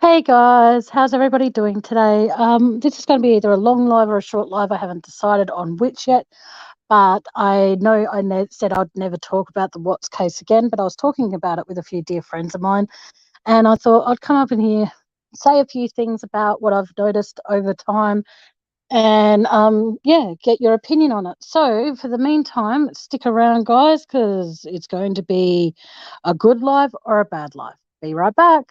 Hey guys, how's everybody doing today? This is going to be either a long live or a short live. I haven't decided on which yet, but I know said I'd never talk about the Watts case again, but I was talking about it with a few dear friends of mine, and I thought I'd come up in here, say a few things about what I've noticed over time, and yeah, get your opinion on it. So for the meantime, stick around, guys, because it's going to be a good live or a bad live. Be right back.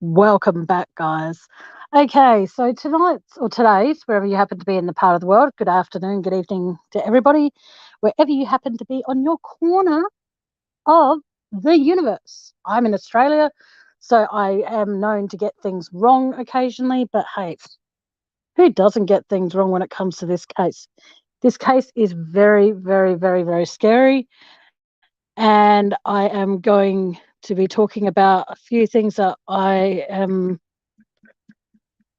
Welcome back, guys. Okay, so tonight's or today's, wherever you happen to be in the part of the world, good afternoon, good evening to everybody, wherever you happen to be on your corner of the universe. I'm in Australia, so I am known to get things wrong occasionally, but hey, who doesn't get things wrong when it comes to this case? This case is very, very, very, very scary, and I am going to be talking about a few things that I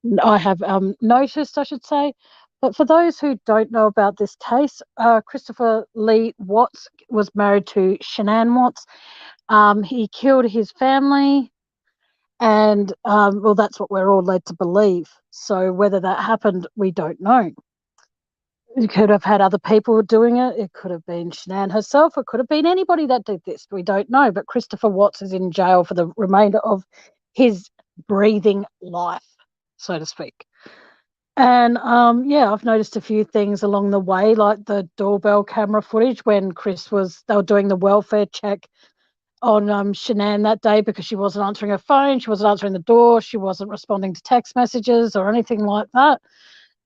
have noticed, I should say. But for those who don't know about this case, Christopher Lee Watts was married to Shanann Watts. He killed his family, and well, that's what we're all led to believe. So whether that happened, we don't know. It could have had other people doing it. It could have been Shanann herself. It could have been anybody that did this. We don't know. But Christopher Watts is in jail for the remainder of his breathing life, so to speak. And yeah, I've noticed a few things along the way, like the doorbell camera footage when they were doing the welfare check on Shanann that day because she wasn't answering her phone, she wasn't answering the door, she wasn't responding to text messages or anything like that.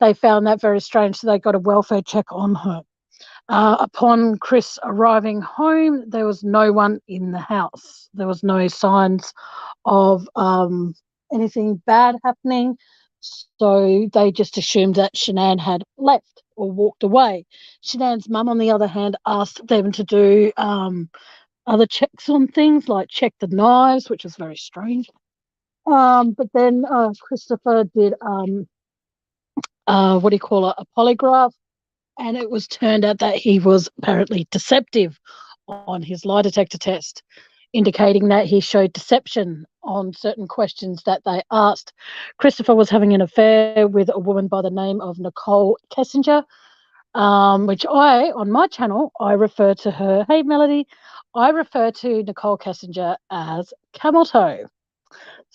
They found that very strange, so they got a welfare check on her. Upon Chris arriving home, there was no one in the house. There was no signs of anything bad happening. So they just assumed that Shanann had left or walked away. Shanann's mum, on the other hand, asked them to do other checks on things, like check the knives, which was very strange. But then Christopher did, what do you call it, a polygraph, and it was turned out that he was apparently deceptive on his lie detector test, indicating that he showed deception on certain questions that they asked. Christopher was having an affair with a woman by the name of Nicole Kessinger, which on my channel, I refer to her, hey Melody, I refer to Nicole Kessinger as Camel Toe.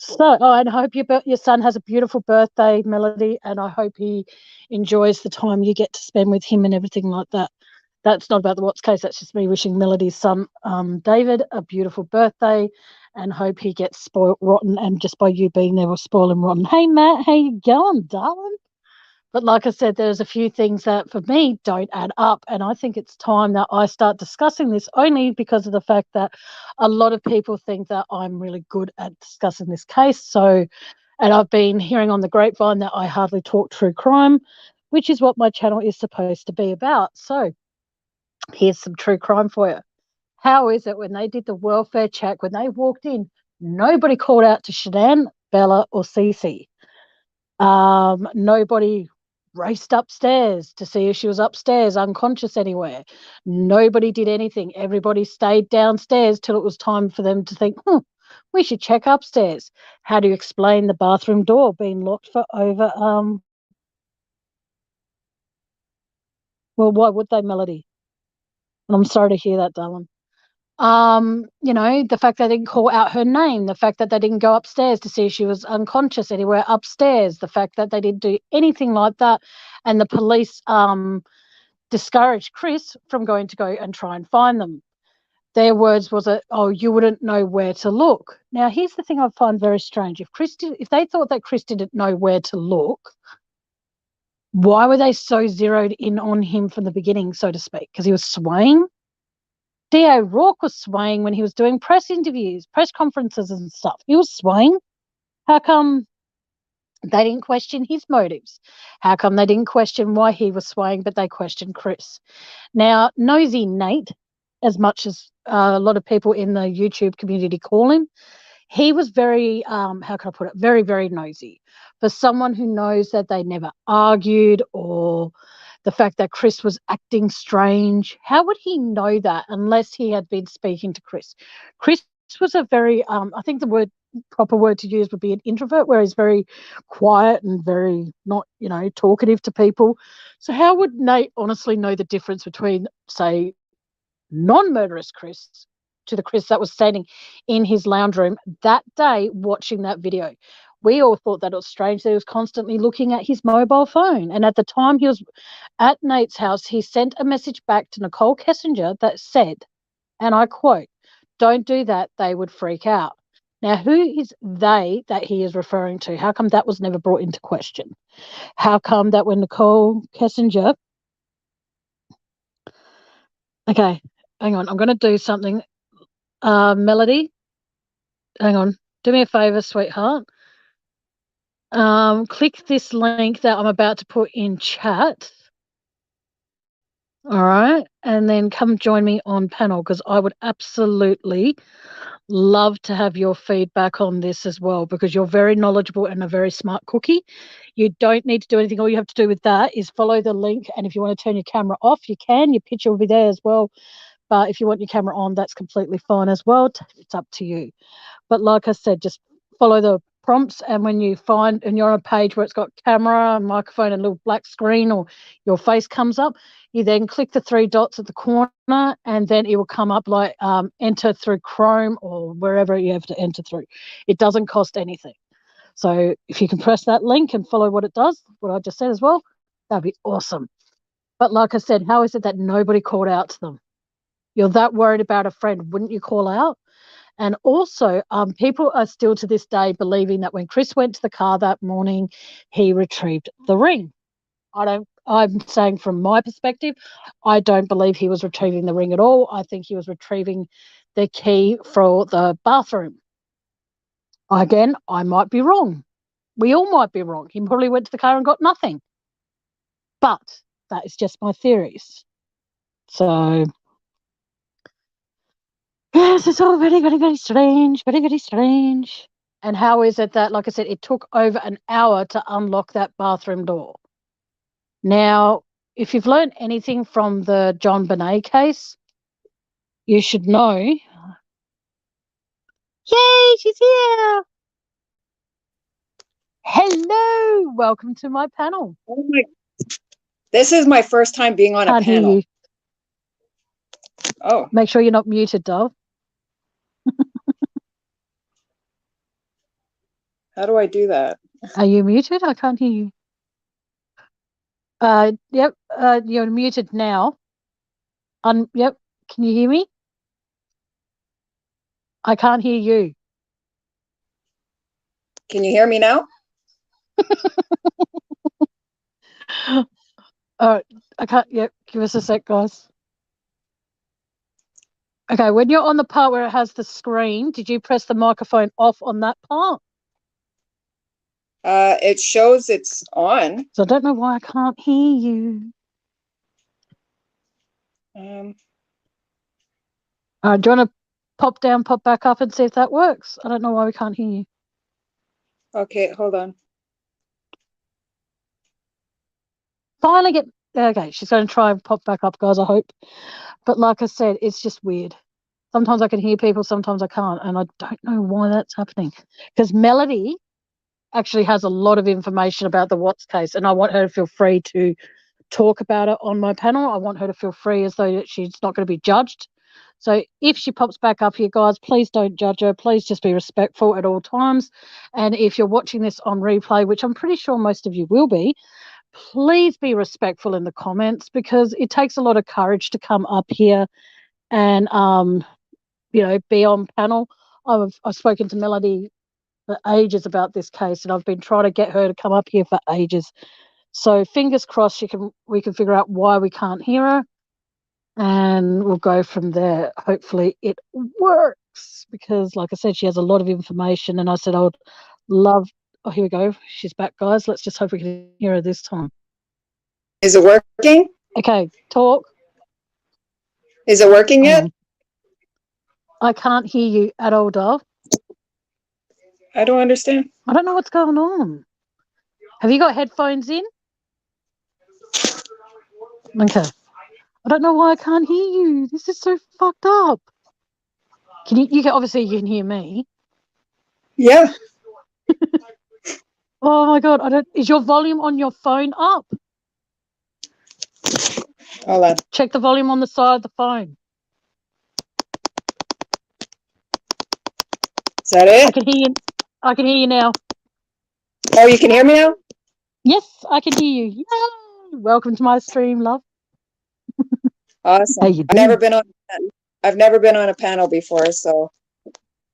So, and I hope your son has a beautiful birthday, Melody, and I hope he enjoys the time you get to spend with him and everything like that. That's not about the Watts case. That's just me wishing Melody's son, David, a beautiful birthday, and hope he gets spoiled rotten. And just by you being there, will spoil him rotten. Hey, Matt, how you going, darling? But like I said, there's a few things that for me don't add up. And I think it's time that I start discussing this only because of the fact that a lot of people think that I'm really good at discussing this case. So, and I've been hearing on the grapevine that I hardly talk true crime, which is what my channel is supposed to be about. So here's some true crime for you. How is it when they did the welfare check, when they walked in, nobody called out to Shanann, Bella, or Cece? Nobody raced upstairs to see if she was upstairs unconscious anywhere. Nobody did anything. Everybody stayed downstairs till it was time for them to think, we should check upstairs. How do you explain the bathroom door being locked for over well, why would they, Melody? And I'm sorry to hear that, darling. The fact that they didn't call out her name, the fact that they didn't go upstairs to see if she was unconscious anywhere upstairs, the fact that they didn't do anything like that, and the police discouraged Chris from going to go and try and find them. Their words was that, oh, you wouldn't know where to look. Now, here's the thing I find very strange. If they thought that Chris didn't know where to look, why were they so zeroed in on him from the beginning, so to speak? Because he was swaying? D.A. O'Rourke was swaying when he was doing press interviews, press conferences and stuff. He was swaying. How come they didn't question his motives? How come they didn't question why he was swaying, but they questioned Chris? Now, Nosy Nate, as much as a lot of people in the YouTube community call him, he was very, how can I put it, very, very nosy. For someone who knows that they never argued, or the fact that Chris was acting strange, how would he know that unless he had been speaking to Chris? Chris was a very, I think the proper word to use would be an introvert, where he's very quiet and very not, talkative to people. So how would Nate honestly know the difference between, say, non-murderous Chris to the Chris that was standing in his lounge room that day watching that video? We all thought that it was strange that he was constantly looking at his mobile phone. And at the time he was at Nate's house, he sent a message back to Nicole Kessinger that said, and I quote, "Don't do that, they would freak out." Now, who is they that he is referring to? How come that was never brought into question? How come that when Nicole Kessinger... Okay, hang on. I'm going to do something. Melody, hang on. Do me a favor, sweetheart. Click this link that I'm about to put in chat. All right. And then come join me on panel, because I would absolutely love to have your feedback on this as well, because you're very knowledgeable and a very smart cookie. You don't need to do anything. All you have to do with that is follow the link. And if you want to turn your camera off, you can. Your picture will be there as well. But if you want your camera on, that's completely fine as well. It's up to you. But like I said, just follow the prompts, and when you find and you're on a page where it's got camera, microphone, and a little black screen, or your face comes up, you then click the 3 dots at the corner, and then it will come up like enter through Chrome or wherever you have to enter through. It doesn't cost anything. So if you can press that link and follow what it does, what I just said as well, that'd be awesome. But like I said, how is it that nobody called out to them? You're that worried about a friend, wouldn't you call out? And also, people are still to this day believing that when Chris went to the car that morning, he retrieved the ring. I'm saying from my perspective, I don't believe he was retrieving the ring at all. I think he was retrieving the key for the bathroom. Again, I might be wrong. We all might be wrong. He probably went to the car and got nothing. But that is just my theories. So... yes, it's all very, very, very strange, very, very strange. And how is it that, like I said, it took over an hour to unlock that bathroom door? Now, if you've learned anything from the John Bonet case, you should know. Yay, she's here. Hello, welcome to my panel. Oh my, this is my first time being on a panel. Hear you. Oh. Make sure you're not muted, doll. How do I do that? Are you muted? I can't hear you. Yep, you're muted now. Yep, can you hear me? I can't hear you. Can you hear me now? I can't. Yep, give us a sec, guys. Okay, when you're on the part where it has the screen, did you press the microphone off on that part? It shows it's on. So I don't know why I can't hear you. Do you want to pop down, pop back up and see if that works? I don't know why we can't hear you. Okay, hold on. Finally get... okay, she's going to try and pop back up, guys, I hope. But like I said, it's just weird. Sometimes I can hear people, sometimes I can't, and I don't know why that's happening. Because Melody actually has a lot of information about the Watts case, and I want her to feel free to talk about it on my panel. I want her to feel free as though she's not going to be judged. So if she pops back up here, guys, please don't judge her. Please just be respectful at all times. And if you're watching this on replay, which I'm pretty sure most of you will be, please be respectful in the comments, because it takes a lot of courage to come up here and, be on panel. I've spoken to Melody for ages about this case, and I've been trying to get her to come up here for ages. So fingers crossed we can figure out why we can't hear her, and we'll go from there. Hopefully it works, because like I said, she has a lot of information, and I said I would love... oh, here we go. She's back, guys. Let's just hope we can hear her this time. Is it working? Okay, talk. Is it working yet? I can't hear you at all, doll. I don't understand. I don't know what's going on. Have you got headphones in? Okay. I don't know why I can't hear you. This is so fucked up. You can obviously you can hear me. Yeah. Oh my god, is your volume on your phone up? Hold on. Check the volume on the side of the phone. Is that it? I can hear you now. Oh, you can hear me now? Yes, I can hear you. Yay! Welcome to my stream, love. Awesome. How you I've never doing? been on a panel before, so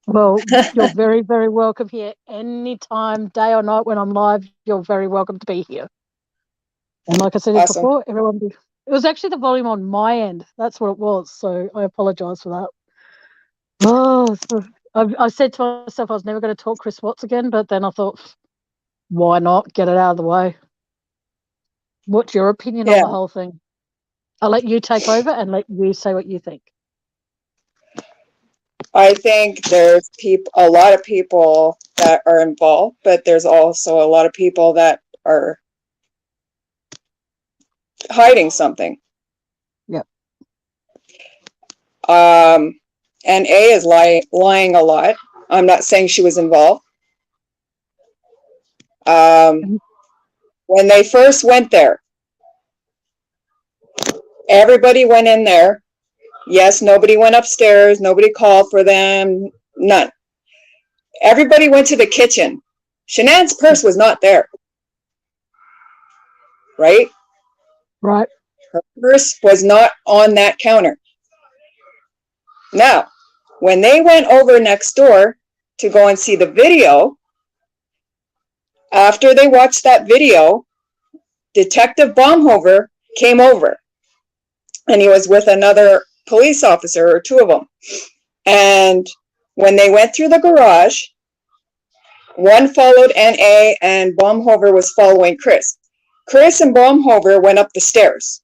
Well, you're very, very welcome here. Anytime, day or night when I'm live, you're very welcome to be here. And like I said awesome. before, it was actually the volume on my end. That's what it was. So I apologise for that. Oh, I said to myself I was never going to talk Chris Watts again, but then I thought, why not get it out of the way? What's your opinion on Yeah. the whole thing? I'll let you take over and let you say what you think. I think there's a lot of people that are involved, but there's also a lot of people that are hiding something. Yep. And A is lying a lot. I'm not saying she was involved. When they first went there, everybody went in there. Yes, nobody went upstairs. Nobody called for them. None. Everybody went to the kitchen. Shanann's purse was not there. Right? Right. Her purse was not on that counter. Now, when they went over next door to go and see the video, after they watched that video, Detective Baumhover came over, and he was with another police officer, or two of them. And when they went through the garage, one followed NA, and Baumhover was following Chris. Chris and Baumhover went up the stairs.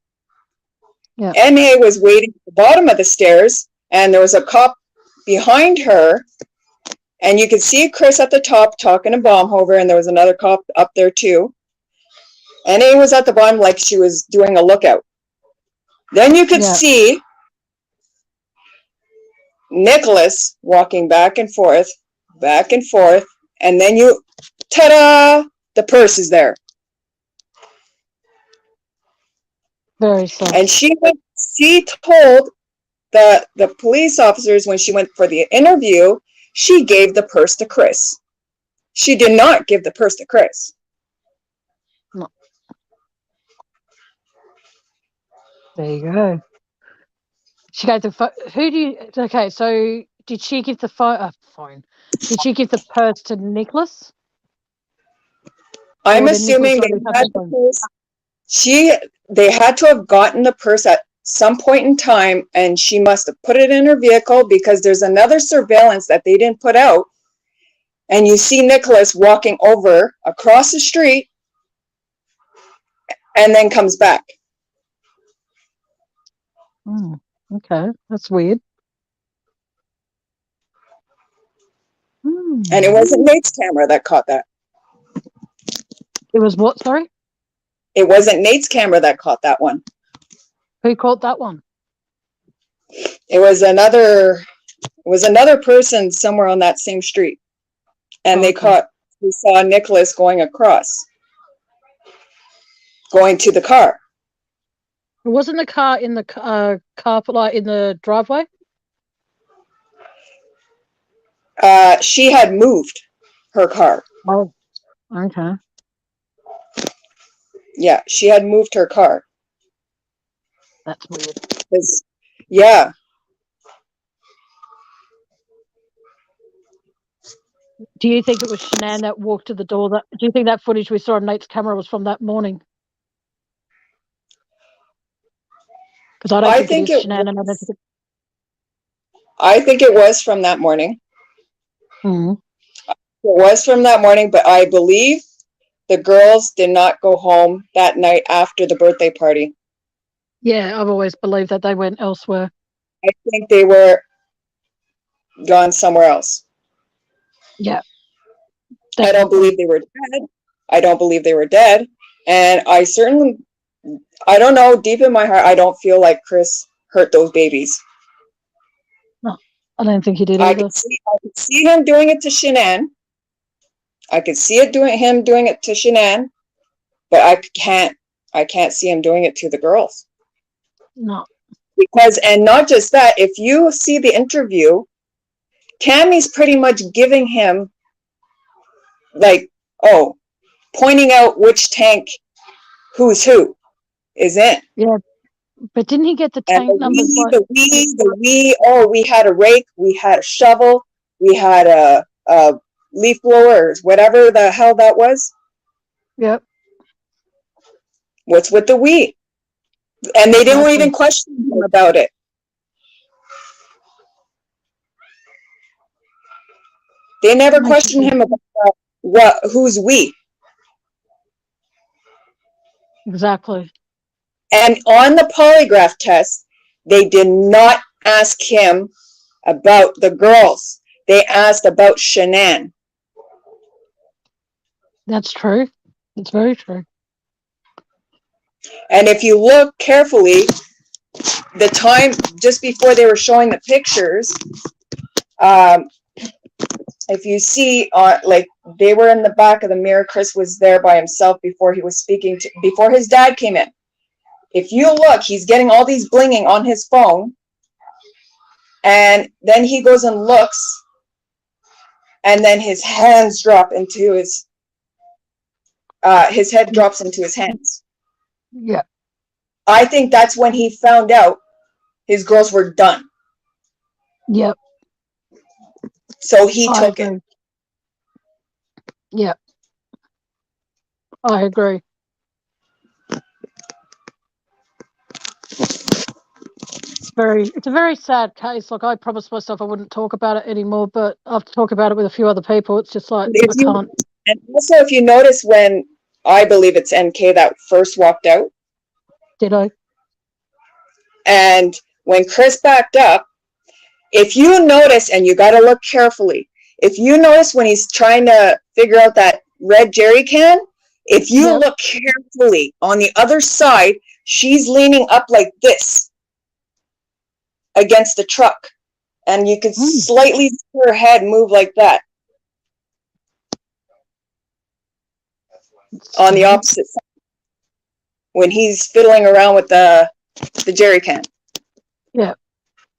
Yeah. NA was waiting at the bottom of the stairs, and there was a cop behind her, and you could see Chris at the top talking to Baumhover, and there was another cop up there too. NA was at the bottom like she was doing a lookout. Then you could see Nicholas walking back and forth, and then ta-da, the purse is there. Very sad. And she told the police officers when she went for the interview, she gave the purse to Chris. She did not give the purse to Chris. No. There you go. She gave the phone. Okay, so did she give the phone? Did she give the purse to Nicholas? I'm assuming they had to have gotten the purse at some point in time, and she must have put it in her vehicle, because there's another surveillance that they didn't put out, and you see Nicholas walking over across the street and then comes back. Okay, that's weird. And it wasn't Nate's camera that caught that. It was what, sorry? It wasn't Nate's camera that caught that one. Who caught that one? It was another person somewhere on that same street. And they saw Nicholas going across, going to the car. It wasn't the car in the like in the driveway? She had moved her car. Oh, okay. Yeah, she had moved her car. That's weird. Yeah. Do you think it was Shanann that walked to the door? Do you think that footage we saw on Nate's camera was from that morning? Because I don't think it is Shanann. I think it was from that morning. Mm-hmm. It was from that morning, but I believe the girls did not go home that night after the birthday party. Yeah, I've always believed that they went elsewhere. I think they were gone somewhere else. Yeah. I don't believe they were dead. I don't believe they were dead. And I don't know, deep in my heart, I don't feel like Chris hurt those babies. No, I don't think he did I either. could see him doing it to Shanann. I could see him doing it to Shanann, but I can't see him doing it to the girls. No. Because, and not just that, if you see the interview, Tammy's pretty much giving him, like, oh, pointing out which tank who's who is in. Yeah, but didn't he get the And tank numbers? We had a rake, we had a shovel, we had a leaf blower, or whatever the hell that was. Yep. What's with the we? And they didn't even question him about it. They never questioned him about who's we. Exactly. And on the polygraph test, they did not ask him about the girls. They asked about Shanann. That's true. It's very true. And if you look carefully, the time just before they were showing the pictures, if you see, like, they were in the back of the mirror. Chris was there by himself before he was speaking before his dad came in. If you look, he's getting all these blinging on his phone, and then he goes and looks, and then his hands drop into his head drops into his hands. Yeah. I think that's when he found out his girls were done. Yep. So he took it. Yeah. I agree. It's a very sad case. Like, I promised myself I wouldn't talk about it anymore, but after talking about it with a few other people, it's just like, I can't. And also, if you notice, when I believe it's NK that first walked out. Did I? And when Chris backed up, if you notice, and you got to look carefully, if you notice when he's trying to figure out that red jerry can, if you look carefully on the other side, she's leaning up like this against the truck, and you could slightly see her head move like that on the opposite side when he's fiddling around with the jerry can. Yeah.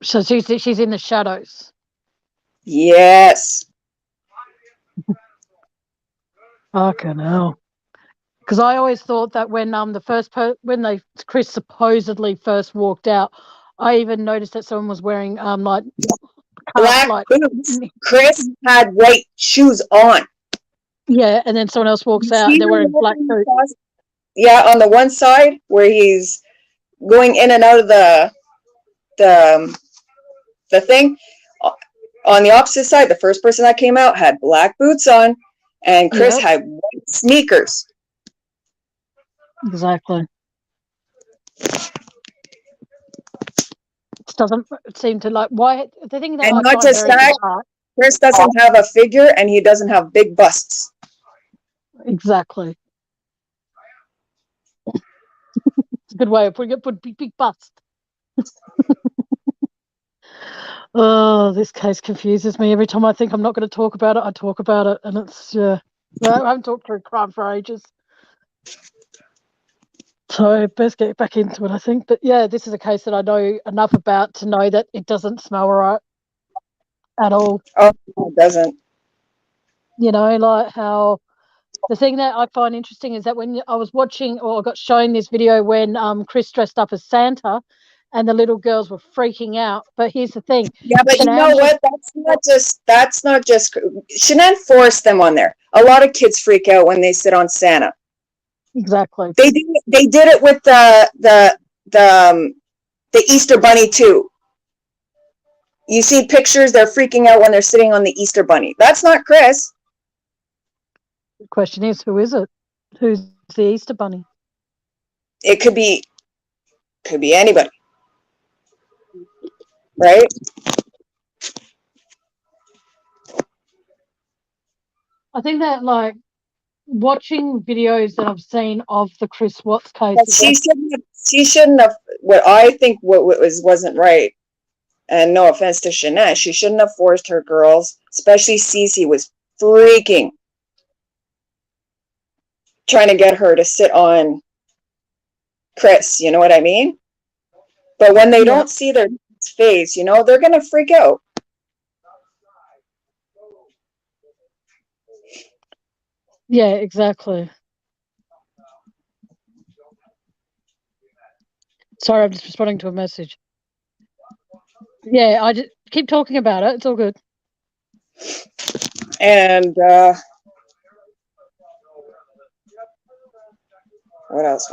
So she's in the shadows. Yes. Fucking hell. Because I always thought that when Chris supposedly first walked out, I even noticed that someone was wearing like black boots. Chris had white shoes on. Yeah, and then someone else walks out and they're wearing black boots. Yeah, on the one side where he's going in and out of the thing. On the opposite side, the first person that came out had black boots on, and Chris had white sneakers. Exactly. It doesn't seem to like why the thing that. And I not find just that, Chris doesn't have a figure, and he doesn't have big busts. Exactly. It's a good way of putting it. Put big bust. Oh, this case confuses me. Every time I think I'm not going to talk about it, I talk about it, and it's I haven't talked through crime for ages. So best get back into it, I think. But yeah, this is a case that I know enough about to know that it doesn't smell right at all. Oh, it doesn't. You know, like how the thing that I find interesting is that when I was watching or got shown this video when Chris dressed up as Santa and the little girls were freaking out. But here's the thing. Yeah, but you know what? That's not just Shanann forced them on there. A lot of kids freak out when they sit on Santa. Exactly. They did it with the Easter Bunny too. You see pictures, they're freaking out when they're sitting on the Easter Bunny. That's not Chris. The question is, who is it? Who's the Easter Bunny? It could be anybody. Right? I think that like watching videos that I've seen of the Chris Watts case. But she shouldn't have. What I think what wasn't right, and no offense to Shanette, she shouldn't have forced her girls, especially Cece was freaking trying to get her to sit on Chris, you know what I mean? But when they don't see their face, they're going to freak out. Yeah, exactly. Sorry, I'm just responding to a message. Yeah, I just keep talking about it. It's all good. And what else?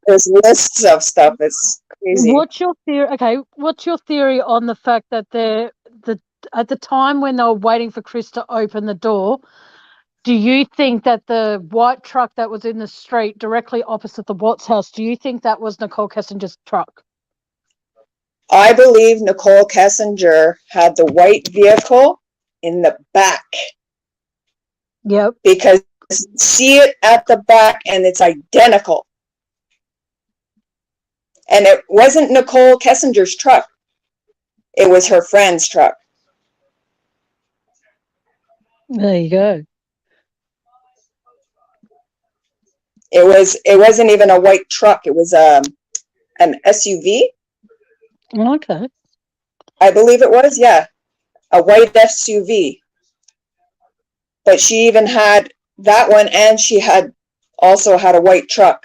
There's lists of stuff. It's crazy. What's your theory? Okay, what's your theory on the fact that at the time when they were waiting for Chris to open the door, do you think that the white truck that was in the street directly opposite the Watts house, do you think that was Nicole Kessinger's truck? I believe Nicole Kessinger had the white vehicle in the back. Yep. Because you see it at the back and it's identical. And it wasn't Nicole Kessinger's truck. It was her friend's truck. There you go. It wasn't even a white truck. It was an SUV. Okay. I believe it was, yeah. A white SUV. But she even had that one, and she also had a white truck.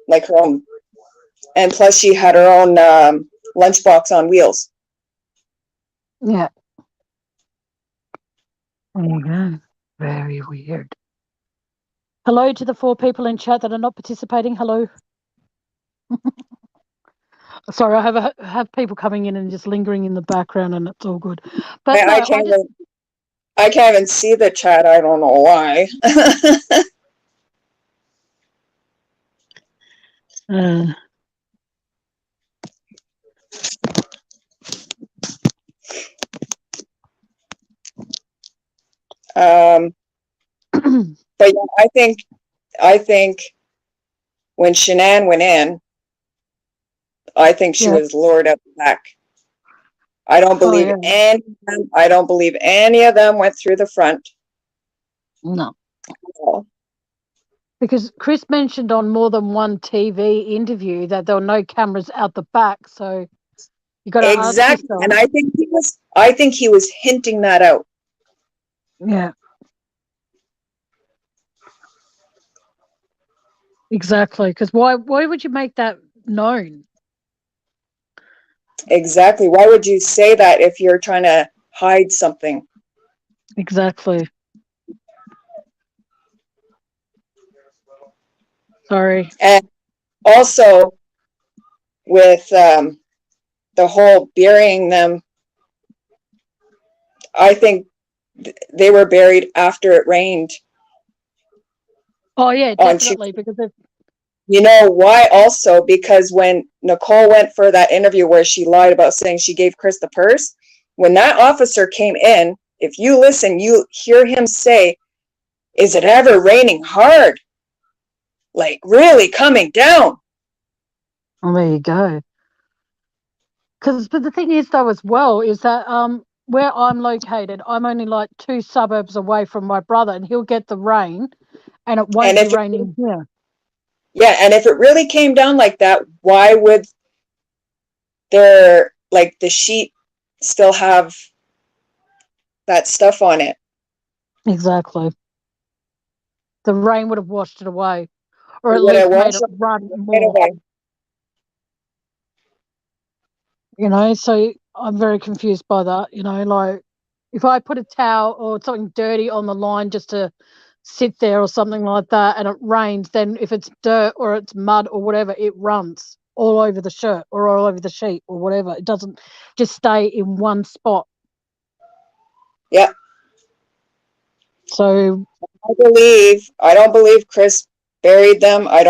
Like her own. And plus she had her own lunchbox on wheels. Yeah. Okay. Very weird. Hello to the 4 people in chat that are not participating. Hello. Sorry, I have people coming in and just lingering in the background, and it's all good. But I can't even see the chat. I don't know why. But yeah, I think when Shanann went in, I think she was lured up back. I don't believe any of them. I don't believe any of them went through the front. No. Because Chris mentioned on more than one TV interview that there were no cameras out the back, so you got to ask yourself. And I think he was hinting that out. Yeah. Exactly, because why would you make that known? Exactly. Why would you say that if you're trying to hide something? Exactly. Sorry. And also with the whole burying them, I think they were buried after it rained. Oh yeah, definitely. Because you know why? Also because when Nicole went for that interview where she lied about saying she gave Chris the purse, when that officer came in, if you listen, you hear him say, "Is it ever raining hard? Like really coming down?" Oh, there you go. But the thing is, though, as well, is that where I'm located, I'm only like 2 suburbs away from my brother, and he'll get the rain, and it won't be raining here. Yeah, and if it really came down like that, why would the sheet still have that stuff on it? Exactly. The rain would have washed it away, or at least made it run more. You know, so I'm very confused by that. You know, like if I put a towel or something dirty on the line just to sit there or something like that, and it rains, then if it's dirt or it's mud or whatever, it runs all over the shirt or all over the sheet or whatever. It doesn't just stay in one spot. Yeah. So I don't believe Chris buried them. I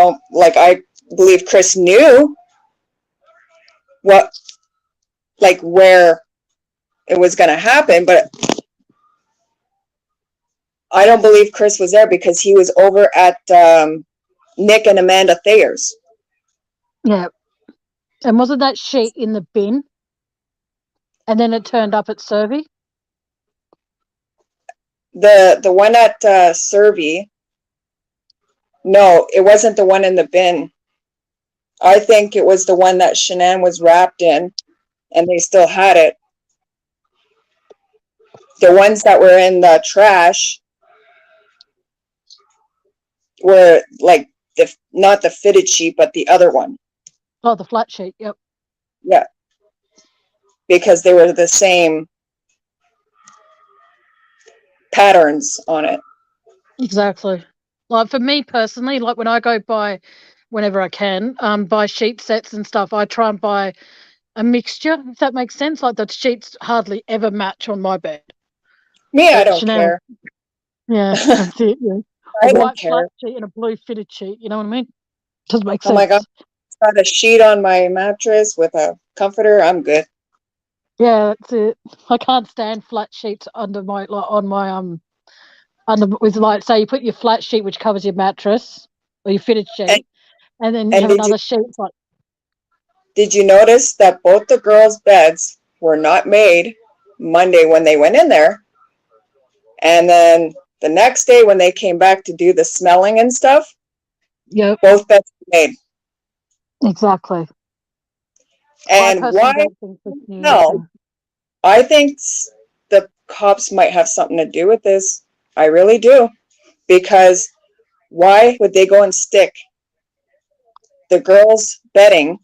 believe Chris knew where it was going to happen, but I don't believe Chris was there because he was over at Nick and Amanda Thayer's. Yeah. And wasn't that sheet in the bin? And then it turned up at Survey? The one at Survey, no, it wasn't the one in the bin. I think it was the one that Shanann was wrapped in, and they still had it. The ones that were in the trash were like not the fitted sheet, but the other one. Oh, the flat sheet, yep. Yeah. Because they were the same patterns on it. Exactly. Like for me personally, like when I go buy, whenever I can, buy sheet sets and stuff, I try and buy a mixture, if that makes sense. Like the sheets hardly ever match on my bed. Me, I But don't Chanel, care. yeah, that's it. Yeah. I A don't white care. flat sheet and a blue fitted sheet. You know what I mean? Doesn't make sense. Oh my God. Got a sheet on my mattress with a comforter. I'm good. Yeah, that's it. I can't stand flat sheets under my on my under with like say you put your flat sheet which covers your mattress or your fitted sheet, and then you and have another sheet like. Did you notice that both the girls' beds were not made Monday when they went in there, and then the next day when they came back to do the smelling and stuff, Yep, both beds were made. exactly. And why? No, I think the cops might have something to do with this. I really do. Because why would they go and stick the girls' bedding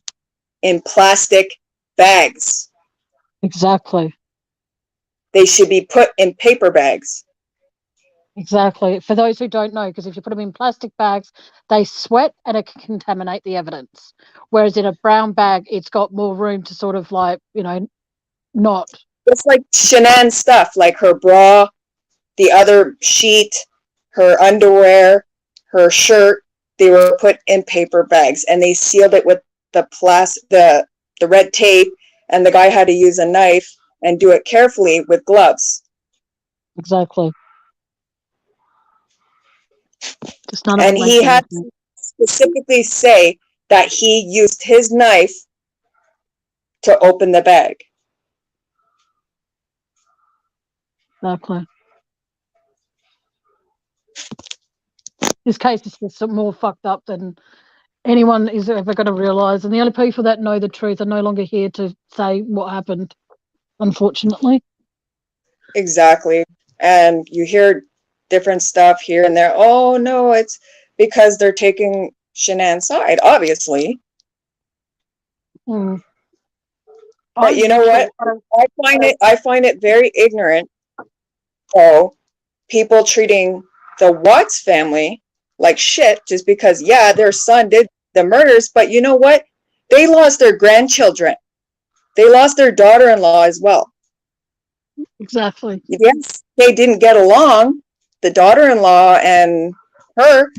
in plastic bags? Exactly. They should be put in paper bags. Exactly. For those who don't know, because if you put them in plastic bags, they sweat and it can contaminate the evidence. Whereas in a brown bag, it's got more room to sort of like, not. It's like Shanann stuff, like her bra, the other sheet, her underwear, her shirt. They were put in paper bags and they sealed it with the red tape, and the guy had to use a knife and do it carefully with gloves. Exactly. Just none of And it he had sense. to specifically say that he used his knife to open the bag. Exactly. This case is just more fucked up than anyone is ever going to realise. And the only people that know the truth are no longer here to say what happened, unfortunately. Exactly. And you hear different stuff here and there. Oh, no, it's because they're taking Shanann's side, obviously. Mm. But you know what? I find it very ignorant, though, people treating the Watts family like shit just because, yeah, their son did the murders, but you know what? They lost their grandchildren. They lost their daughter-in-law as well. Exactly. Yes, they didn't get along, the daughter-in-law and her,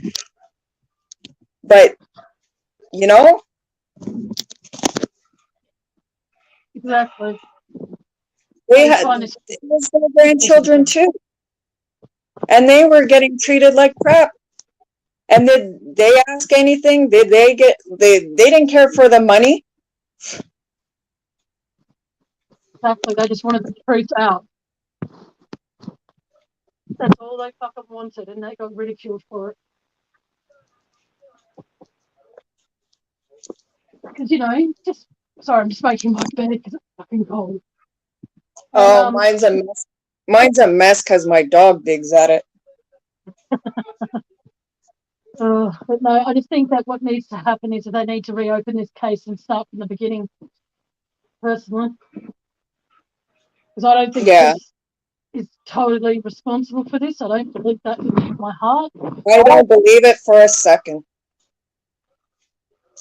but, Exactly. they had their grandchildren too. And they were getting treated like crap. And did they ask anything? Did they didn't care for the money? Exactly. They just wanted the truth out. That's all they fucking wanted, and they got ridiculed for it. Because, just... Sorry, I'm just making my bed because it's fucking cold. Oh, mine's a mess. Mine's a mess because my dog digs at it. But no, I just think that what needs to happen is that they need to reopen this case and start from the beginning, personally. Because I don't think Chris is totally responsible for this. I don't believe that with my heart. I don't believe it for a second.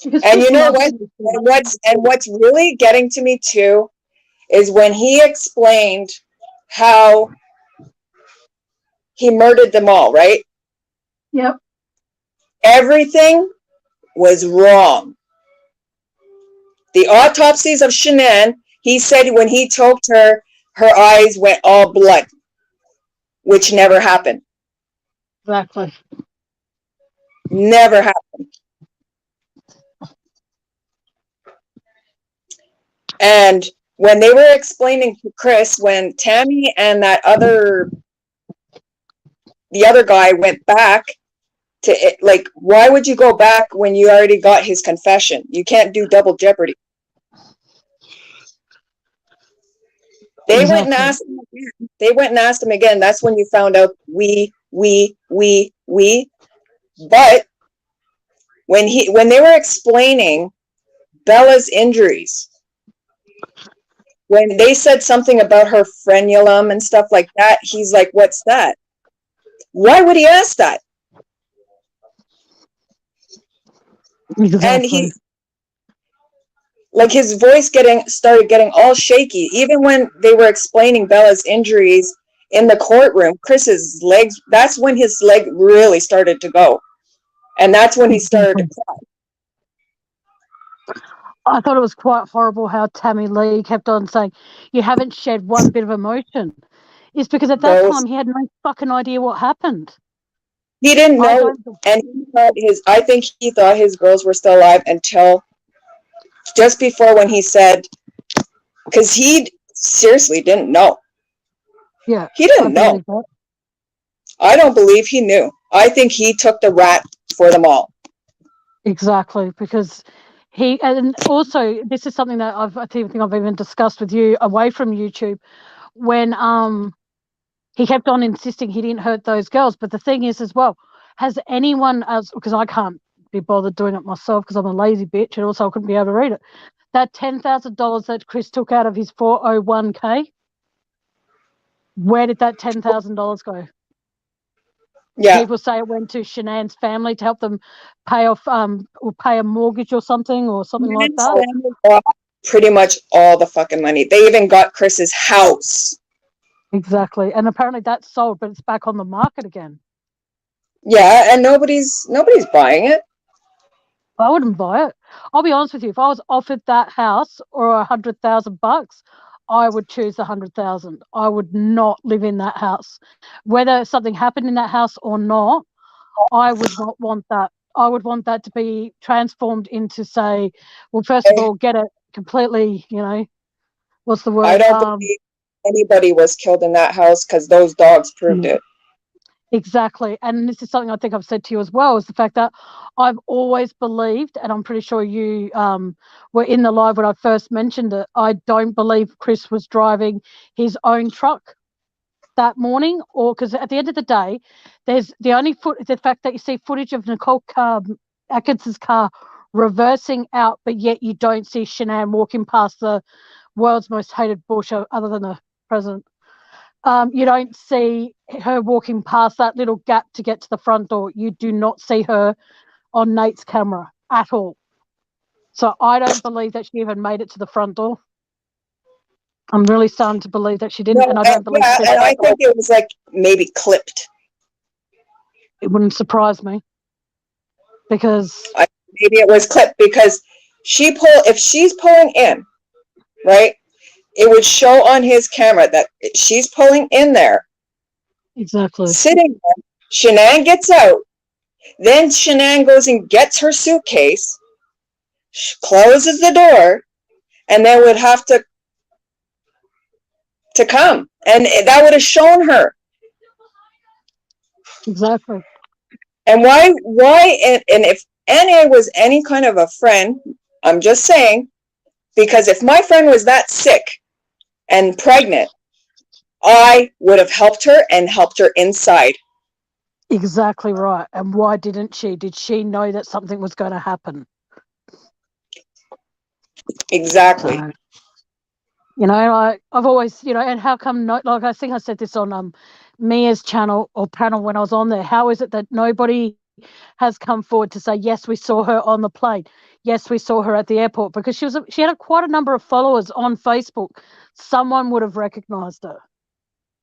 And you know what? And what's really getting to me too is when he explained how he murdered them all, right? Yep. Everything was wrong. The autopsies of Shanann, he said when he choked her, her eyes went all blood, which never happened. Exactly. Never happened. And when they were explaining to Chris, when Tammy and the other guy went back to it, like, why would you go back when you already got his confession? You can't do double jeopardy. They went and asked him again. They went and asked him again. That's when you found out we. But when they were explaining Bella's injuries, when they said something about her frenulum and stuff like that, he's like, "What's that?" Why would he ask that? Exactly. And he, like, his voice started getting all shaky. Even when they were explaining Bella's injuries in the courtroom, Chris's legs, that's when his leg really started to go. And that's when he started to cry. I thought it was quite horrible how Tammy Lee kept on saying, you haven't shed one bit of emotion. It's because at that time he had no fucking idea what happened. He didn't know. And I think he thought his girls were still alive until just before, when he said, because he seriously didn't know. Yeah. He didn't know. I don't believe he knew. I think he took the rap for them all. Exactly, because and also this is something that I think I've even discussed with you away from YouTube, when he kept on insisting he didn't hurt those girls. But the thing is as well, has anyone else, because I can't be bothered doing it myself because I'm a lazy bitch, and also I couldn't be able to read it, that $10,000 that Chris took out of his 401k, where did that $10,000 go? Yeah. People say it went to Shanann's family to help them pay off or pay a mortgage or something like that. Pretty much all the fucking money. They even got Chris's house. Exactly. And apparently that's sold, but it's back on the market again. Yeah, and nobody's buying it. I wouldn't buy it. I'll be honest with you. If I was offered that house or $100,000, I would choose the 100,000. I would not live in that house. Whether something happened in that house or not, I would not want that. I would want that to be transformed into, say, well, first of all, get it completely, what's the word? I don't believe anybody was killed in that house, because those dogs proved it. Exactly. And this is something I think I've said to you as well, is the fact that I've always believed, and I'm pretty sure you were in the live when I first mentioned it, I don't believe Chris was driving his own truck that morning, or because at the end of the day, there's the fact that you see footage of Nicole Atkinson's car reversing out, but yet you don't see Shanann walking past the world's most hated bush other than the president. You don't see her walking past that little gap to get to the front door. You do not see her on Nate's camera at all. So I don't believe that she even made it to the front door. I'm really starting to believe that she didn't, and I don't believe. Yeah, and I think it was like maybe clipped. It wouldn't surprise me, because maybe it was clipped, because if she's pulling in, right, it would show on his camera that she's pulling in there. Exactly. Sitting there. Shanann gets out. Then Shanann goes and gets her suitcase, closes the door, and then would have to come. And that would have shown her. Exactly. And why, and if Annie was any kind of a friend, I'm just saying, because if my friend was that sick and pregnant, I would have helped her and helped her inside. Exactly right. And why didn't she? Did she know that something was going to happen? Exactly. I've always, and how come like I think I said this on Mia's channel or panel when I was on there. How is it that nobody has come forward to say, yes, we saw her on the plane. Yes, we saw her at the airport, because she had quite a number of followers on Facebook. Someone would have recognized her.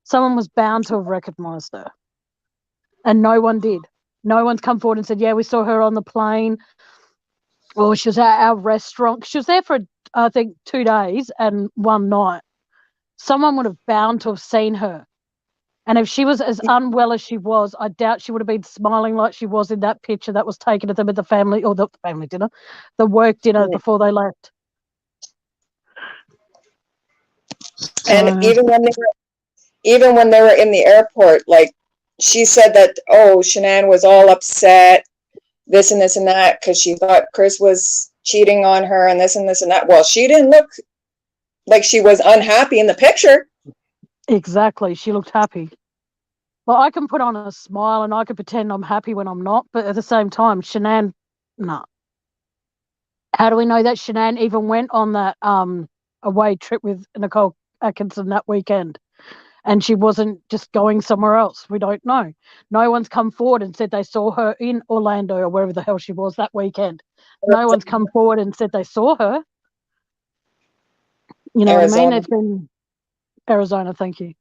Someone was bound to have recognized her. And no one did. No one's come forward and said, yeah, we saw her on the plane, or she was at our restaurant. She was there for, I think, 2 days and one night. Someone would have bound to have seen her. And if she was as unwell as she was, I doubt she would have been smiling like she was in that picture that was taken of them at the family, or the family dinner, the work dinner before they left. And So, even when they were in the airport, like, she said that, oh, Shanann was all upset, this and this and that, because she thought Chris was cheating on her and this and this and that. Well, she didn't look like she was unhappy in the picture. exactly. She looked happy. Well, I can put on a smile and I can pretend I'm happy when I'm not, but at the same time, Shanann, no. How do we know that Shanann even went on that away trip with Nicole Atkinson that weekend? And she wasn't just going somewhere else. We don't know. No one's come forward and said they saw her in Orlando or wherever the hell she was that weekend. No one's come forward and said they saw her. You know Arizona. what I mean? It's been Arizona, thank you.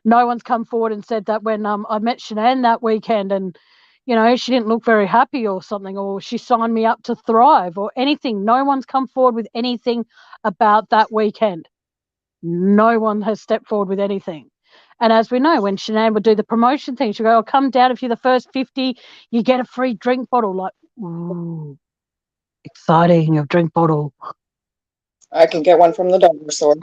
No one's come forward and said that when I met Shanann that weekend and, you know, she didn't look very happy or something, or she signed me up to Thrive or anything. No one's come forward with anything about that weekend. No one has stepped forward with anything. And as we know, when Shanann would do the promotion thing, she'd go, "I'll come down if you're the first 50, you get a free drink bottle." Like, ooh, exciting, a drink bottle. I can get one from the dollar store.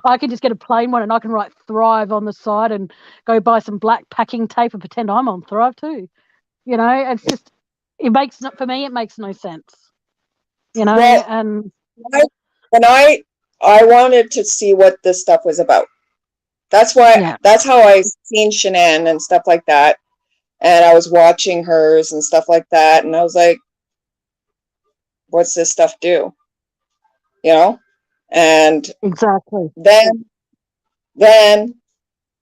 I can just get a plain one and I can write Thrive on the side and go buy some black packing tape and pretend I'm on Thrive too. You know, it's just, it makes, for me, it makes no sense. You know, Well, and when I wanted to see what this stuff was about. That's why, yeah, that's how I seen Shanann and stuff like that. And I was watching hers and stuff like that. And I was like, what's this stuff do? You know? And exactly. then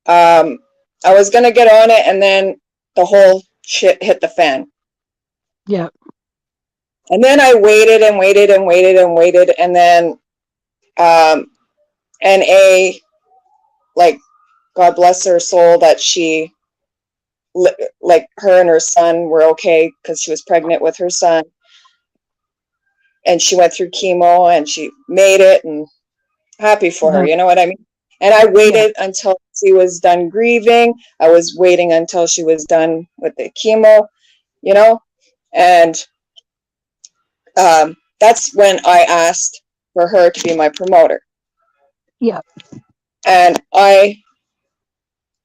I was gonna get on it, and then the whole shit hit the fan. Yeah. And then I waited and waited and waited and waited, and then NA, like, God bless her soul, that she, like, her and her son were okay because she was pregnant with her son, and she went through chemo and she made it, and happy for her, you know what I mean? And I waited until she was done grieving. I was waiting until she was done with the chemo, you know? And that's when I asked for her to be my promoter. Yeah. And I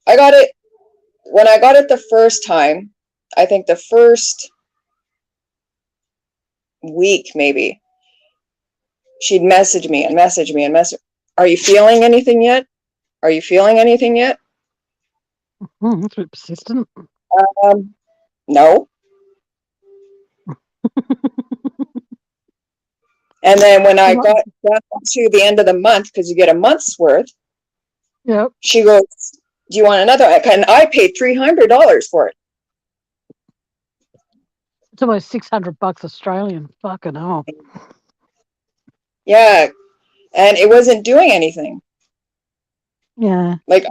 got it, when I got it the first time, I think the first week maybe, she'd message me and message me and message, "Are you feeling anything yet? Are you feeling anything yet?" That's a bit persistent. No. And then when I got to the end of the month, because you get a month's worth, Yep. she goes, "Do you want another?" And I paid $300 for it. It's almost $600 Australian. Fucking hell. Yeah. And it wasn't doing anything. Yeah. Like,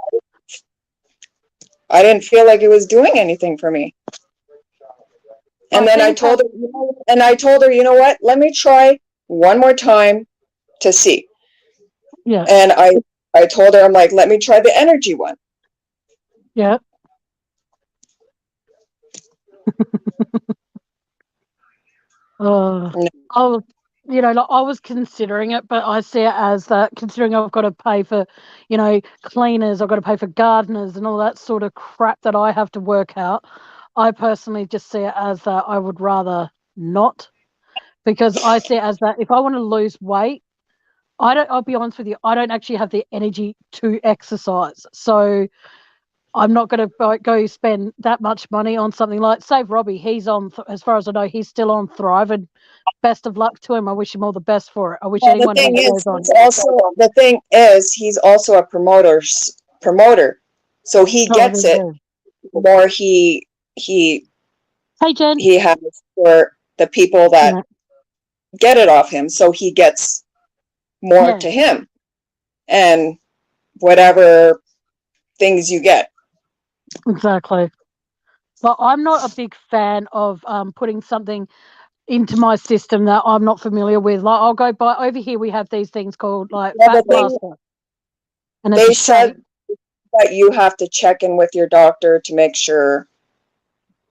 I didn't feel like it was doing anything for me. And then I told her, you know what? Let me try one more time to see. Yeah. And I told her, I'm like, let me try the energy one. Yeah. I was considering it, but I see it as that, considering I've got to pay for, cleaners, I've got to pay for gardeners and all that sort of crap that I have to work out. I personally just see it as that I would rather not, because I see it as that if I want to lose weight, I'll be honest with you, I don't actually have the energy to exercise. So I'm not going to go spend that much money on something like, save Robbie. He's on, as far as I know, he's still on Thrive, and best of luck to him. I wish him all the best for it. I wish anyone who goes on. The thing is, he's also a promoter, so he gets it more. Hey, Jen. He has for the people that get it off him, so he gets more to him, and whatever things you get. Exactly. But I'm not a big fan of putting something into my system that I'm not familiar with. Like, I'll go buy, over here we have these things called like Fat Blaster. And it's They a shame. said that you have to check in with your doctor to make sure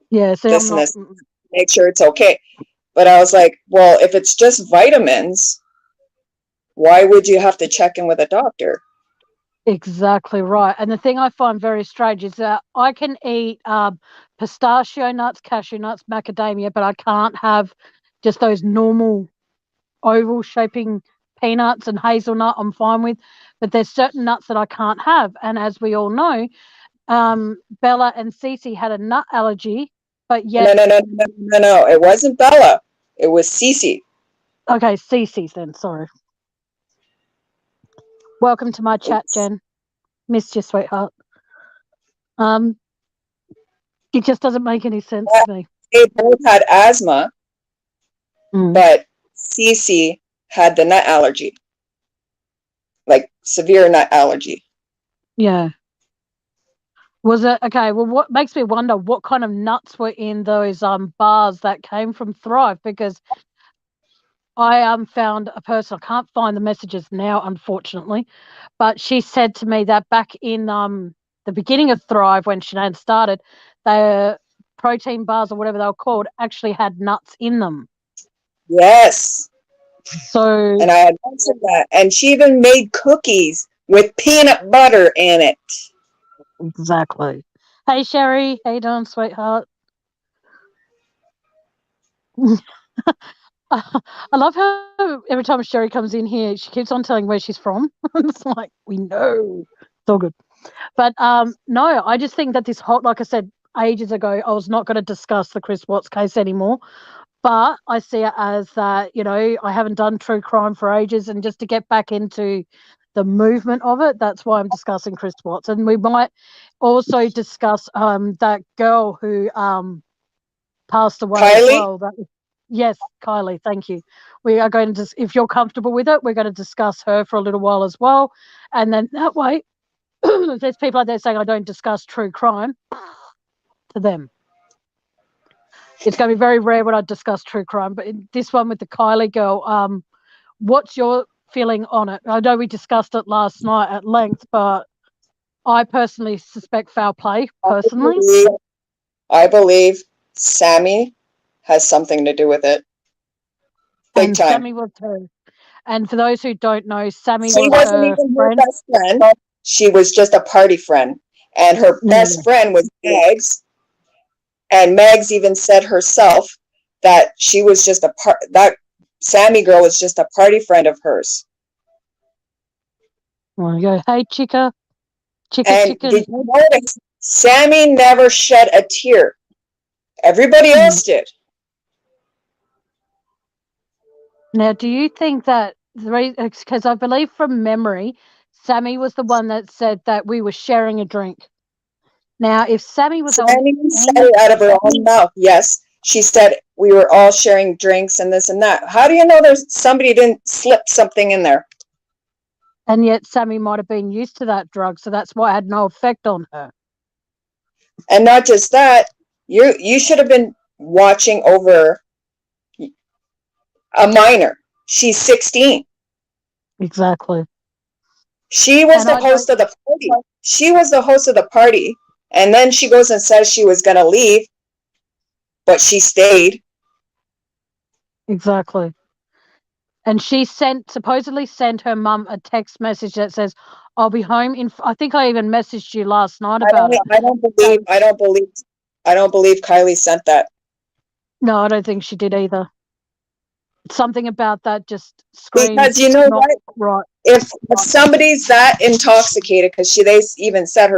Yeah, see, this I'm and not. this, make sure it's okay. But I was like, well, if it's just vitamins, why would you have to check in with a doctor? Exactly right. And the thing I find very strange is that I can eat pistachio nuts, cashew nuts, macadamia, but I can't have just those normal oval shaping peanuts and hazelnut. I'm fine with, but there's certain nuts that I can't have. And as we all know, Bella and Cece had a nut allergy, but No, yet, no, no, no, no, no. It wasn't Bella. It was Cece. okay, Cece's then. Sorry. Welcome to my chat, It's, Jen. Missed you, sweetheart. Um, it just doesn't make any sense to me. they both had asthma, Mm. but Cece had the nut allergy, like severe nut allergy. Yeah. Was it okay? Well, what makes me wonder what kind of nuts were in those bars that came from Thrive? Because I found a person, I can't find the messages now, unfortunately, but she said to me that back in the beginning of Thrive, when Shanann started, the protein bars or whatever they were called actually had nuts in them. Yes. So And I had mentioned that. And she even made cookies with peanut butter in it. exactly. Hey Sherry, how you doing, sweetheart? I love how every time Sherry comes in here, she keeps on telling where she's from. It's like, we know. It's all good. But no, I just think that this whole, like I said ages ago, I was not going to discuss the Chris Watts case anymore. But I see it as that, I haven't done true crime for ages. And just to get back into the movement of it, that's why I'm discussing Chris Watts. And we might also discuss that girl who passed away as Kylie? well. Yes, Kylie, thank you. We are going to, if you're comfortable with it, we're going to discuss her for a little while as well. And then that way, there's people out there saying I don't discuss true crime. To them, it's going to be very rare when I discuss true crime. But in this one with the Kylie girl, what's your feeling on it? I know we discussed it last night at length, but I personally suspect foul play, personally. I believe Sammy has something to do with it. Big And time. Sammy was her. And for those who don't know, Sammy She was wasn't her even her friend. best friend. She was just a party friend. And her best friend was Megs. And Megs even said herself that she was just that Sammy girl was just a party friend of hers. Well, you go, hey, chica, And chicken. did you notice Sammy never shed a tear? Everybody else did. Now, do you think that because I believe from memory, Sammy was the one that said that we were sharing a drink. Now, if Sammy was Sammy on said it out of her own mouth. Yes, she said we were all sharing drinks and this and that. How do you know there's somebody didn't slip something in there? And yet Sammy might have been used to that drug, so that's why it had no effect on her. And not just that, you should have been watching over a minor. She's 16. Exactly. She was the host of the party. She was the host of the party. And then she goes and says she was going to leave, but she stayed. Exactly. And she supposedly sent her mum a text message that says, I'll be home I think I even messaged you last night about it. I don't believe Kylie sent that. No, I don't think she did either. Something about that just screams because you know what? Right. If somebody's that intoxicated, because they even said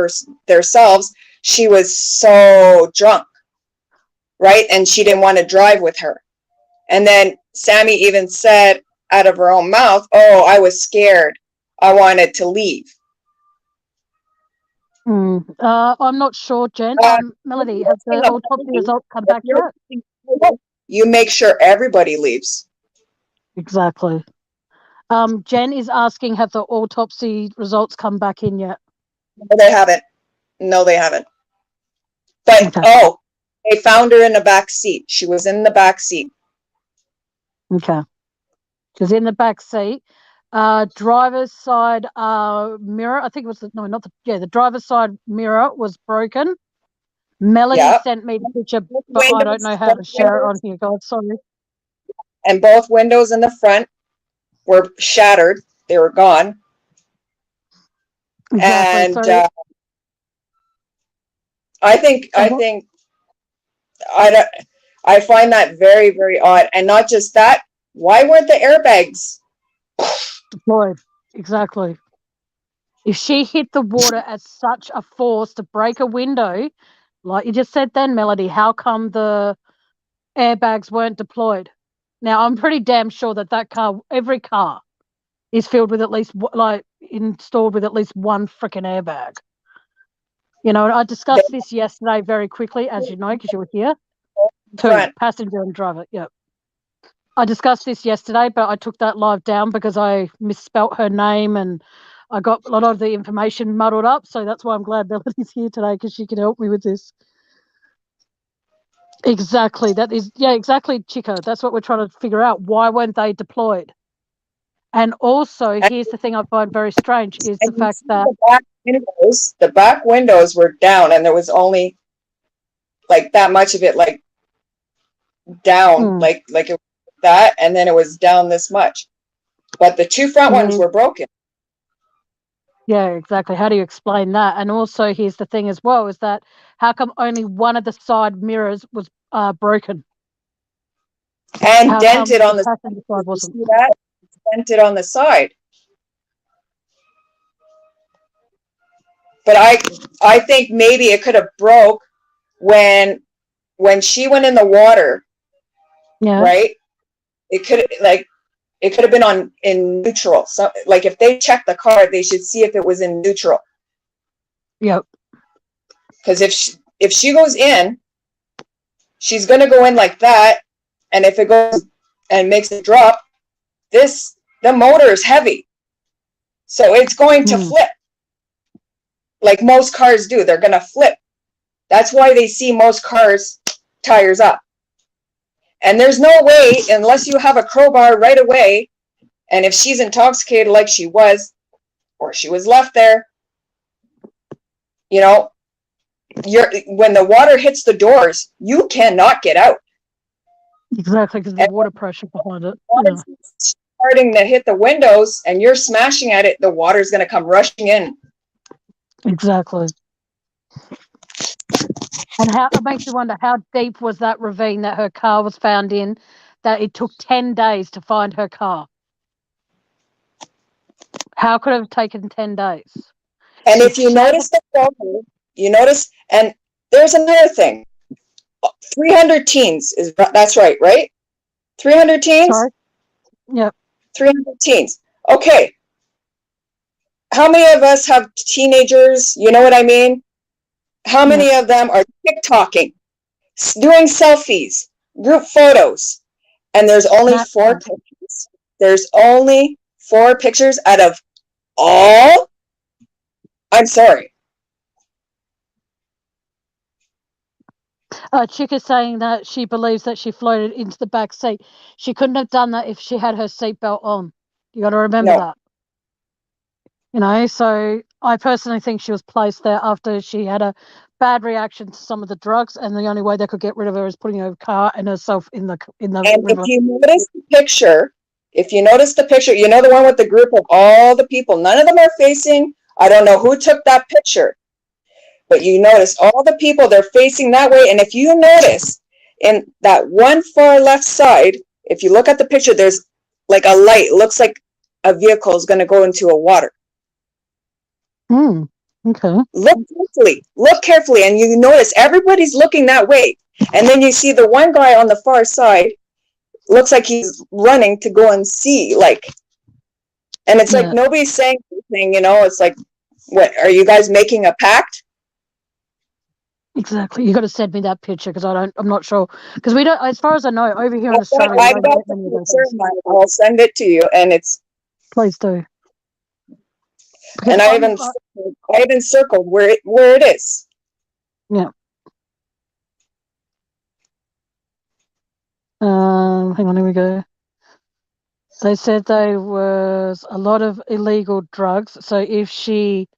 themselves, she was so drunk, right? And she didn't want to drive with her. And then Sammy even said out of her own mouth, "Oh, I was scared. I wanted to leave." I'm not sure, Jen. Melody, have the autopsy results come back yet? You make sure everybody leaves. Exactly. Jen is asking, have the autopsy results come back in yet? No, they haven't. No, they haven't. But they found her in the back seat. She was in the back seat. Okay. She was in the back seat. driver's side mirror. I think it was the driver's side mirror was broken. Melody sent me the picture, but I don't know how to share it on here, guys. Sorry. And both windows in the front were shattered. They were gone. Exactly. And I find that very, very odd. And not just that, why weren't the airbags deployed? Exactly. If she hit the water at such a force to break a window, like you just said then, Melody, how come the airbags weren't deployed? Now, I'm pretty damn sure that car, every car, is filled with at least, installed with at least one freaking airbag. You know, I discussed this yesterday very quickly, as you know, because you were here. Two, passenger and driver, yep. I discussed this yesterday, but I took that live down because I misspelt her name and I got a lot of the information muddled up. So that's why I'm glad Melody's here today, because she can help me with this. Exactly. Exactly, Chica. That's what we're trying to figure out. Why weren't they deployed? And also, here's the thing I find very strange is the fact that the back windows were down and there was only like that much of it, like down, like it was that, and then it was down this much. But the two front ones were broken. Yeah, exactly. How do you explain that? And also, here's the thing as well, is that how come only one of the side mirrors was broken? And dented on the passenger side wasn't. See that? Dented on the side. But I think maybe it could have broke when she went in the water. Yeah. Right? It could have been in neutral. So like if they check the car, they should see if it was in neutral. Yep. Because if she goes in, she's gonna go in like that, and if it goes and makes a drop, the motor is heavy. So it's going to flip. Like most cars do. They're gonna flip. That's why they see most cars tires up. And there's no way, unless you have a crowbar right away, and if she's intoxicated like she was, or she was left there, you know, when the water hits the doors, you cannot get out. Exactly, because the water pressure behind it. Starting to hit the windows and you're smashing at it, the water's going to come rushing in. Exactly. And it makes you wonder, how deep was that ravine that her car was found in, that it took 10 days to find her car? How could it have taken 10 days? And if you notice the photo, and there's another thing. 300 teens that's right? 300 teens? Sorry? Yep. 300 teens. Okay. How many of us have teenagers? You know what I mean? How many of them are TikToking, doing selfies, group photos? And there's only 4 pictures. There's only 4 pictures out of all? I'm sorry. Chick is saying that she believes that she floated into the back seat. She couldn't have done that if she had her seatbelt on. You got to remember that. You know, so I personally think she was placed there after she had a bad reaction to some of the drugs, and the only way they could get rid of her is putting her car and herself in the and river. If you notice the picture, you know, the one with the group of all the people, none of them are facing. I don't know who took that picture, but you notice all the people, they're facing that way. And if you notice in that one far left side, if you look at the picture, there's like a light. It looks like a vehicle is going to go into a water. Okay. Look carefully, and you notice everybody's looking that way. And then you see the one guy on the far side, looks like he's running to go and see, like, and it's like nobody's saying anything, you know. It's like, what, are you guys making a pact? Exactly. You got to send me that picture, because I'm not sure, because we don't, as far as I know, over here in Australia, I'll send it to you, and it's. Please do. And I even circled where it is. Yeah. Hang on, here we go. They said there was a lot of illegal drugs. So if she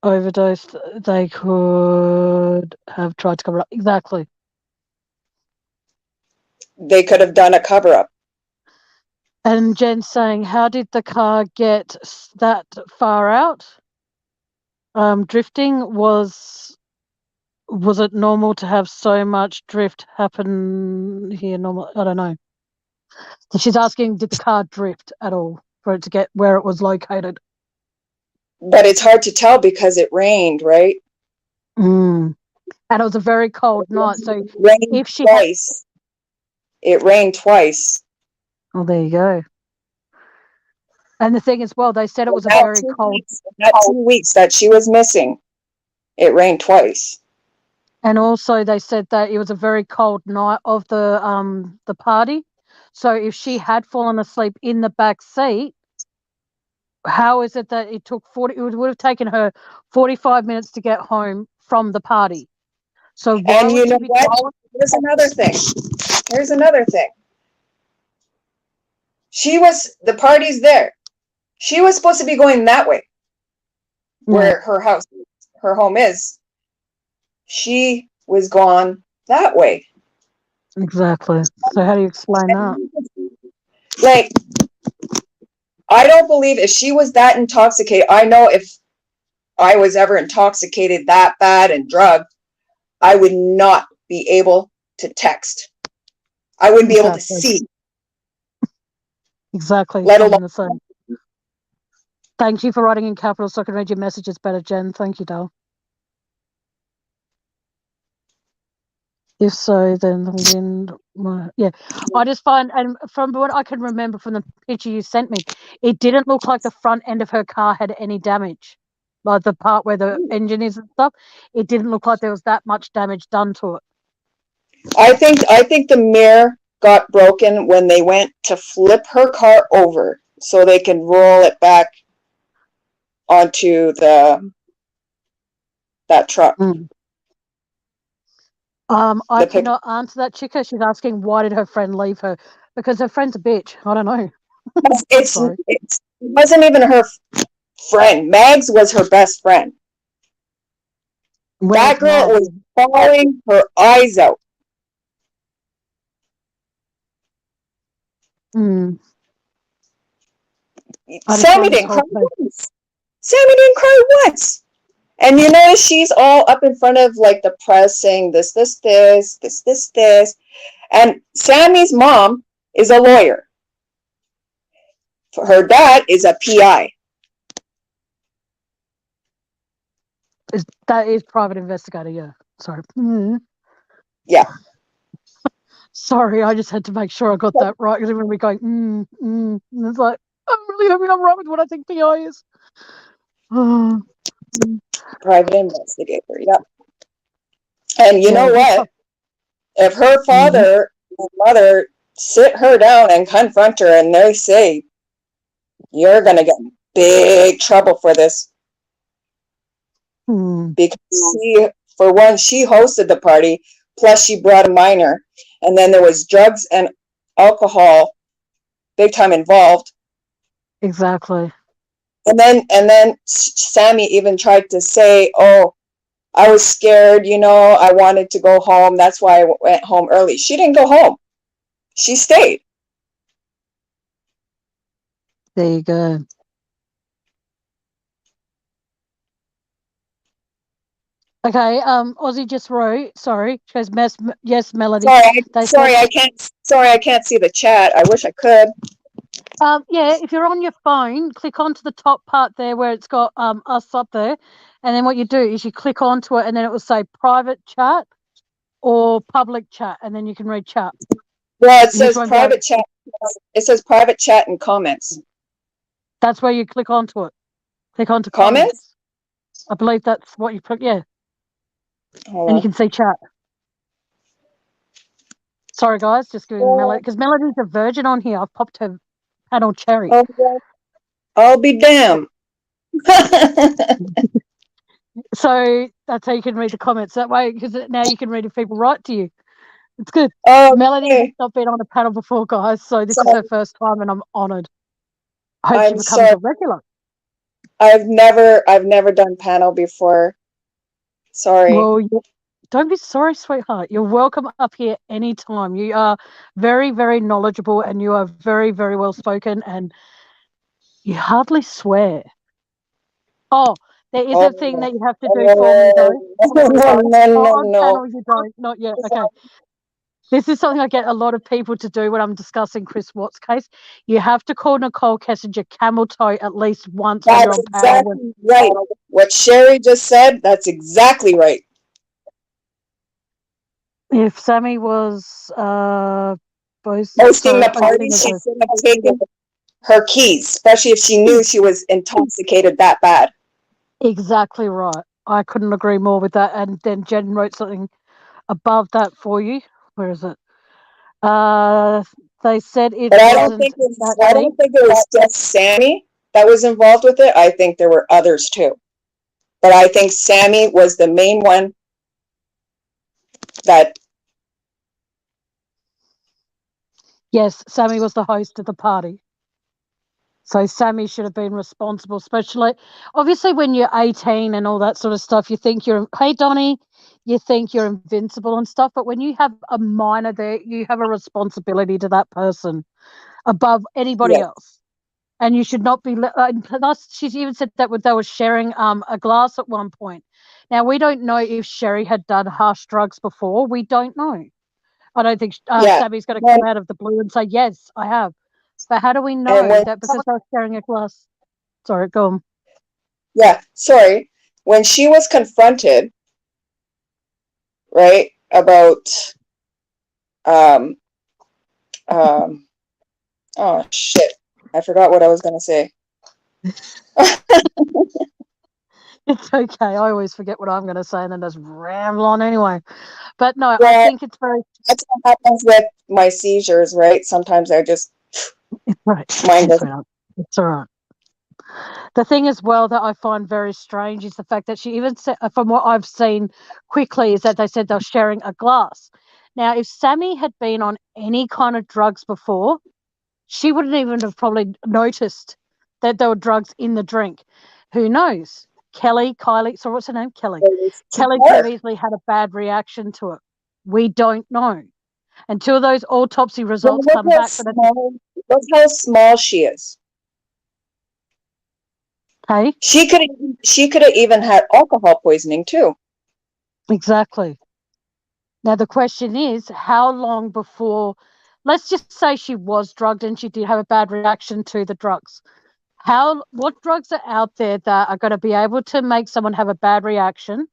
overdosed, they could have tried to cover up. Exactly. They could have done a cover up. And Jen's saying, how did the car get that far out? Drifting was it normal to have so much drift happen here? Normal, I don't know. So she's asking, did the car drift at all for it to get where it was located? But it's hard to tell because it rained, right? And it was a very cold night. So it rained if she twice. It rained twice. Oh, there you go. And the thing is, well, they said it was a very cold. That 2 weeks that she was missing, it rained twice. And also, they said that it was a very cold night of the party. So if she had fallen asleep in the back seat, how is it that it took 40? It would have taken her 45 minutes to get home from the party. So why And you would know she be? what? Here's another thing. Here's another thing. The party's there. She was supposed to be going that way, where her home is. She was gone that way. Exactly. So how do you explain that? Like, I don't believe if she was that intoxicated. I know if I was ever intoxicated that bad and drugged, I would not be able to text. I wouldn't be able to see. Exactly. Let alone the same. Thank you for writing in capitals so I can read your messages better, Jen. Thank you, Dale. If so, then the wind, yeah. I just find, and from what I can remember from the picture you sent me, it didn't look like the front end of her car had any damage. Like the part where the engine is and stuff, it didn't look like there was that much damage done to it. I think the mirror got broken when they went to flip her car over so they can roll it back onto that truck. I cannot answer that, Chica. She's asking why did her friend leave her? Because her friend's a bitch. I don't know. It wasn't even her friend. Mags was her best friend. That girl was bawling her eyes out. Sammy didn't cry once. Sammy didn't cry once. And you notice she's all up in front of like the press saying this. And Sammy's mom is a lawyer. Her dad is a PI. That is private investigator, yeah. Sorry. Yeah. Sorry, I just had to make sure I got that right because everyone would be going, and it's like, I'm really hoping I'm right with what I think PI is. Private investigator, yeah. And you know what? If her father and mother sit her down and confront her and they say, you're going to get in big trouble for this. Because for one, she hosted the party, plus she brought a minor. And then there was drugs and alcohol big time involved. Exactly. And then Sammy even tried to say, oh, I was scared, I wanted to go home. That's why I went home early. She didn't go home. She stayed. There you go. Okay, Aussie just wrote, sorry, she goes, yes, Melody. Sorry, I can't see the chat. I wish I could. Yeah, if you're on your phone, click onto the top part there where it's got us up there, and then what you do is you click onto it, and then it will say private chat or public chat, and then you can read chat. Well, it says private chat. It says private chat and comments. That's where you click onto it. Click onto comments. I believe that's what you put. Yeah. And you can see chat. Sorry, guys, just giving Melody, because Melody's a virgin on here. I've popped her panel cherry. I'll be damned. So that's how you can read the comments that way, because now you can read if people write to you. It's good. Oh, Melanie has okay. not been on a panel before, guys, so this is her So first time, and I'm honoured. I hope she I'm becomes sorry. a regular. I've never done panel before. Sorry. Well, don't be sorry, sweetheart. You're welcome up here anytime. You are very, very knowledgeable, and you are very, very well spoken, and you hardly swear. Oh, there is a thing Oh, that you have to do for me, though. oh, no, no, Oh, no, on no. panel, you don't. Not yet. Okay. This is something I get a lot of people to do when I'm discussing Chris Watts' case. You have to call Nicole Kessinger camel toe at least once when you're That's on panel. exactly right. What Sherry just said, that's exactly right. If Sammy was Hosting the party, she should have taken her keys, especially if she knew she was intoxicated that bad. Exactly right. I couldn't agree more with that. And then Jen wrote something above that for you. Where is it? They said it But wasn't that I deep. don't think it was just Sammy that was involved with it. I think there were others too. But I think Sammy was the main one that. Yes, Sammy was the host of the party. So Sammy should have been responsible, especially obviously when you're 18 and all that sort of stuff. You think hey Donnie, you think you're invincible and stuff, but when you have a minor there, you have a responsibility to that person above anybody Yeah. else. And you should not be. Plus, she's even said that they were sharing a glass at one point. Now we don't know if Sherry had done harsh drugs before. We don't know. I don't think Yeah. Sammy's going to come out of the blue and say yes, I have. But how do we know that because they're sharing a glass? Sorry, go on. Yeah, sorry. When she was confronted, right, about um oh shit. I forgot what I was gonna say. It's okay. I always forget what I'm going to say and then just ramble on anyway. But no, Yeah, I think it's very. that's what happens with my seizures, right? Sometimes I just Right. mine doesn't. It's all right. The thing as well that I find very strange is the fact that she even said, from what I've seen quickly, is that they said they're sharing a glass. Now, if Sammy had been on any kind of drugs before, she wouldn't even have probably noticed that there were drugs in the drink. Who knows? Kylie, so what's her name? Kelly. Kelly could have easily had a bad reaction to it. We don't know until those autopsy results come back. Look how small she is. Hey, She could have even had alcohol poisoning too. exactly. Now the question is, how long before? Let's just say she was drugged and she did have a bad reaction to the drugs. What drugs are out there that are going to be able to make someone have a bad reaction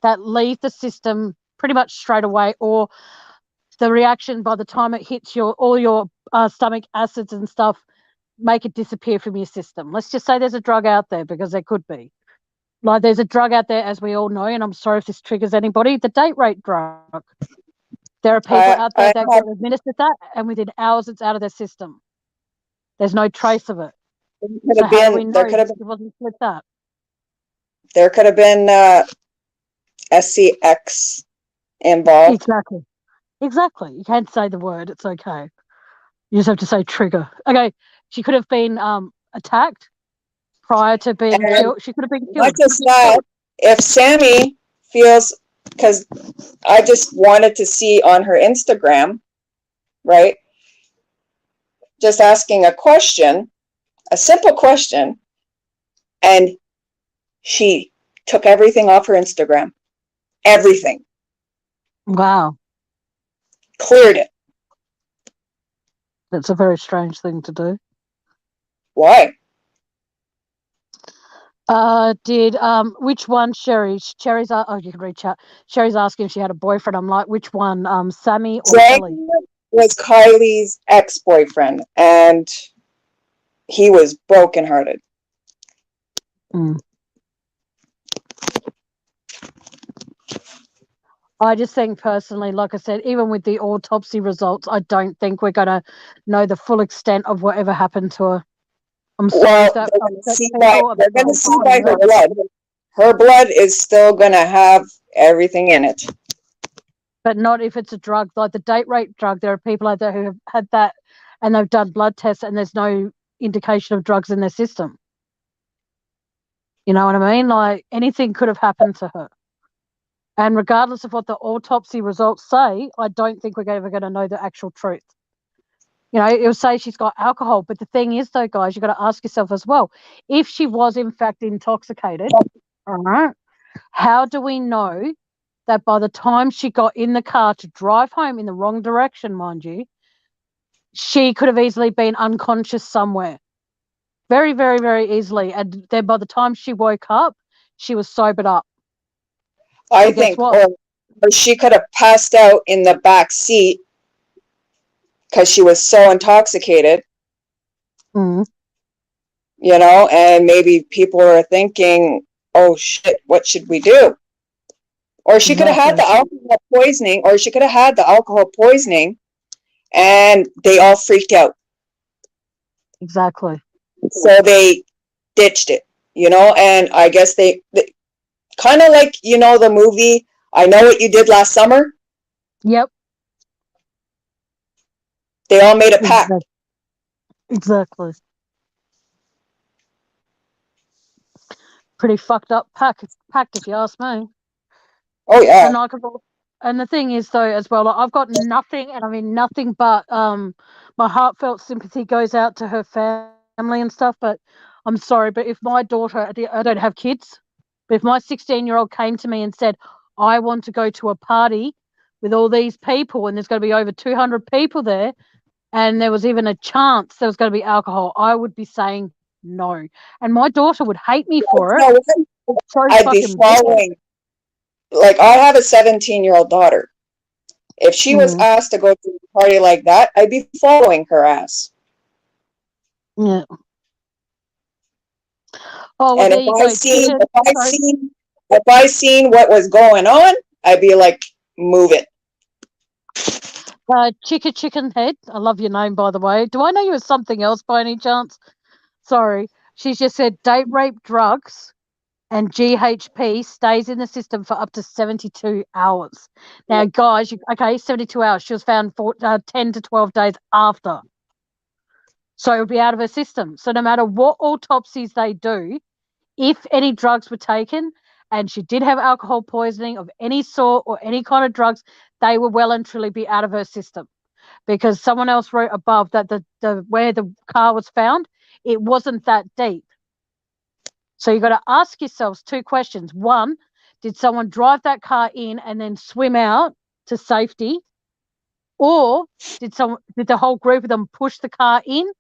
that leave the system pretty much straight away, or the reaction by the time it hits all your stomach acids and stuff make it disappear from your system? Let's just say there's a drug out there, because there could be. Like there's a drug out there, as we all know, and I'm sorry if this triggers anybody, the date rape drug. There are people out there that get administered that, and within hours it's out of their system. There's no trace of it. So how do we know it wasn't with that? There could have been SCX involved. Exactly. You can't say the word. It's okay. You just have to say trigger. Okay. She could have been attacked prior to being killed. She could have been killed. Not just that, if Sammy feels, because I just wanted to see on her Instagram, right? Just asking a question, a simple question, and she took everything off her Instagram. Everything. Wow. Cleared it. That's a very strange thing to do. Why? Which one, Sherry? You can read chat. Sherry's asking if she had a boyfriend. I'm like, which one? Sammy or Kelly? Was Kylie's ex-boyfriend, and he was brokenhearted. I just think personally, like I said, even with the autopsy results, I don't think we're going to know the full extent of whatever happened to her. I'm sorry if that upsets people. They're going to see by her blood. Her blood is still going to have everything in it. but not if it's a drug like the date rape drug. There are people out there who have had that and they've done blood tests and there's no indication of drugs in their system. You know what I mean? Like anything could have happened to her. And regardless of what the autopsy results say, I don't think we're ever going to know the actual truth. You know, it'll say she's got alcohol. But the thing is, though, guys, you've got to ask yourself as well, if she was in fact intoxicated, all right, how do we know that by the time she got in the car to drive home in the wrong direction, mind you, she could have easily been unconscious somewhere? Very, very, very easily. And then by the time she woke up, she was sobered up. I So guess think, what? or she could have passed out in the back seat because she was so intoxicated, Mm. you know, and maybe people are thinking, oh shit, what should we do? Or she could have had the alcohol poisoning, or she could have had the alcohol poisoning and they all freaked out. Exactly. So they ditched it, you know, and I guess they kind of like, you know, the movie, I Know What You Did Last Summer. Yep. They all made a pact. Exactly. Pretty fucked up pact if you ask me. Oh yeah. And the thing is, though, as well, like, I've got nothing, and I mean nothing but my heartfelt sympathy goes out to her family and stuff. But I'm sorry, but if my daughter, I don't have kids, but if my 16-year-old came to me and said, I want to go to a party with all these people and there's going to be over 200 people there, and there was even a chance there was going to be alcohol, I would be saying no. And my daughter would hate me for it. I'd be following. Like, I have a 17-year-old daughter. If she was asked to go to a party like that, I'd be following her ass. Yeah. Oh, well, and if I seen what was going on, I'd be like, move it. Chicken Head, I love your name, by the way. Do I know you as something else by any chance? Sorry. She's just said date rape drugs and GHP stays in the system for up to 72 hours. Now, guys, 72 hours. She was found 10 to 12 days after. So it would be out of her system. So no matter what autopsies they do, if any drugs were taken and she did have alcohol poisoning of any sort or any kind of drugs, they will well and truly be out of her system. Because someone else wrote above that the where the car was found, it wasn't that deep. So you've got to ask yourselves two questions. One, did someone drive that car in and then swim out to safety? Or did the whole group of them push the car in?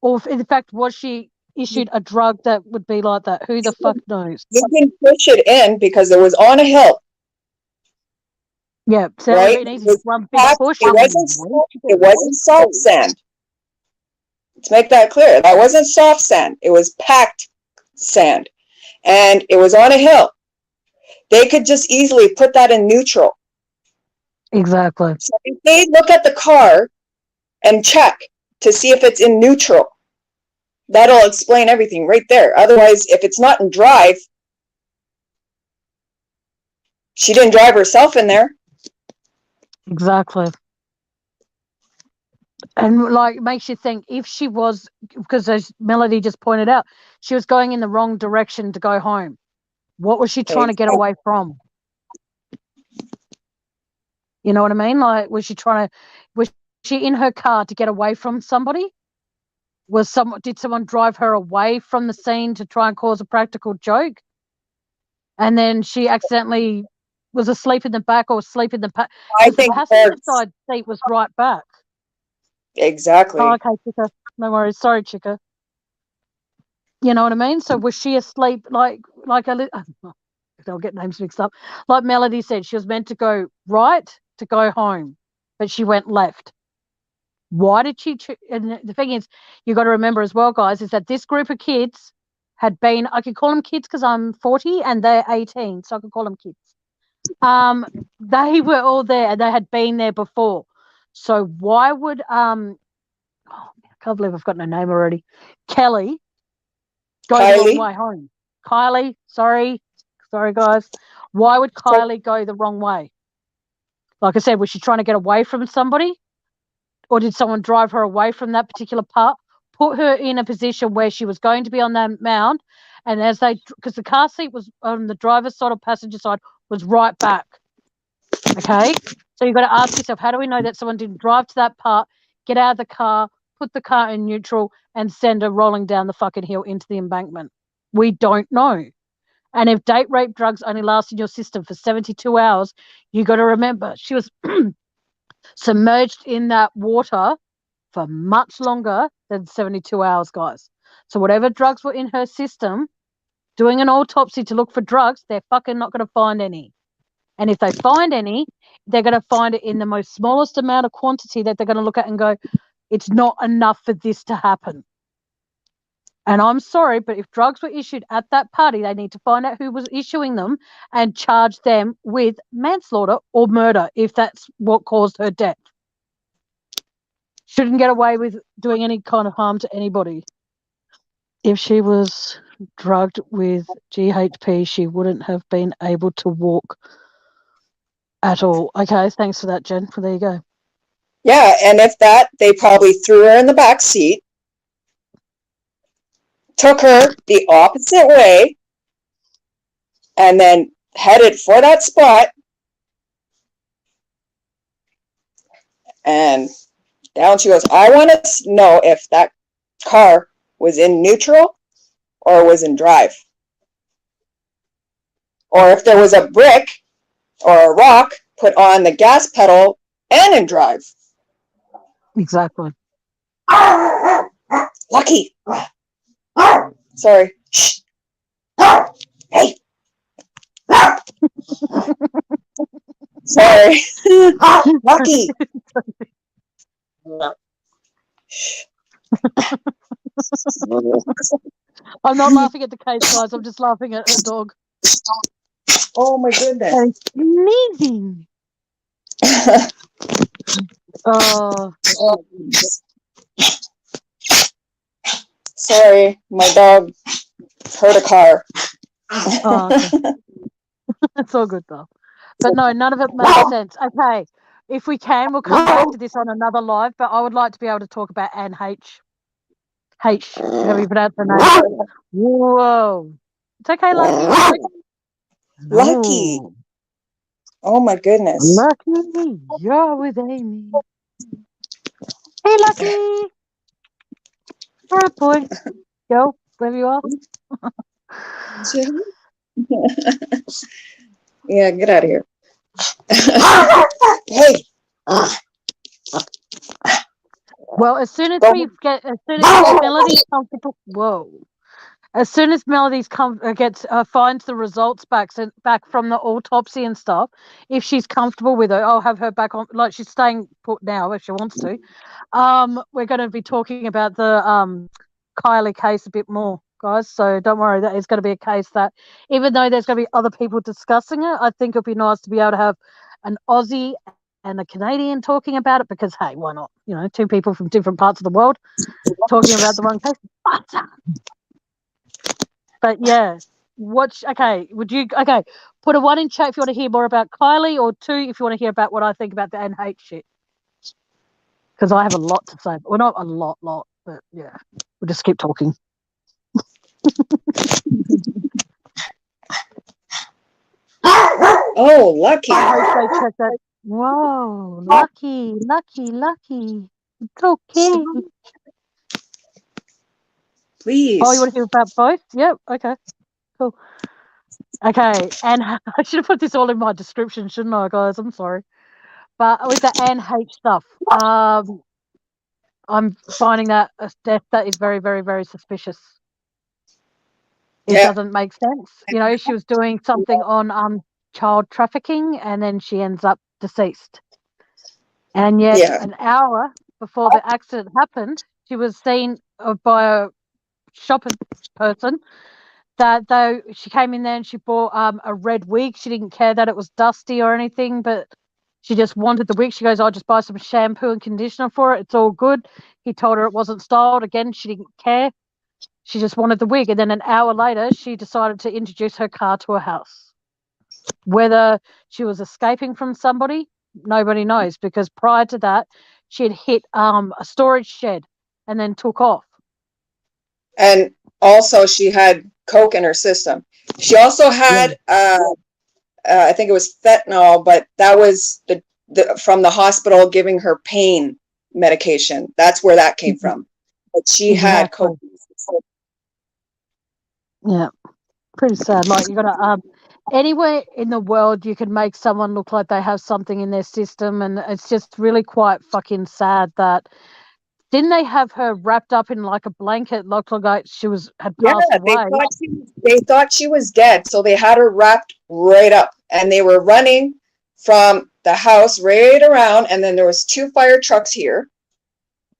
Or in fact, was she issued a drug that would be like that? Who the fuck knows? You can push it in because it was on a hill. Yeah, so right? It wasn't soft sand. Let's make that clear. That wasn't soft sand. It was packed sand. And it was on a hill. They could just easily put that in neutral. Exactly. So if they look at the car and check to see if it's in neutral, that'll explain everything right there. Otherwise, if it's not in drive, she didn't drive herself in there. Exactly. And like, it makes you think, if she was, because as Melody just pointed out, she was going in the wrong direction to go home. What was she trying to get away from? You know what I mean? Like, was she in her car to get away from somebody? Did someone drive her away from the scene to try and cause a practical joke? And then she accidentally was asleep in the back or asleep in the I think the passenger side seat was right back. Exactly. Oh, okay, Chica. No worries. Sorry, Chica. You know what I mean? So was she asleep they'll get names mixed up. Like Melody said, she was meant to go right to go home, but she went left. Why did she? And the thing is, you got to remember as well, guys, is that this group of kids had been, I can call them kids because I'm 40 and they're 18, so I can call them kids. They were all there and they had been there before. So why would I can't believe I've got no name already. Kelly go the wrong way home. Kylie, sorry guys. Why would Kylie go the wrong way? Like I said, was she trying to get away from somebody? Or did someone drive her away from that particular part, put her in a position where she was going to be on that mound, and because the car seat was on the driver's side or passenger side, was right back. Okay? So you've got to ask yourself, how do we know that someone didn't drive to that part, get out of the car, put the car in neutral, and send her rolling down the fucking hill into the embankment? We don't know. And if date rape drugs only last in your system for 72 hours, you got to remember she was submerged in that water for much longer than 72 hours, guys. So whatever drugs were in her system, doing an autopsy to look for drugs, they're fucking not going to find any. And if they find any, they're going to find it in the most smallest amount of quantity that they're going to look at and go, it's not enough for this to happen. And I'm sorry, but if drugs were issued at that party, they need to find out who was issuing them and charge them with manslaughter or murder if that's what caused her death. Shouldn't get away with doing any kind of harm to anybody. If she was drugged with GHP, she wouldn't have been able to walk at all. Okay, thanks for that, Jen. Well, there you go. Yeah, and if that, they probably threw her in the back seat, took her the opposite way, and then headed for that spot, and down she goes. I want to know if that car was in neutral or was in drive, or if there was a brick or a rock put on the gas pedal and in drive. Exactly. Lucky. Sorry. Shh. Hey. Sorry. Lucky. I'm not laughing at the case, guys. I'm just laughing at her dog. Oh my goodness. That's amazing. Oh. Sorry, my dog hurt a car. Oh, okay. It's all good though. But no, none of it makes sense. Okay. If we can, we'll come back to this on another live, but I would like to be able to talk about Anne H. H. Have you pronounced her name? Whoa. It's okay, Lucky. Lucky. Ooh. Oh my goodness. Lucky, you're with Amy. Hey, Lucky. All right, boy. Go, wherever you are. Yeah, get out of here. Hey. Well, as soon as Melody's comfortable, whoa. As soon as Melody's finds the results back from the autopsy and stuff, if she's comfortable with it, I'll have her back on. Like she's staying put now if she wants to. We're going to be talking about the Kylie case a bit more, guys. So don't worry, that is going to be a case that, even though there's going to be other people discussing it, I think it'd be nice to be able to have an Aussie and a Canadian talking about it because, hey, why not? You know, two people from different parts of the world talking about the one case. Awesome. But yeah, put a 1 in chat if you want to hear more about Kylie, or 2 if you want to hear about what I think about the NH shit. Because I have a lot to say. Well, not a lot, but yeah, we'll just keep talking. Oh, Lucky. I hope they check that. Whoa, Lucky. It's okay. Please. Oh, you want to hear about both? Yep. Okay. Cool. Okay, and I should have put this all in my description, shouldn't I, guys? I'm sorry. But with the Anne H stuff, I'm finding that a death that is very, very, very suspicious. It doesn't make sense. You know, she was doing something on child trafficking, and then she ends up deceased. And yet, an hour before the accident happened, she was seen by a shopping person. That though she came in there and she bought a red wig. She didn't care that it was dusty or anything, but she just wanted the wig. She goes, I'll just buy some shampoo and conditioner for it. It's all good. He told her it wasn't styled. Again, she didn't care. She just wanted the wig. And then an hour later, she decided to introduce her car to her house. Whether she was escaping from somebody, Nobody knows, because prior to that, she had hit a storage shed and then took off. And also she had coke in her system. She also had I think it was fentanyl, but that was the from the hospital giving her pain medication. That's where that came from. But she had coke. Yeah, pretty sad. Like, you got to anywhere in the world you can make someone look like they have something in their system, and it's just really quite fucking sad that. Didn't they have her wrapped up in like a blanket, looked like she had passed away? They thought she was dead, so they had her wrapped right up, and they were running from the house right around, and then there was 2 fire trucks here.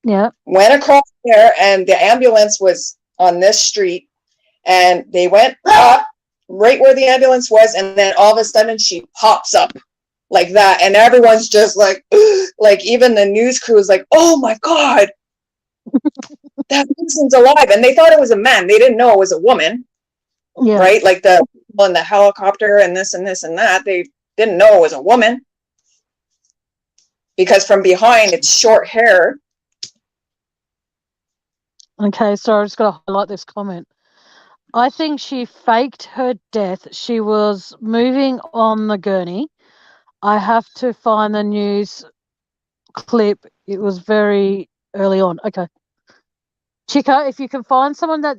Yeah. Went across there, and the ambulance was on this street, and they went up right where the ambulance was, and then all of a sudden she pops up like that, and everyone's just like even the news crew was like, oh my God, that person's alive. And they thought it was a man. They didn't know it was a woman. Yeah. Right? Like the people in the helicopter and this and this and that, they didn't know it was a woman. Because from behind, it's short hair. Okay, so I just got to highlight this comment. I think she faked her death. She was moving on the gurney. I have to find the news clip. It was very early on. Okay. Chica, if you can find someone that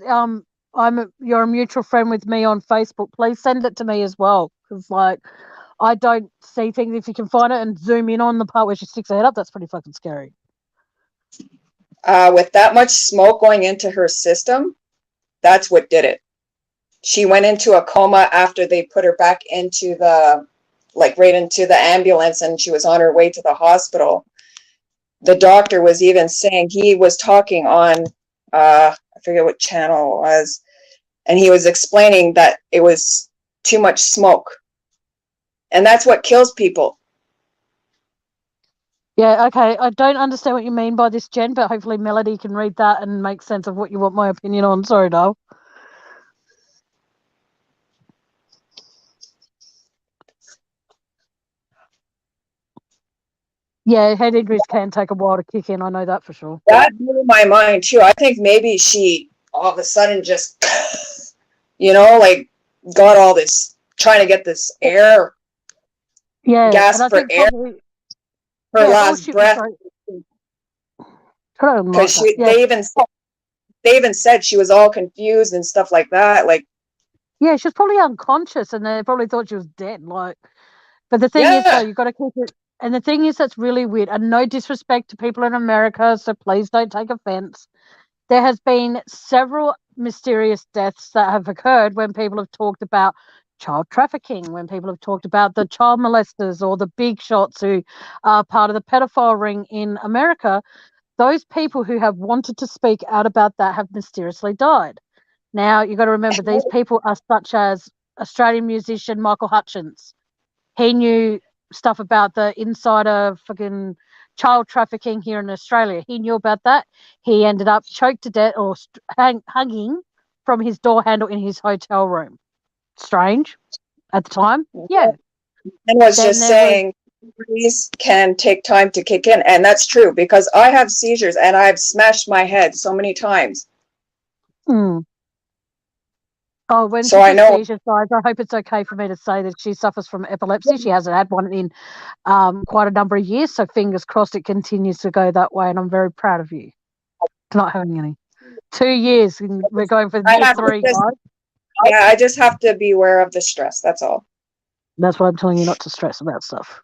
you're a mutual friend with me on Facebook, please send it to me as well. Because like, I don't see things. If you can find it and zoom in on the part where she sticks her head up, that's pretty fucking scary. With that much smoke going into her system, that's what did it. She went into a coma after they put her back into right into the ambulance, and she was on her way to the hospital. The doctor was even saying, he was talking on, I forget what channel it was, and he was explaining that it was too much smoke. And that's what kills people. Yeah, okay. I don't understand what you mean by this, Jen, but hopefully Melody can read that and make sense of what you want my opinion on. Sorry, doll. Yeah, head injuries can take a while to kick in. I know that for sure. That blew my mind too. I think maybe she all of a sudden just, got all this, trying to get this air. Yeah. Gas for air. Her last breath. Because they even said she was all confused and stuff like that. Like, yeah, she was probably unconscious, and they probably thought she was dead. Like, but the thing is, though, you've got to keep it. And the thing is, that's really weird. And no disrespect to people in America, so please don't take offense. There has been several mysterious deaths that have occurred when people have talked about child trafficking, when people have talked about the child molesters or the big shots who are part of the pedophile ring in America. Those people who have wanted to speak out about that have mysteriously died. Now, you've got to remember, these people are such as Australian musician Michael Hutchence. He knew stuff about the insider fucking child trafficking here in Australia. He knew about that. He ended up choked to death or hanging from his door handle in his hotel room. Strange at the time. Yeah. And was just saying, memories can take time to kick in. And that's true, because I have seizures and I've smashed my head so many times. Oh, when so she gets seizures, guys, I hope it's okay for me to say that she suffers from epilepsy. She hasn't had one in quite a number of years, so fingers crossed it continues to go that way, and I'm very proud of you for not having any. 2 years, and we're going for year 3, guys. Yeah, I just have to be aware of the stress, that's all. That's why I'm telling you not to stress about stuff.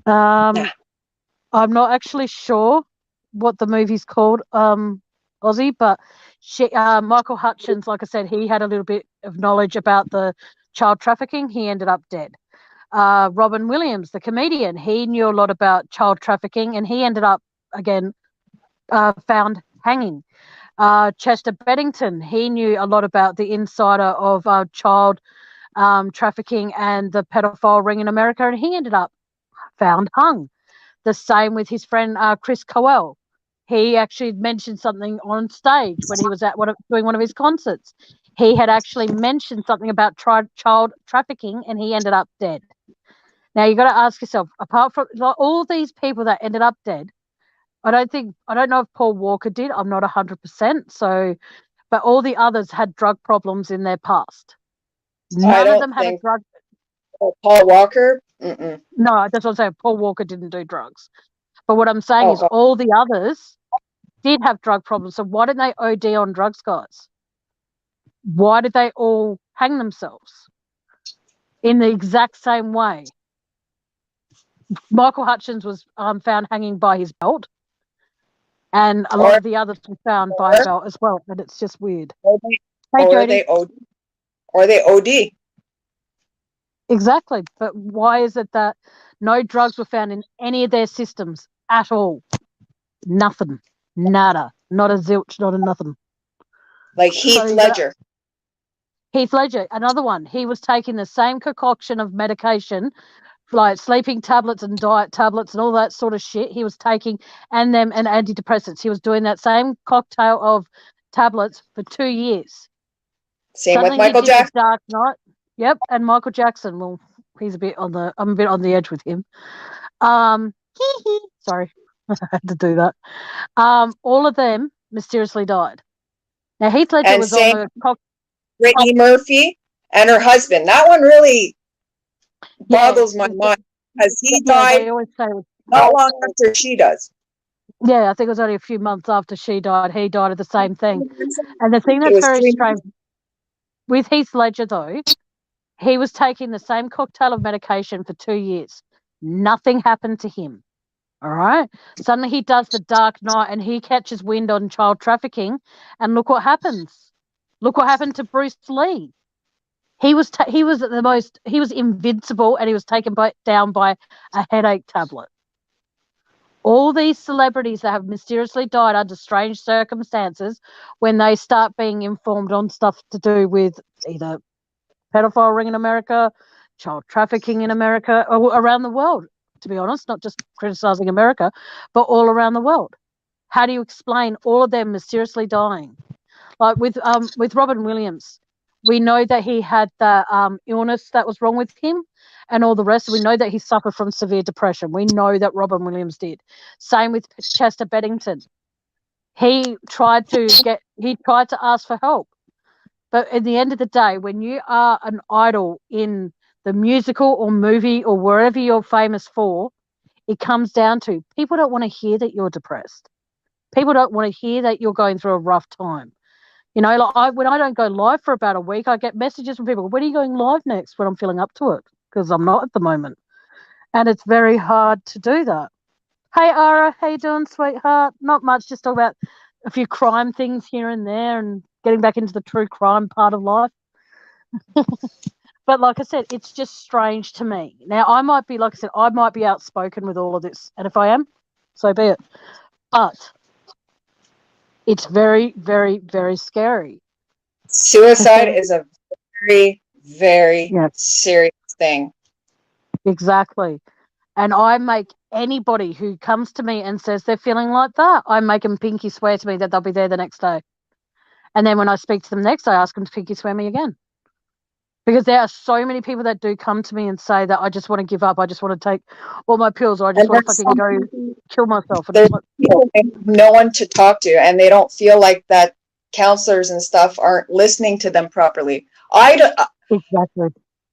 I'm not actually sure what the movie's called, Aussie, but Michael Hutchence, like I said, he had a little bit of knowledge about the child trafficking. He ended up dead. Robin Williams, the comedian, he knew a lot about child trafficking, and he ended up, again, found hanging. Chester Bennington, he knew a lot about the insider of child trafficking and the pedophile ring in America, and he ended up found hung. The same with his friend Chris Coel. He actually mentioned something on stage when he was at doing one of his concerts. He had actually mentioned something about child trafficking, and he ended up dead. Now you got to ask yourself, apart from like, all these people that ended up dead, I don't know if Paul Walker did. I'm not 100%. So, but all the others had drug problems in their past. I None of don't them had a think drug. Paul Walker. Mm-mm. No, that's what I'm saying. Paul Walker didn't do drugs. But what I'm saying Oh, is all the others did have drug problems. So why didn't they OD on drugs, guys? Why did they all hang themselves in the exact same way? Michael Hutchins was found hanging by his belt, and a lot of the others were found by a belt as well. And it's just weird. Hey, or Jody. they OD. Exactly. But why is it that no drugs were found in any of their systems at all? Nothing. Nada. Not a zilch, not a nothing. Like Heath Ledger. Heath Ledger, another one. He was taking the same concoction of medication, like sleeping tablets and diet tablets and all that sort of shit. He was taking and antidepressants. He was doing that same cocktail of tablets for 2 years. Same with Michael Jackson. The Dark Knight. Yep, and Michael Jackson. Well, I'm a bit on the edge with him. Sorry, I had to do that. All of them mysteriously died. Now Heath Ledger was on the Brittany Murphy and her husband. That one really boggles my mind because he died not long after she does. Yeah, I think it was only a few months after she died. He died of the same thing. And the thing that's very strange with Heath Ledger, though, he was taking the same cocktail of medication for 2 years. Nothing happened to him. All right. Suddenly he does the Dark Knight and he catches wind on child trafficking. And look what happens. Look what happened to Bruce Lee. He was invincible and he was taken down by a headache tablet. All these celebrities that have mysteriously died under strange circumstances, when they start being informed on stuff to do with either pedophile ring in America, child trafficking in America, or around the world, to be honest, not just criticizing America, but all around the world. How do you explain all of them mysteriously dying? Like with Robin Williams, we know that he had the illness that was wrong with him and all the rest. We know that he suffered from severe depression. We know that Robin Williams did. Same with Chester Bennington. He tried to ask for help. But at the end of the day, when you are an idol in the musical or movie or wherever you're famous for, it comes down to people don't want to hear that you're depressed. People don't want to hear that you're going through a rough time. You know, like when I don't go live for about a week, I get messages from people, when are you going live next? When I'm feeling up to it, because I'm not at the moment. And it's very hard to do that. Hey, Ara, how you doing, sweetheart? Not much, just talk about a few crime things here and there and getting back into the true crime part of life. But like I said, it's just strange to me. Now, I might be outspoken with all of this. And if I am, so be it. But it's very, very, very scary. Suicide is a very, very serious thing. Exactly. And I make anybody who comes to me and says they're feeling like that, I make them pinky swear to me that they'll be there the next day. And then when I speak to them next, I ask them to pinky swear me again. Because there are so many people that do come to me and say that I just want to give up, I just want to take all my pills, or I just want to fucking go kill myself. There's people have no one to talk to, and they don't feel like that counselors and stuff aren't listening to them properly. Exactly.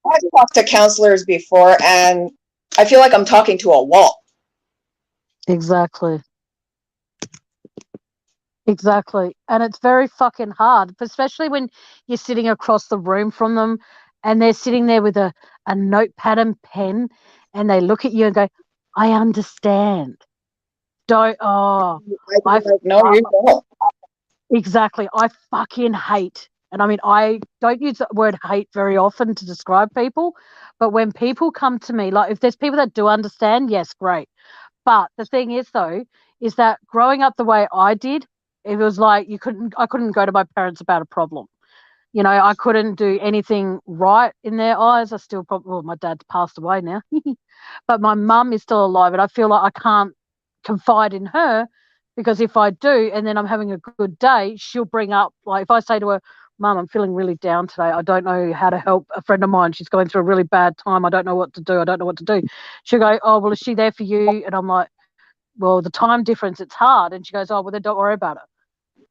I've talked to counselors before, and I feel like I'm talking to a wall. Exactly. Exactly. And it's very fucking hard, especially when you're sitting across the room from them and they're sitting there with a notepad and pen and they look at you and go, I understand. No, you don't. Exactly. I fucking hate. And I mean, I don't use the word hate very often to describe people, but when people come to me, like if there's people that do understand, yes, great. But the thing is, though, is that growing up the way I did, it was like I couldn't go to my parents about a problem. You know, I couldn't do anything right in their eyes. I still my dad's passed away now, but my mum is still alive, and I feel like I can't confide in her because if I do, and then I'm having a good day, she'll bring up, like if I say to her, Mum, I'm feeling really down today. I don't know how to help a friend of mine. She's going through a really bad time. I don't know what to do. I don't know what to do. She'll go, oh, well, is she there for you? And I'm like, well, the time difference, it's hard. And she goes, oh, well, then don't worry about it.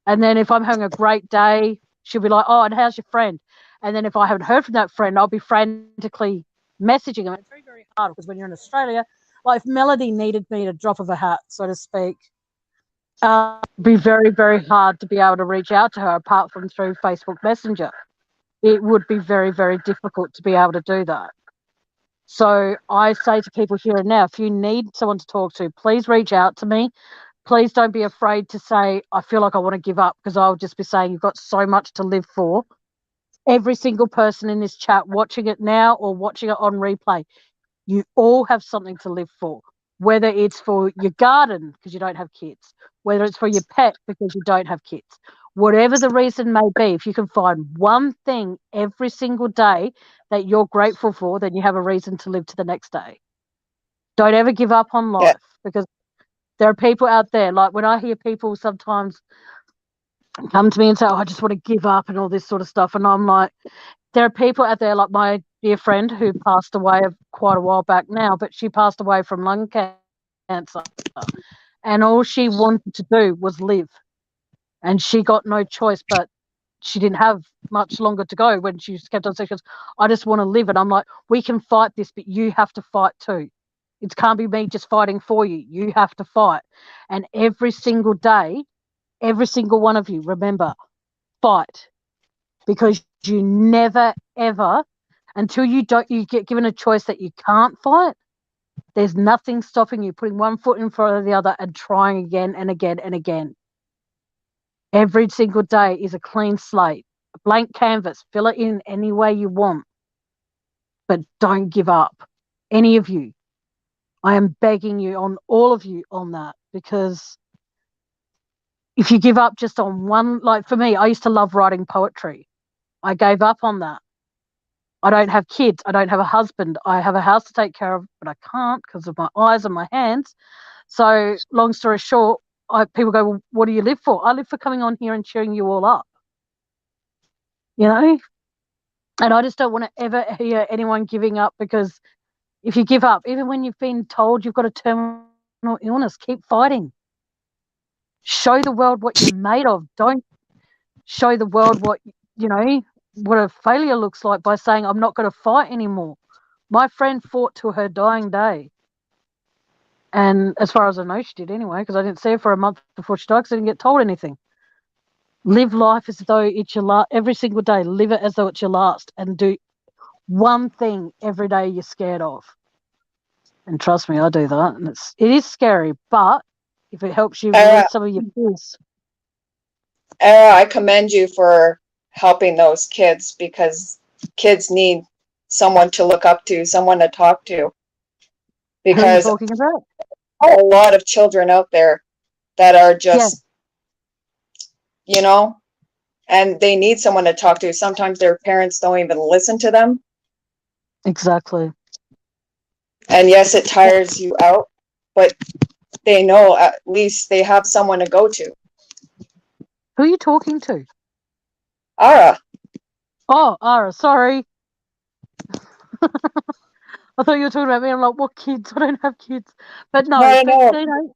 And then if I'm having a great day, she'll be like, oh, and how's your friend? And then if I haven't heard from that friend, I'll be frantically messaging them. It's very, very hard because when you're in Australia, like if Melody needed me at a drop of a hat, so to speak, it'd be very, very hard to be able to reach out to her apart from through Facebook Messenger. It would be very, very difficult to be able to do that. So I say to people here and now, if you need someone to talk to, please reach out to me. Please don't be afraid to say, I feel like I want to give up, because I'll just be saying you've got so much to live for. Every single person in this chat watching it now or watching it on replay, you all have something to live for, whether it's for your garden because you don't have kids, whether it's for your pet because you don't have kids, whatever the reason may be. If you can find one thing every single day that you're grateful for, then you have a reason to live to the next day. Don't ever give up on life, because there are people out there, like when I hear people sometimes come to me and say, oh, I just want to give up and all this sort of stuff. And I'm like, there are people out there, like my dear friend who passed away quite a while back now, but she passed away from lung cancer. And all she wanted to do was live. And she got no choice, but she didn't have much longer to go when she kept on saying, I just want to live. And I'm like, we can fight this, but you have to fight too. It can't be me just fighting for you. You have to fight. And every single day, every single one of you, remember, fight. Because you never, ever, until you get given a choice that you can't fight, there's nothing stopping you putting one foot in front of the other and trying again and again and again. Every single day is a clean slate, a blank canvas. Fill it in any way you want. But don't give up. Any of you. I am begging you, on all of you, on that, because if you give up just on one, like for me, I used to love writing poetry. I gave up on that. I don't have kids. I don't have a husband. I have a house to take care of, but I can't because of my eyes and my hands. So long story short, people go, well, what do you live for? I live for coming on here and cheering you all up. You know? And I just don't want to ever hear anyone giving up, because if you give up, even when you've been told you've got a terminal illness, keep fighting. Show the world what you're made of. Don't show the world what a failure looks like by saying, I'm not going to fight anymore. My friend fought to her dying day. And as far as I know, she did anyway, because I didn't see her for a month before she died because I didn't get told anything. Live life as though it's your last. Every single day, live it as though it's your last, and do one thing every day you're scared of. And trust me, I do that. And it is scary, but if it helps you release some of your fears. I commend you for helping those kids, because kids need someone to look up to, someone to talk to. Because who are you talking about? A lot of children out there that are just, and they need someone to talk to. Sometimes their parents don't even listen to them. Exactly. And yes, it tires you out, but they know at least they have someone to go to. Who are you talking to? Ara. Oh, Ara, sorry. I thought you were talking about me. I'm like, what kids? I don't have kids. But no.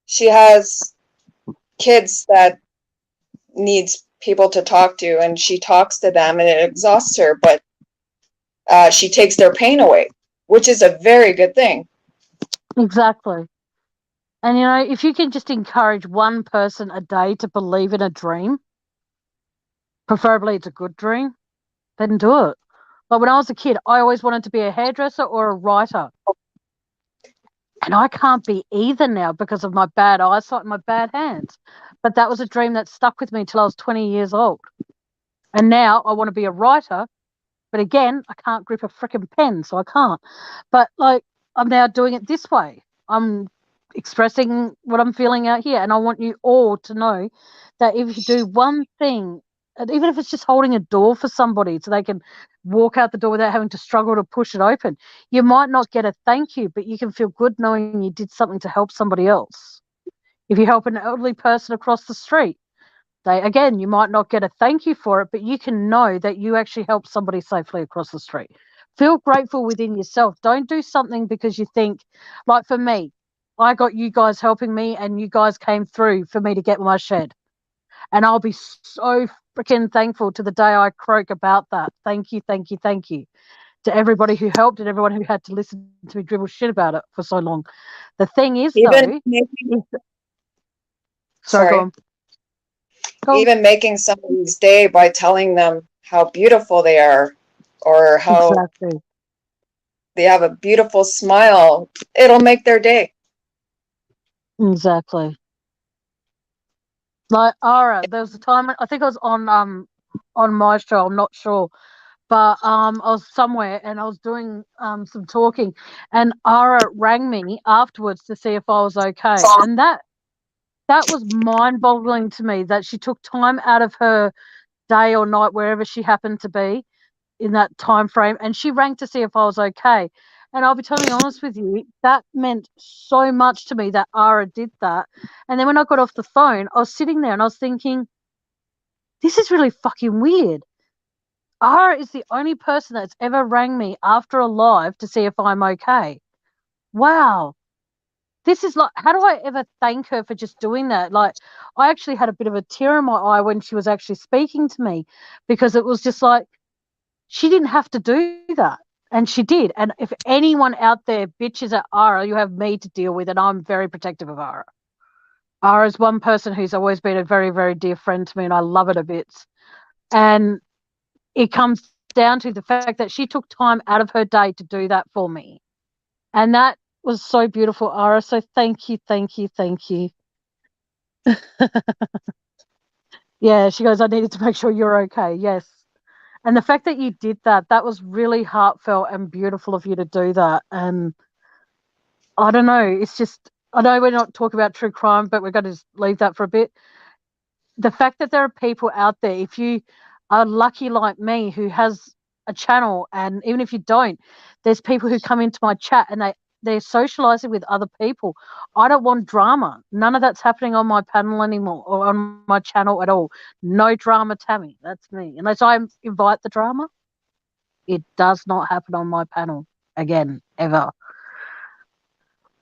She has kids that needs people to talk to, and she talks to them, and it exhausts her, but she takes their pain away, which is a very good thing. Exactly. And, if you can just encourage one person a day to believe in a dream, preferably it's a good dream, then do it. Like when I was a kid, I always wanted to be a hairdresser or a writer. And I can't be either now because of my bad eyesight and my bad hands. But that was a dream that stuck with me till I was 20 years old. And now I want to be a writer. But again, I can't grip a freaking pen, so I can't. But I'm now doing it this way. I'm expressing what I'm feeling out here. And I want you all to know that if you do one thing, even if it's just holding a door for somebody so they can walk out the door without having to struggle to push it open, you might not get a thank you, but you can feel good knowing you did something to help somebody else. If you help an elderly person across the street, Again, you might not get a thank you for it, but you can know that you actually helped somebody safely across the street. Feel grateful within yourself. Don't do something because you think, like for me, I got you guys helping me and you guys came through for me to get my shed. And I'll be so freaking thankful to the day I croak about that. Thank you, thank you, thank you to everybody who helped and everyone who had to listen to me dribble shit about it for so long. The thing is, Even though, making, sorry, go sorry, on. Go on. even making somebody's day by telling them how beautiful they are or how Exactly. they have a beautiful smile, it'll make their day. Exactly. Like Ara, there was a time I think I was on my show, I'm not sure. But I was somewhere and I was doing some talking and Ara rang me afterwards to see if I was okay. And that was mind boggling to me that she took time out of her day or night, wherever she happened to be in that time frame, and she rang to see if I was okay. And I'll be totally honest with you, that meant so much to me that Ara did that. And then when I got off the phone, I was sitting there and I was thinking, this is really fucking weird. Ara is the only person that's ever rang me after a live to see if I'm okay. Wow. This is like, how do I ever thank her for just doing that? Like, I actually had a bit of a tear in my eye when she was actually speaking to me because it was just like, she didn't have to do that. And she did. And if anyone out there bitches at Ara, you have me to deal with, and I'm very protective of Ara. Ara is one person who's always been a very, very dear friend to me, and I love it a bit. And it comes down to the fact that she took time out of her day to do that for me. And that was so beautiful, Ara. So thank you, thank you, thank you. Yeah, she goes, I needed to make sure you're okay. Yes. And the fact that you did that, that was really heartfelt and beautiful of you to do that. And I don't know, it's just, I know we're not talking about true crime, but we're going to just leave that for a bit. The fact that there are people out there, if you are lucky like me who has a channel, and even if you don't, there's people who come into my chat and they're socializing with other people. I don't want drama. None of that's happening on my panel anymore or on my channel at all. No drama, Tammy. That's me. Unless I invite the drama, it does not happen on my panel again, ever.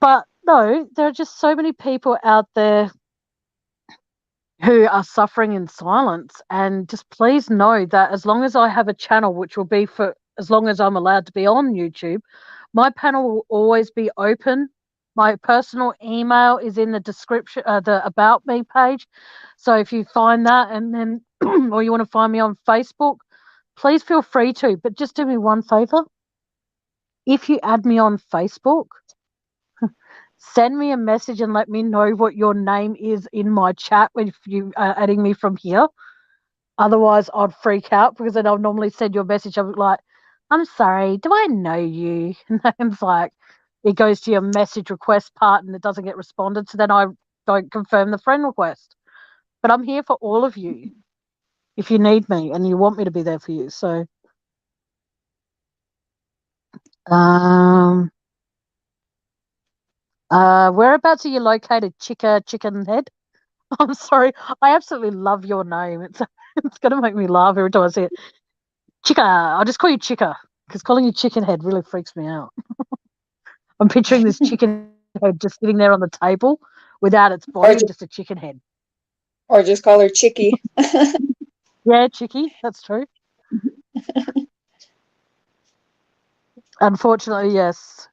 But no, there are just so many people out there who are suffering in silence. And just please know that as long as I have a channel, which will be for as long as I'm allowed to be on YouTube, my panel will always be open. My personal email is in the description, the About Me page. So if you find that and then, or you want to find me on Facebook, please feel free to. But just do me one favor. If you add me on Facebook, send me a message and let me know what your name is in my chat if you are adding me from here. Otherwise, I'd freak out because then I'll normally send you a message. I'm like, I'm sorry, do I know you? And then it's like, it goes to your message request part and it doesn't get responded. So then I don't confirm the friend request. But I'm here for all of you if you need me and you want me to be there for you. So, um, whereabouts are you located, Chicken Head? I'm sorry. I absolutely love your name. It's gonna make me laugh every time I see it. Chica. I'll just call you Chica because calling you Chicken Head really freaks me out. I'm picturing this chicken head just sitting there on the table without its Or body, just, just a chicken head. or just call her Chicky. Yeah, Chicky. That's true. Unfortunately, yes.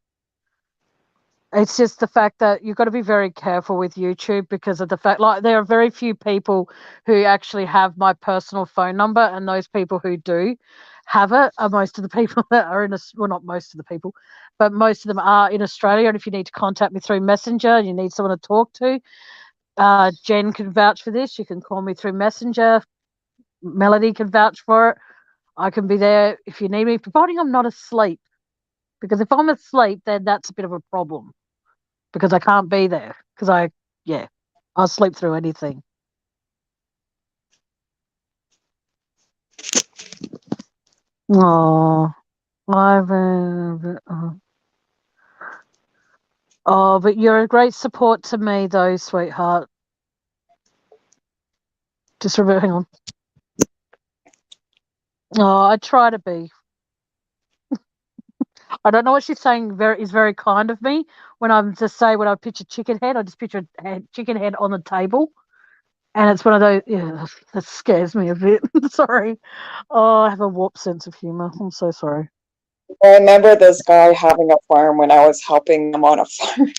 It's just the fact that you've got to be very careful with YouTube because of the fact, like, there are very few people who actually have my personal phone number, and those people who do have it are most of the people that are in a, well, not most of the people, but most of them are in Australia. And if you need to contact me through Messenger and you need someone to talk to, Jen can vouch for this. You can call me through Messenger. Melody can vouch for it. I can be there if you need me, providing I'm not asleep. Because if I'm asleep, then that's a bit of a problem because I can't be there. Because yeah, I'll sleep through anything. Oh, I've, oh, but you're a great support to me, though, sweetheart. Just remember, hang on. Oh, I try to be. I don't know what she's saying is very kind of me when I'm just say when I picture chicken head, I just picture a chicken head on the table. And it's one of those, yeah, that scares me a bit. Sorry. Oh, I have a warped sense of humor. I'm so sorry. I remember this guy having a farm when I was helping him on a farm.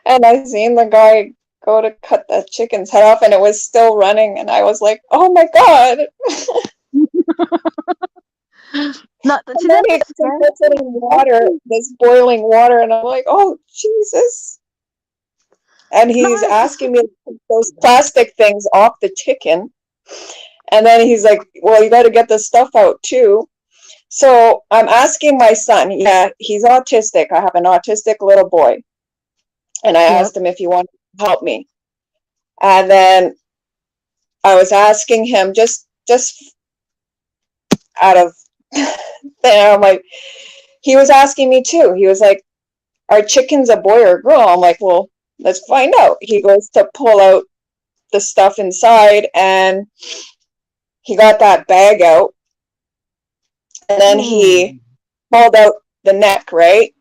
And I seen the guy go to cut the chicken's head off and it was still running. And I was like, oh my God. No, And see, then that's he what's scary. puts it in water, this boiling water. And I'm like, oh, Jesus. And he's No, asking me to take those plastic things off the chicken. And then he's like, well, you got to get this stuff out too. So I'm asking my son, yeah, he's autistic. I have an autistic little boy. And I asked him if he wanted to help me. And then I was asking him just out of there, I'm like, he was asking me too. He was like, are chickens a boy or a girl? I'm like, well, let's find out. He goes to pull out the stuff inside and he got that bag out. And then he pulled out the neck, right?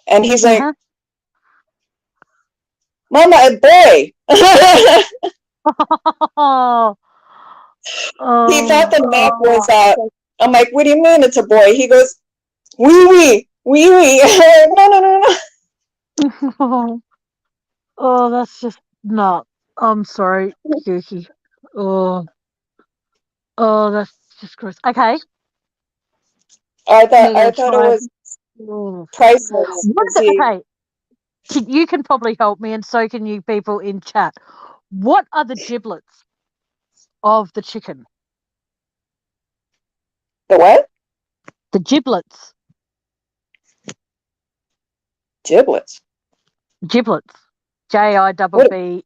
And he's like, Mama, a boy. He thought the neck was I'm like, what do you mean it's a boy? He goes, wee wee, wee wee. No. Oh, that's just not. I'm sorry, Yuki. Oh, that's just gross. Okay. I thought it was priceless. Okay. You can probably help me, and so can you people in chat. What are the giblets of the chicken? The what? The giblets. Giblets. Giblets. Jibbel.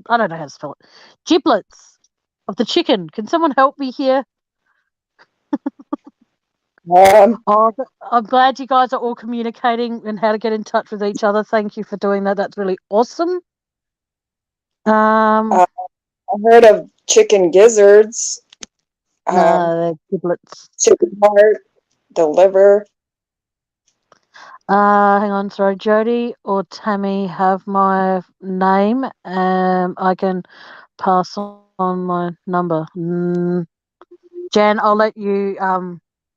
I don't know how to spell it. Giblets of the chicken. Can someone help me here? I'm glad you guys are all communicating and how to get in touch with each other. Thank you for doing that. That's really awesome. I heard of chicken gizzards. No, giblets. Chicken heart, the liver. Hang on, sorry, Jody or Tammy have my name. I can pass on my number. Jan, I'll let you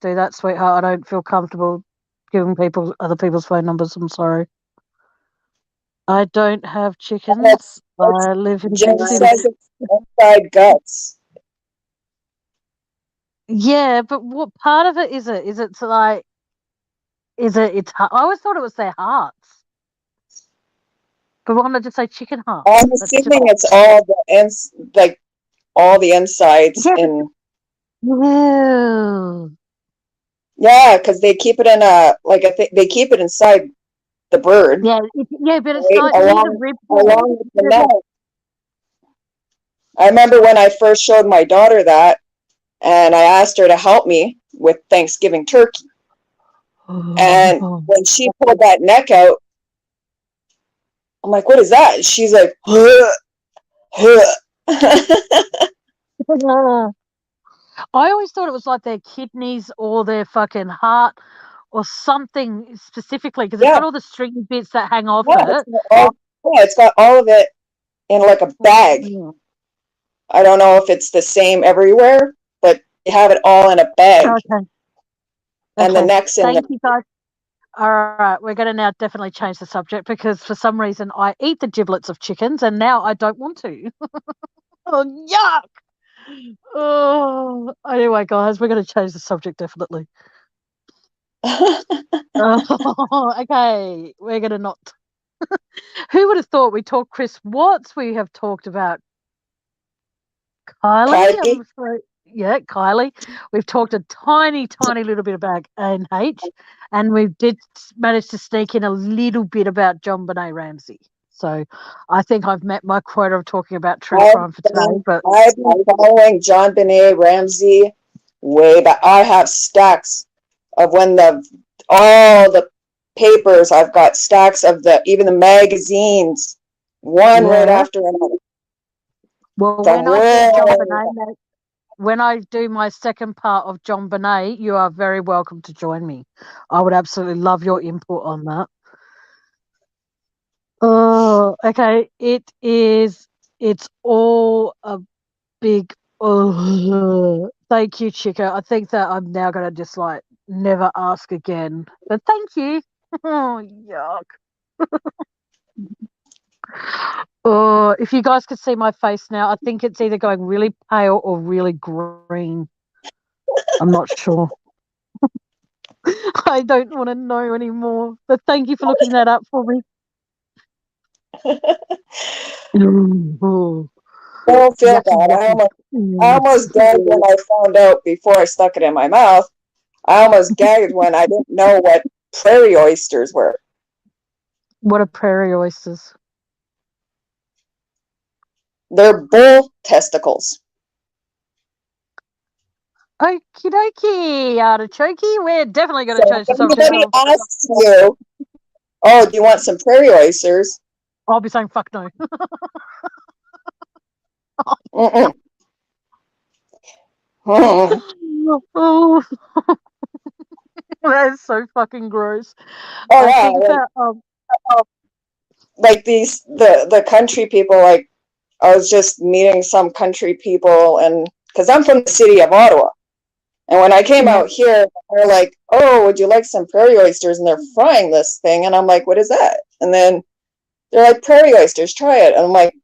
do that, sweetheart. I don't feel comfortable giving other people's phone numbers. I'm sorry. I don't have chickens. I live in Jen big city. says it's inside guts. Yeah, but what part of it is it? Is it like? Is it? It's. I always thought it was their hearts. But why not just say chicken heart? I'm assuming it's all all the insides in. Ew. Yeah, because they keep it in they keep it inside the bird. Yeah, but it's not near the rib along with the neck. I remember when I first showed my daughter that, and I asked her to help me with Thanksgiving turkey. And when she pulled that neck out, I'm like, what is that? She's like, I always thought it was like their kidneys or their fucking heart or something specifically because it's got all the stringy bits that hang off it. It's got all of it in like a bag. I don't know if it's the same everywhere, but they have it all in a bag. Okay. And the neck's in Thank you, guys. All right, we're going to now definitely change the subject because for some reason I eat the giblets of chickens and now I don't want to. Oh, yuck! Oh, anyway, guys, we're going to change the subject definitely. Okay, we're going to not. Who would have thought we talked Chris Watts? We have talked about Kylie. Yeah, Kylie. We've talked a tiny little bit about ANH, and we did manage to sneak in a little bit about JonBenét Ramsey. So I think I've met my quota of talking about true crime for today. But I've been following JonBenét Ramsey way back. I have stacks of all the papers. I've got stacks of even the magazines, one right after another. Well, The when I do John world. Bonet, when I do my second part of John Bonet, you are very welcome to join me. I would absolutely love your input on that. Oh, okay. It's all a big. Oh, thank you, Chica. I think that I'm now gonna just like never ask again. But thank you. Oh, yuck. Oh, if you guys could see my face now, I think it's either going really pale or really green. I'm not sure. I don't want to know anymore. But thank you for looking that up for me. Oh, Don't feel yucky, bad. yucky. I almost gagged when I found out before I stuck it in my mouth. I almost gagged when I didn't know what prairie oysters were. What are prairie oysters? They're bull testicles. Okie dokie, artichokey. We're definitely going So to change the if subject. anybody asks you, oh, do you want some prairie oysters? I'll be saying fuck no. Mm-mm. Mm-mm. Oh, that is so fucking gross. Oh I yeah, think that like the country people. Like I was just meeting some country people, and because I'm from the city of Ottawa, and when I came yeah. out here, they're like, "Oh, would you like some prairie oysters?" And they're frying this thing, and I'm like, "What is that?" And then they're like, "Prairie oysters, try it." And I'm like,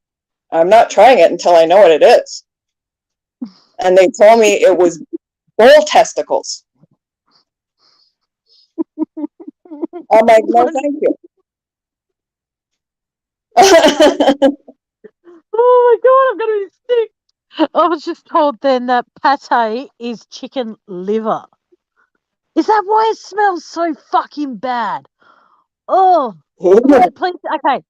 "I'm not trying it until I know what it is." And they told me it was bull testicles. I'm like, "No, thank you." Oh my god, I'm gonna be sick. I was just told then that pate is chicken liver. Is that why it smells so fucking bad? Oh, please. Okay,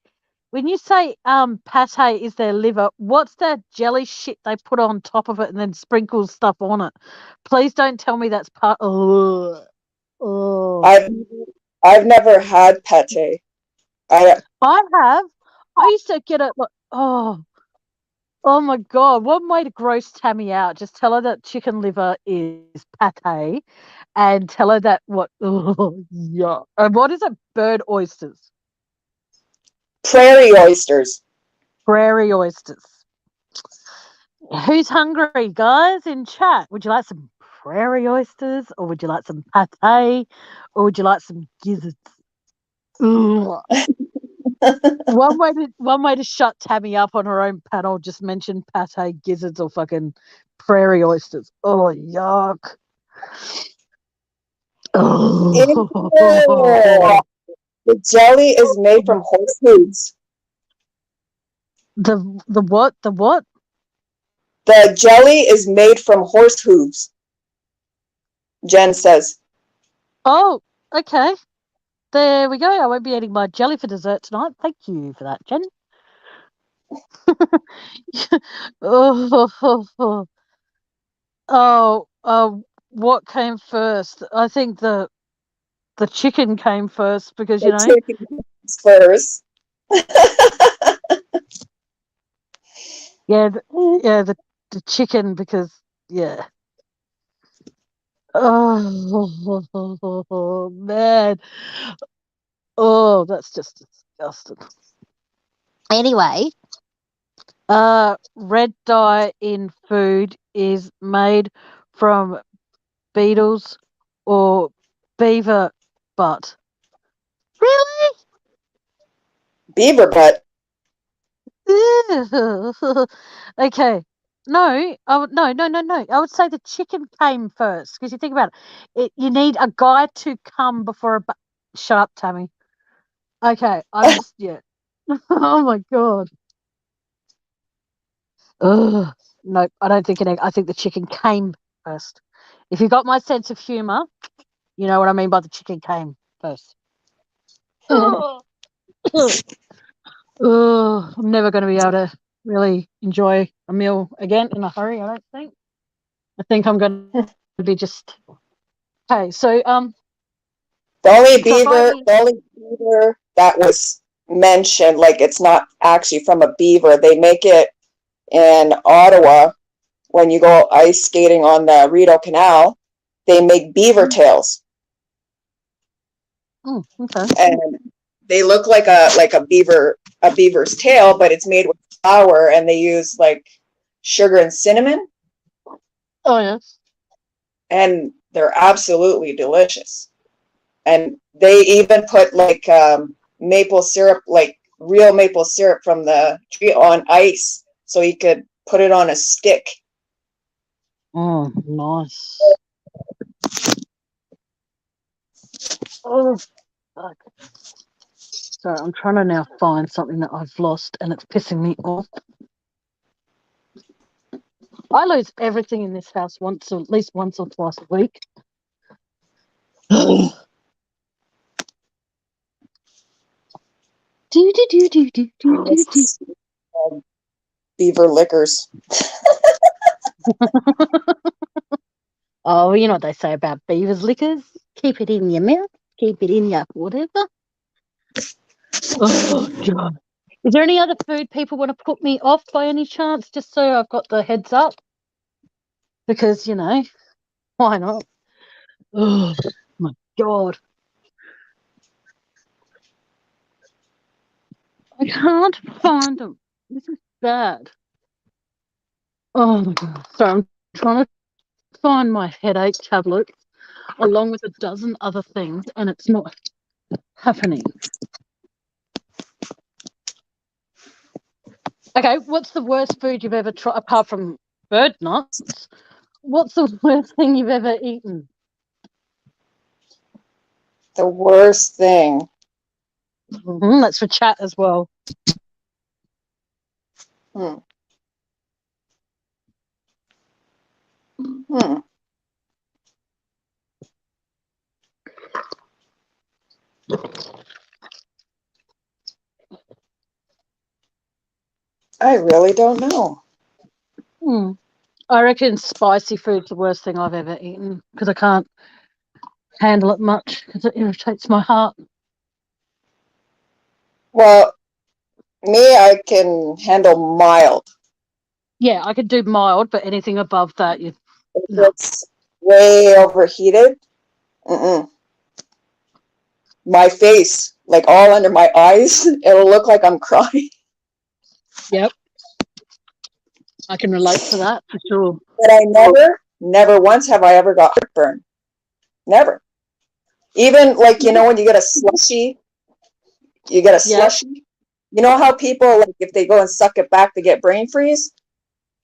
when you say pate is their liver, what's that jelly shit they put on top of it and then sprinkle stuff on it? Please don't tell me that's part. Oh, I've I've never had pate. I I have. I used to get it like oh my god! One way to gross Tammy out: just tell her that chicken liver is pate, and tell her that what? Oh, yeah. And what is it? Bird oysters, prairie oysters. prairie oysters. Who's hungry, guys? In chat, would you like some prairie oysters, or would you like some pate, or would you like some gizzards? Ugh. One way to shut Tammy up on her own panel. Just mention pate, gizzards, or fucking prairie oysters. Oh yuck! Oh. The jelly is made from horse hooves. The what? The what? The jelly is made from horse hooves, Jen says. Oh, okay. There we go. I won't be eating my jelly for dessert tonight. Thank you for that, Jen. oh, what came first? I think the chicken came first because The chicken comes first. yeah, the chicken because yeah. Oh man. Oh, that's just disgusting. Anyway, red dye in food is made from beetles or beaver butt. Really? Beaver butt. Okay. No, no. I would say the chicken came first because you think about it, you need a guy to come before Shut up, Tammy. Okay, I'm just yeah. Oh my god. Ugh. No, I don't think an egg. I think the chicken came first. If you got my sense of humor, you know what I mean by the chicken came first. Ugh. I'm never going to be able to really enjoy a meal again in a hurry. I don't think. I think I'm going to be just okay. So The only so beaver that was mentioned, like it's not actually from a beaver. They make it in Ottawa, when you go ice skating on the Rideau Canal, they make beaver tails. Oh, okay. And they look like a beaver's tail, but it's made with flour, and they use like sugar and cinnamon, Oh, yes. and they're absolutely delicious. And they even put like maple syrup, like real maple syrup from the tree, on ice, so you could put it on a stick. Oh, nice. Oh, fuck. Sorry, I'm trying to now find something that I've lost, and it's pissing me off. I lose everything in this house at least once or twice a week. do do do do do do do do. Beaver liquors. Oh, you know what they say about beavers liquors? Keep it in your mouth, keep it in your whatever. Oh, God. Is there any other food people want to put me off by any chance, just so I've got the heads up? Because, why not? Oh, my God. I can't find them. This is bad. Oh, my God. So I'm trying to find my headache tablets along with a dozen other things, and it's not happening. Okay, what's the worst food you've ever tried, apart from bird nuts? What's the worst thing you've ever eaten? The worst thing. That's for chat as well. Hmm. Hmm. I really don't know. I reckon spicy food's the worst thing I've ever eaten because I can't handle it much because it irritates my heart. Well, me, I can handle mild. Yeah, I could do mild, but anything above that, If no. it's way overheated, my face, like all under my eyes, it'll look like I'm crying. Yep. I can relate to that for sure. But I never once have I ever got heartburn. Never. Even like, when you get a slushy, Yep. You know how people, like, if they go and suck it back, they get brain freeze?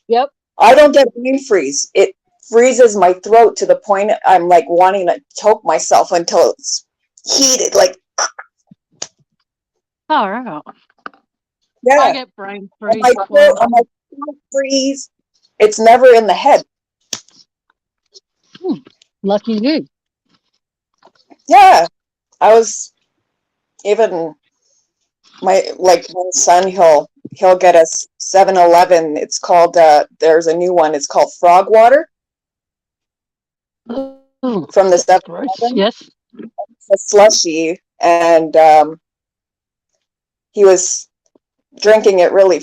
Yep. I don't get brain freeze. It freezes my throat to the point I'm like wanting to choke myself until it's heated. Like, Oh, right. yeah. I get brain freeze. My throat freeze. It's never in the head. Lucky you. Yeah. I was even my son, he'll get a 7-Eleven. It's called there's a new one. It's called Frog Water from the 7-Eleven. Yes. A slushy, and he was drinking it really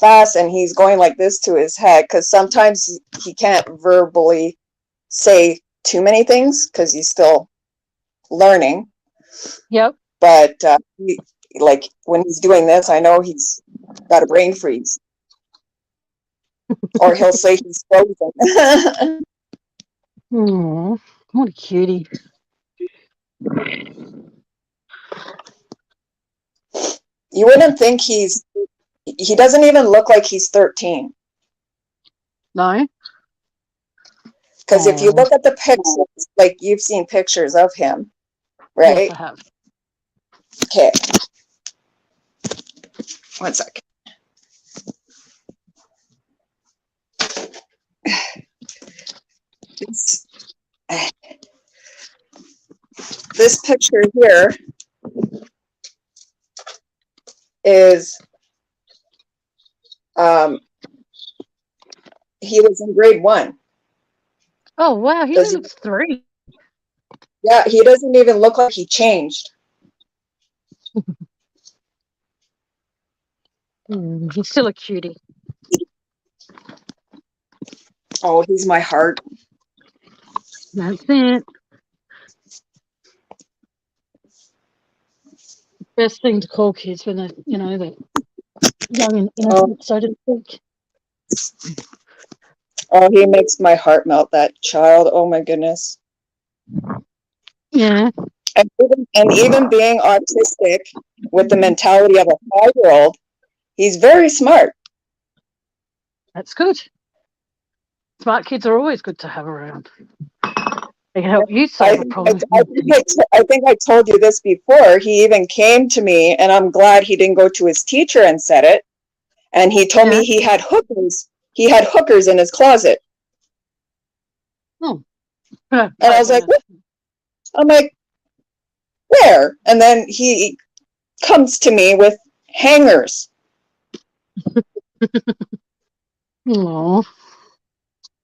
fast, and he's going like this to his head because sometimes he can't verbally say too many things because he's still learning. Yep. But like when he's doing this, I know he's got a brain freeze, or he'll say he's frozen. Oh, what a cutie. You wouldn't think he doesn't even look like he's 13. No. Because if you look at the pictures, like you've seen pictures of him, right? Yes, I have. Okay. One second. This picture here is he was in grade 1. Oh, wow. He only looks 3. Yeah, he doesn't even look like he changed. He's still a cutie. Oh, he's my heart. That's it. Best thing to call kids when they're, they're young and innocent, so to speak. Oh, he makes my heart melt, that child. Oh my goodness. Yeah. And even being autistic with the mentality of a 5-year-old, he's very smart. That's good. Smart kids are always good to have around. They can help you solve a problem. I think I told you this before. He even came to me, and I'm glad he didn't go to his teacher and said it. And he told me he had hookers. He had hookers in his closet. Oh. And I was like, what? I'm like, where? And then he comes to me with hangers. Oh.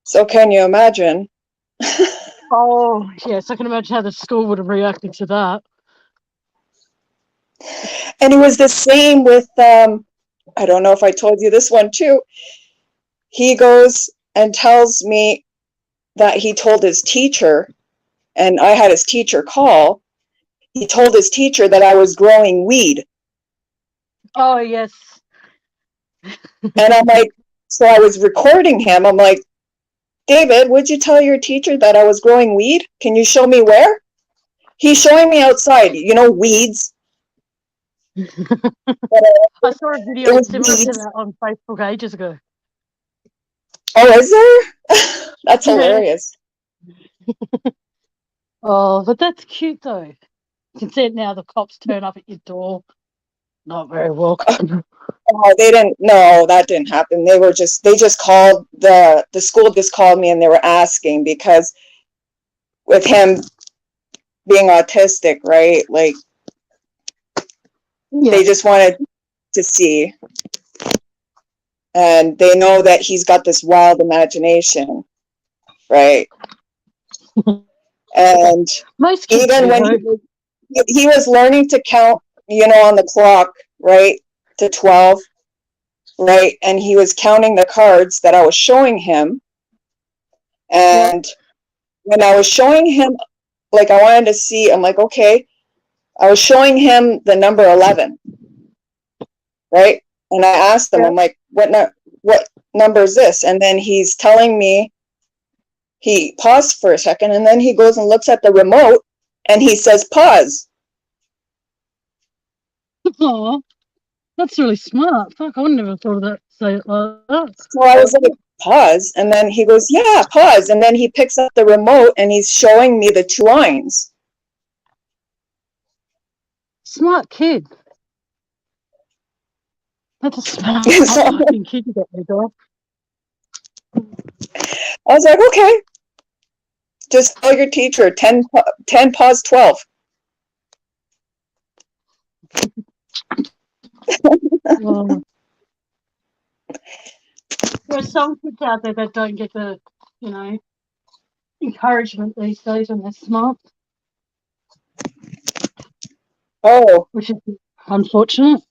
So can you imagine? Oh, yes, I can imagine how the school would have reacted to that. And it was the same with, I don't know if I told you this one too. He goes and tells me that he told his teacher, and I had his teacher call. He told his teacher that I was growing weed. Oh, yes. And I'm like, so I was recording him. I'm like, David, would you tell your teacher that I was growing weed? Can you show me where? He's showing me outside, weeds. I saw a video similar to that on Facebook ages ago. Oh, is there? That's hilarious. Oh, but that's cute though. You can see it now. The cops turn up at your door. Not very welcome. Oh, they didn't. No, that didn't happen. They just called the school just called me, and they were asking because with him being autistic, right? Like they just wanted to see, and they know that he's got this wild imagination, right? And most even when he was learning to count, on the clock, right, to 12, right, and he was counting the cards that I was showing him, and when I was showing him, like I wanted to see, I'm like, okay, I was showing him the number 11, right, and I asked him, I'm like, what number is this? And then he's telling me. He paused for a second, and then he goes and looks at the remote, and he says, pause. Oh, that's really smart. Fuck, I wouldn't have thought of that. Say it like that. So I was like, pause. And then he goes, yeah, pause. And then he picks up the remote, and he's showing me the 2 lines. Smart kid. That's a smart fucking kid you got there, dog. I was like, okay. Just tell your teacher, 10 pause 12. There's some kids out there that don't get the, encouragement these days when they're smart. Oh. Which is unfortunate.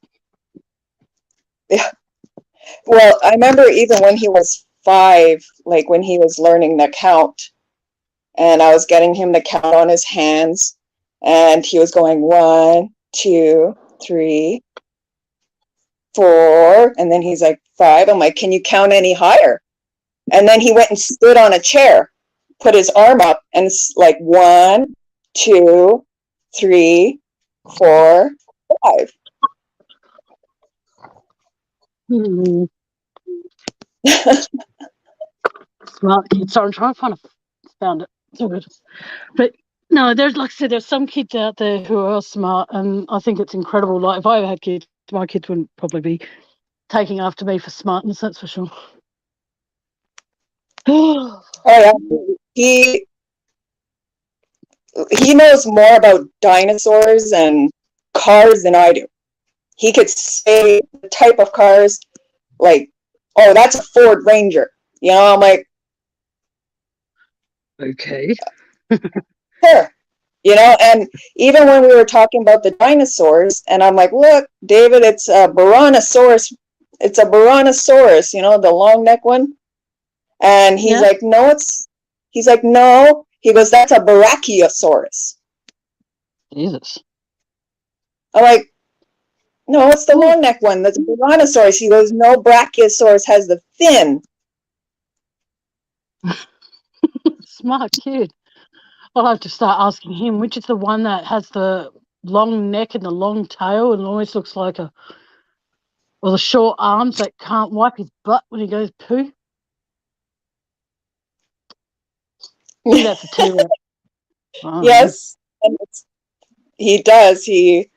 Yeah. Well, I remember even when he was 5, like when he was learning to count, and I was getting him to count on his hands, and he was going 1, 2, 3, 4, and then he's like 5. I'm like, can you count any higher? And then he went and stood on a chair, put his arm up, and it's like 1, 2, 3, 4, 5. Smart kids. Sorry, I'm trying to found it. So good. But no, there's, like I said, there's some kids out there who are smart, and I think it's incredible. Like if I ever had kids, my kids wouldn't probably be taking after me for smartness, that's for sure. Oh yeah, he knows more about dinosaurs and cars than I do. He could say the type of cars, like, oh, that's a Ford Ranger. I'm like, okay. Sure. And even when we were talking about the dinosaurs, and I'm like, look, David, it's a Baronosaurus. It's a Baronosaurus, the long neck one. And he's Yeah. like, no, he's like, no. He goes, that's a Brachiosaurus. Jesus. I'm like, no, it's the Ooh. long neck one. That's a Brontosaurus. He goes, no, Brachiosaurus has the fin. Smart kid. I'll have to start asking him which is the one that has the long neck and the long tail and always looks like or the short arms that can't wipe his butt when he goes poo. I think that's a T-Rex. Yes, and he does. He.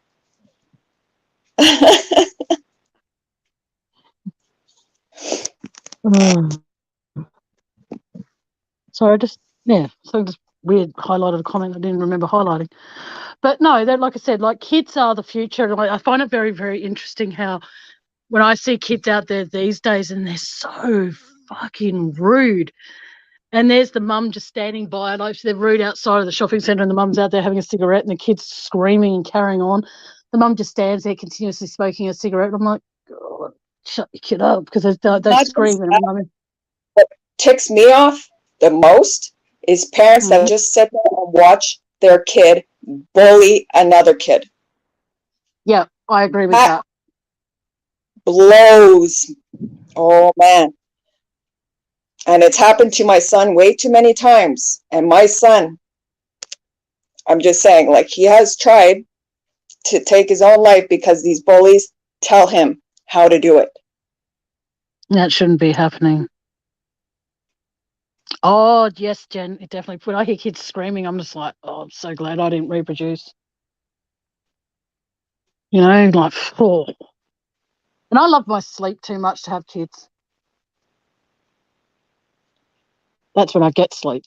So just weird highlighted a comment I didn't remember highlighting. But no, that like I said, like kids are the future, and I find it very, very interesting how when I see kids out there these days and they're so fucking rude. And there's the mum just standing by, like they're rude outside of the shopping centre, and the mum's out there having a cigarette, and the kid's screaming and carrying on. The mum just stands there continuously smoking a cigarette. And I'm like, God, shut your kid up, because they're screaming. What ticks me off the most is parents that just sit there and watch their kid bully another kid. Yeah, I agree with that. Blows. Oh man. And it's happened to my son way too many times. And my son, I'm just saying, like, he has tried to take his own life because these bullies tell him how to do it. That shouldn't be happening. Oh, yes, Jen, it definitely. When I hear kids screaming, I'm just like, oh, I'm so glad I didn't reproduce. You know, like, oh. And I love my sleep too much to have kids. That's when I get sleep.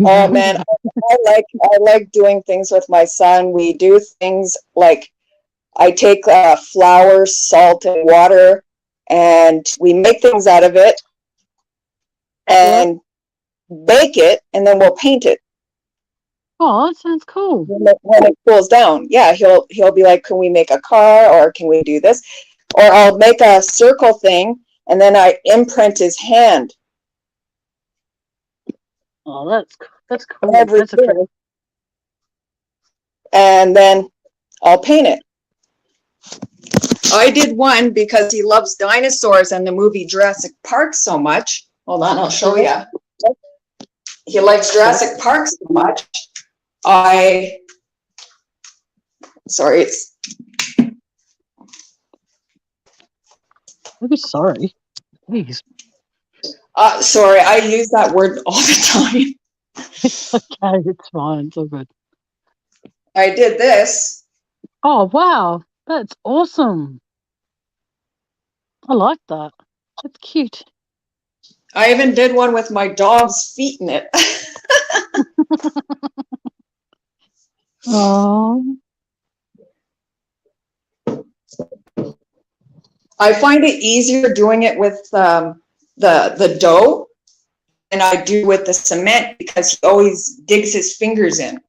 Oh man, I like doing things with my son. We do things like I take flour, salt, and water, and we make things out of it and bake it, and then we'll paint it. Oh, that sounds cool. When it cools down, yeah, he'll be like, "Can we make a car, or can we do this?" Or I'll make a circle thing, and then I imprint his hand. Oh, that's cool. That's a cool. And then I'll paint it. I did one because he loves dinosaurs and the movie Jurassic Park so much. Hold on, I'll show you. He likes Jurassic Park so much. Sorry, it's. Maybe sorry. Please. Sorry, I use that word all the time. It's okay. It's fine. It's all good. I did this. Oh, wow. That's awesome. I like that. That's cute. I even did one with my dog's feet in it. Oh. I find it easier doing it with the dough than I do with the cement because he always digs his fingers in.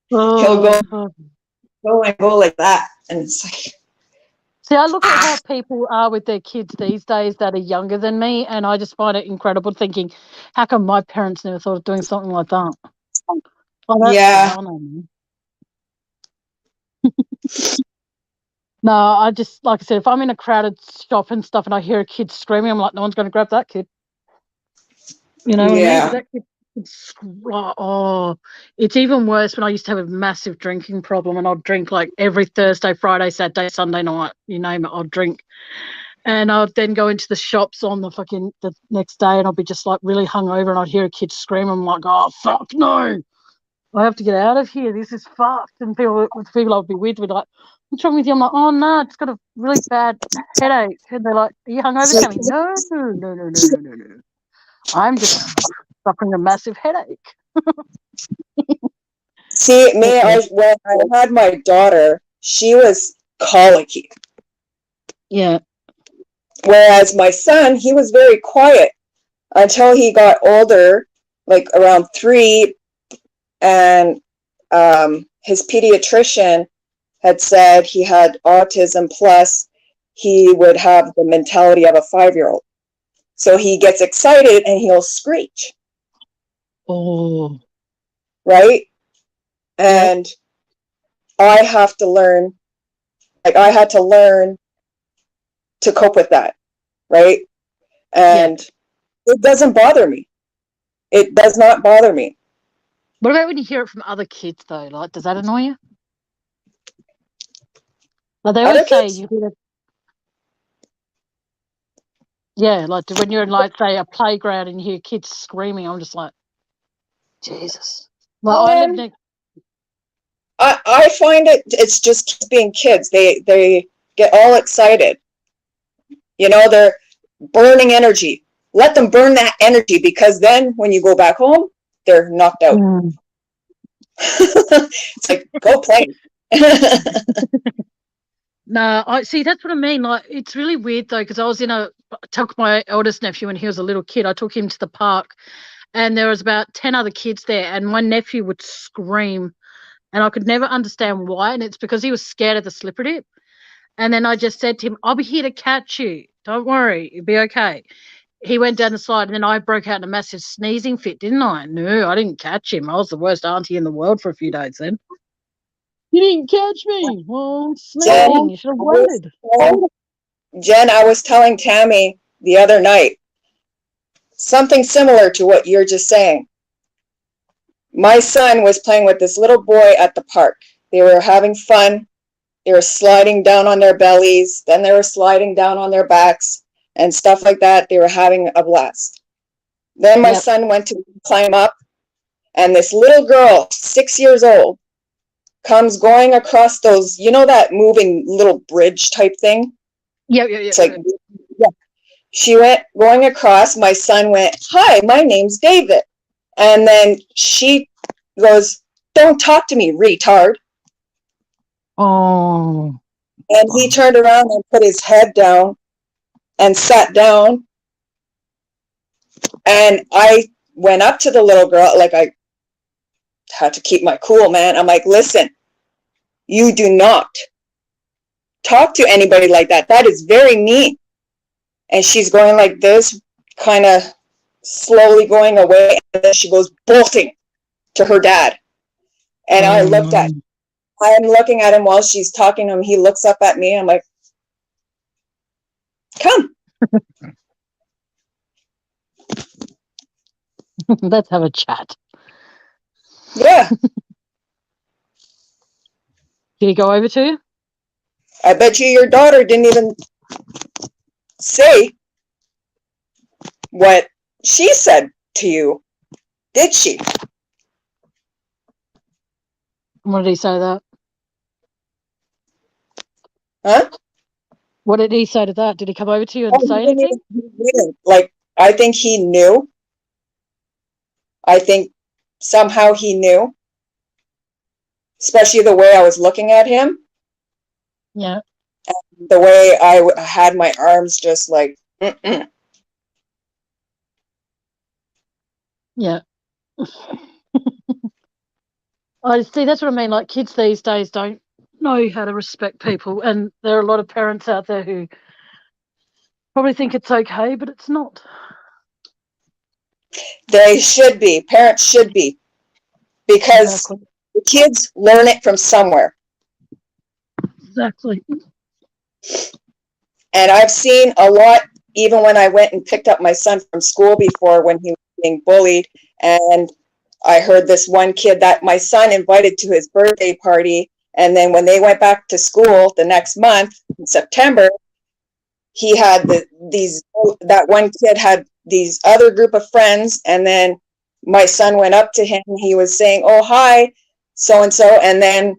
He'll go like that, and it's like. See, I look at how people are with their kids these days that are younger than me, and I just find it incredible thinking, how come my parents never thought of doing something like that? Oh, that's fun. No, I just, like I said, if I'm in a crowded shop and stuff and I hear a kid screaming, I'm like, no one's going to grab that kid. You know what I mean? That kid, it's even worse when I used to have a massive drinking problem, and I'd drink like every Thursday, Friday, Saturday, Sunday night, you name it, I'd drink. And I'd then go into the shops on the next day, and I'd be just like really hungover, and I'd hear a kid scream. I'm like, oh, fuck no. I have to get out of here. This is fucked. And people I would be with would be like, what's wrong with you? I'm like, oh, no, it's got a really bad headache. And they're like, are you hungover, Tammy? No. I'm just suffering a massive headache. See, when I had my daughter, she was colicky. Yeah. Whereas my son, he was very quiet until he got older, like around 3, and his pediatrician had said he had autism, plus he would have the mentality of a 5-year-old. So he gets excited and he'll screech. Oh. Right? And I have to learn, I had to learn to cope with that. Right? And it doesn't bother me. It does not bother me. What about when you hear it from other kids, though? Like, does that annoy you? Like, they always say you hear it. Yeah, like when you're in, like, say, a playground and you hear kids screaming, I'm just like, Jesus. Well, I live next. I find it's just kids being kids. They get all excited. You know, they're burning energy. Let them burn that energy, because then when you go back home, they're knocked out. It's like, go play. No, I see. That's what I mean. Like, it's really weird though, because I took my eldest nephew when he was a little kid. I took him to the park, and there was about 10 other kids there, and my nephew would scream, and I could never understand why. And it's because he was scared of the slipper dip. And then I just said to him, "I'll be here to catch you. Don't worry, you'll be okay." He went down the slide, and then I broke out in a massive sneezing fit, didn't I? No, I didn't catch him. I was the worst auntie in the world for a few days then. You didn't catch me. Well, sneezing. You should have waited. Jen, I was telling Tammy the other night something similar to what you're just saying. My son was playing with this little boy at the park. They were having fun. They were sliding down on their bellies. Then they were sliding down on their backs and stuff like that. They were having a blast. Then my son went to climb up, and this little girl, 6 years old, comes going across those, you know, that moving little bridge type thing? Yeah. It's like, yeah. She went going across. My son went, "Hi, my name's David." And then she goes, "Don't talk to me, retard." Oh. And he turned around and put his head down and sat down. And I went up to the little girl, like, I had to keep my cool, man. I'm like, "Listen, you do not talk to anybody like that. That is very mean." And she's going like this, kind of slowly going away. And then she goes bolting to her dad. And I'm looking at him while she's talking to him. He looks up at me, and I'm like, "Come." Let's have a chat. Yeah. Did he go over to you? I bet you your daughter didn't even say what she said to you, did she? What did he say to that? Huh? What did he say to that? Did he come over to you and say anything? Like, I think he knew. I think somehow he knew. Especially the way I was looking at him. Yeah. And the way I had my arms just like, mm-mm. Yeah. I see. That's what I mean. Like, kids these days don't know how to respect people, and there are a lot of parents out there who probably think it's okay, but it's not. They should be. Parents should be, because the kids learn it from somewhere. Exactly. And I've seen a lot, even when I went and picked up my son from school before, when he was being bullied, and I heard this one kid that my son invited to his birthday party, and then when they went back to school the next month in September, he had that one kid had these other group of friends, and then my son went up to him, he was saying, "Oh, hi, so and so," and then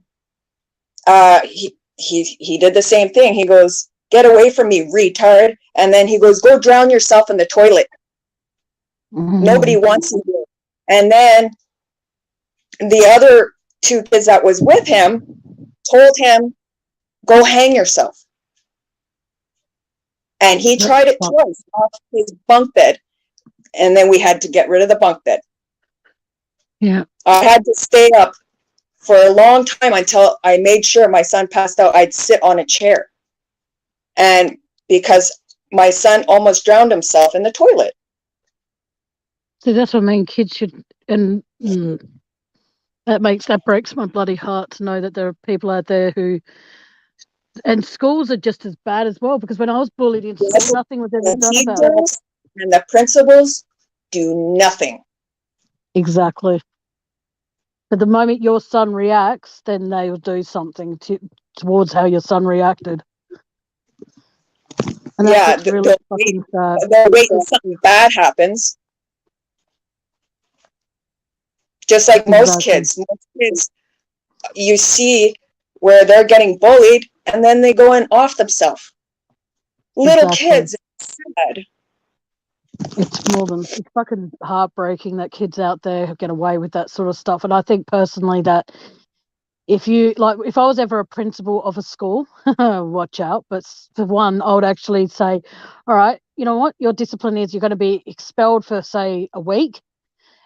he did the same thing. He goes, "Get away from me, retard." And then he goes, "Go drown yourself in the toilet." Mm-hmm. Nobody wants you here. And then the other two kids that was with him told him, "Go hang yourself." And he tried it twice off his bunk bed. And then we had to get rid of the bunk bed. Yeah. I had to stay up for a long time until I made sure my son passed out, I'd sit on a chair. And because my son almost drowned himself in the toilet. So that's what I mean. Kids should, and that breaks my bloody heart to know that there are people out there who, and schools are just as bad as well. Because when I was bullied in school, Yes, nothing was ever the done about it. teachers and the principals do nothing. Exactly. But the moment your son reacts, then they will do something towards how your son reacted. And that's Yeah, really fucking sad. they're waiting something bad happens. Just like most kids, you see where they're getting bullied and then they go and off themselves. Little kids, it's sad. It's more than, it's fucking heartbreaking that kids out there get away with that sort of stuff. And I think personally that if I was ever a principal of a school, watch out. But for one, I would actually say, all right, you know what? Your discipline is you're going to be expelled for, say, a week.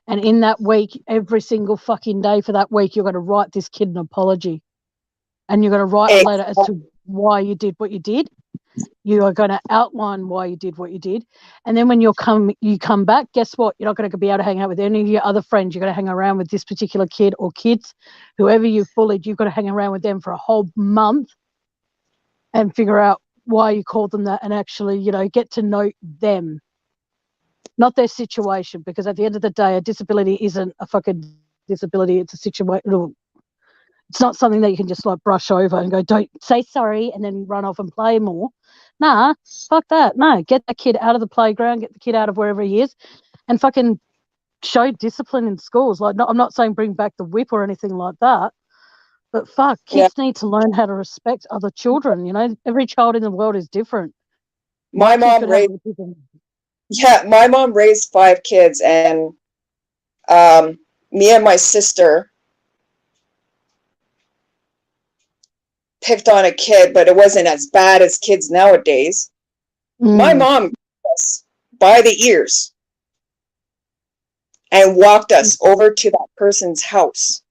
And in that week, every single fucking day for that week, you're going to write this kid an apology. And you're going to write a letter as to why you did what you did. You are going to outline why you did what you did. And then when you come back, guess what? You're not going to be able to hang out with any of your other friends. You're going to hang around with this particular kid or kids, whoever you've bullied. You've got to hang around with them for a whole month and figure out why you called them that and actually, get to know them, not their situation. Because at the end of the day, a disability isn't a fucking disability. It's a situation. It's not something that you can just brush over and go, don't say sorry and then run off and play more. Nah, fuck that. No, get that kid out of the playground, get the kid out of wherever he is and fucking show discipline in schools. I'm not saying bring back the whip or anything like that, but fuck, kids need to learn how to respect other children. Every child in the world is different. My mom raised 5 kids and me and my sister picked on a kid, but it wasn't as bad as kids nowadays. My mom took us by the ears and walked us over to that person's house.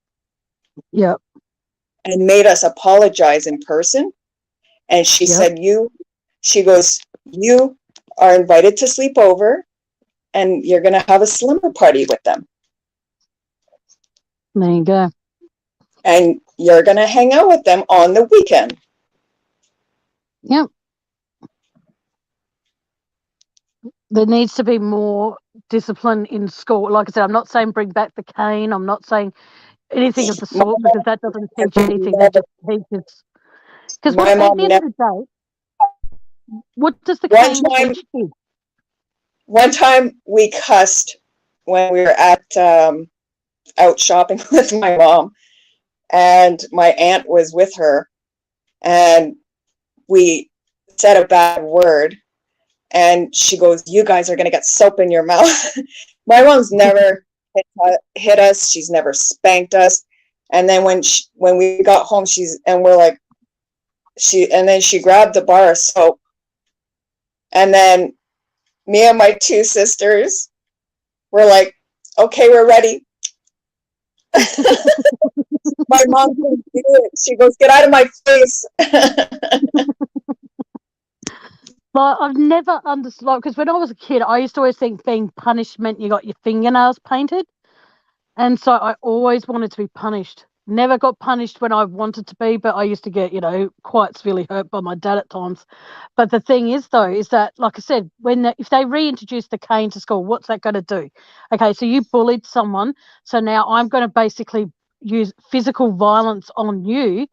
Yep. And made us apologize in person. And she said, she goes, you are invited to sleep over and you're going to have a slumber party with them. There you go. And you're going to hang out with them on the weekend. Yep. There needs to be more discipline in school. Like I said, I'm not saying bring back the cane. I'm not saying anything of the sort because that doesn't teach anything. That just teaches. Because at the end of the day, what does the cane teach kids? One time we cussed when we were out shopping with my mom. And my aunt was with her, and we said a bad word, and she goes, you guys are going to get soap in your mouth. My mom's never hit us. She's never spanked us. And then when we got home, she grabbed the bar of soap. And then me and my 2 sisters were like, okay, we're ready. My mom couldn't do it. She goes, get out of my face. Well, I've never understood, because when I was a kid, I used to always think being punished meant you got your fingernails painted. And so I always wanted to be punished. Never got punished when I wanted to be, but I used to get, quite severely hurt by my dad at times. But the thing is, though, is that, like I said, if they reintroduce the cane to school, what's that going to do? Okay, so you bullied someone. So now I'm going to basically use physical violence on you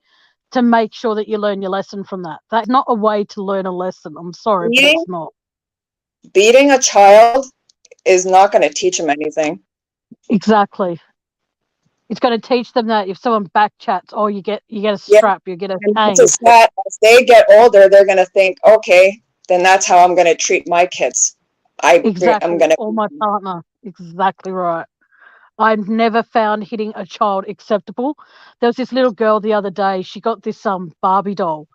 to make sure that you learn your lesson from that. That's not a way to learn a lesson. I'm sorry, but it's not. Beating a child is not going to teach them anything. Exactly. It's going to teach them that if someone back chats, you get a strap, you get a cane. As they get older, they're going to think, okay, then that's how I'm going to treat my kids. Or my partner. Exactly right. I've never found hitting a child acceptable. There was this little girl the other day. She got this Barbie doll,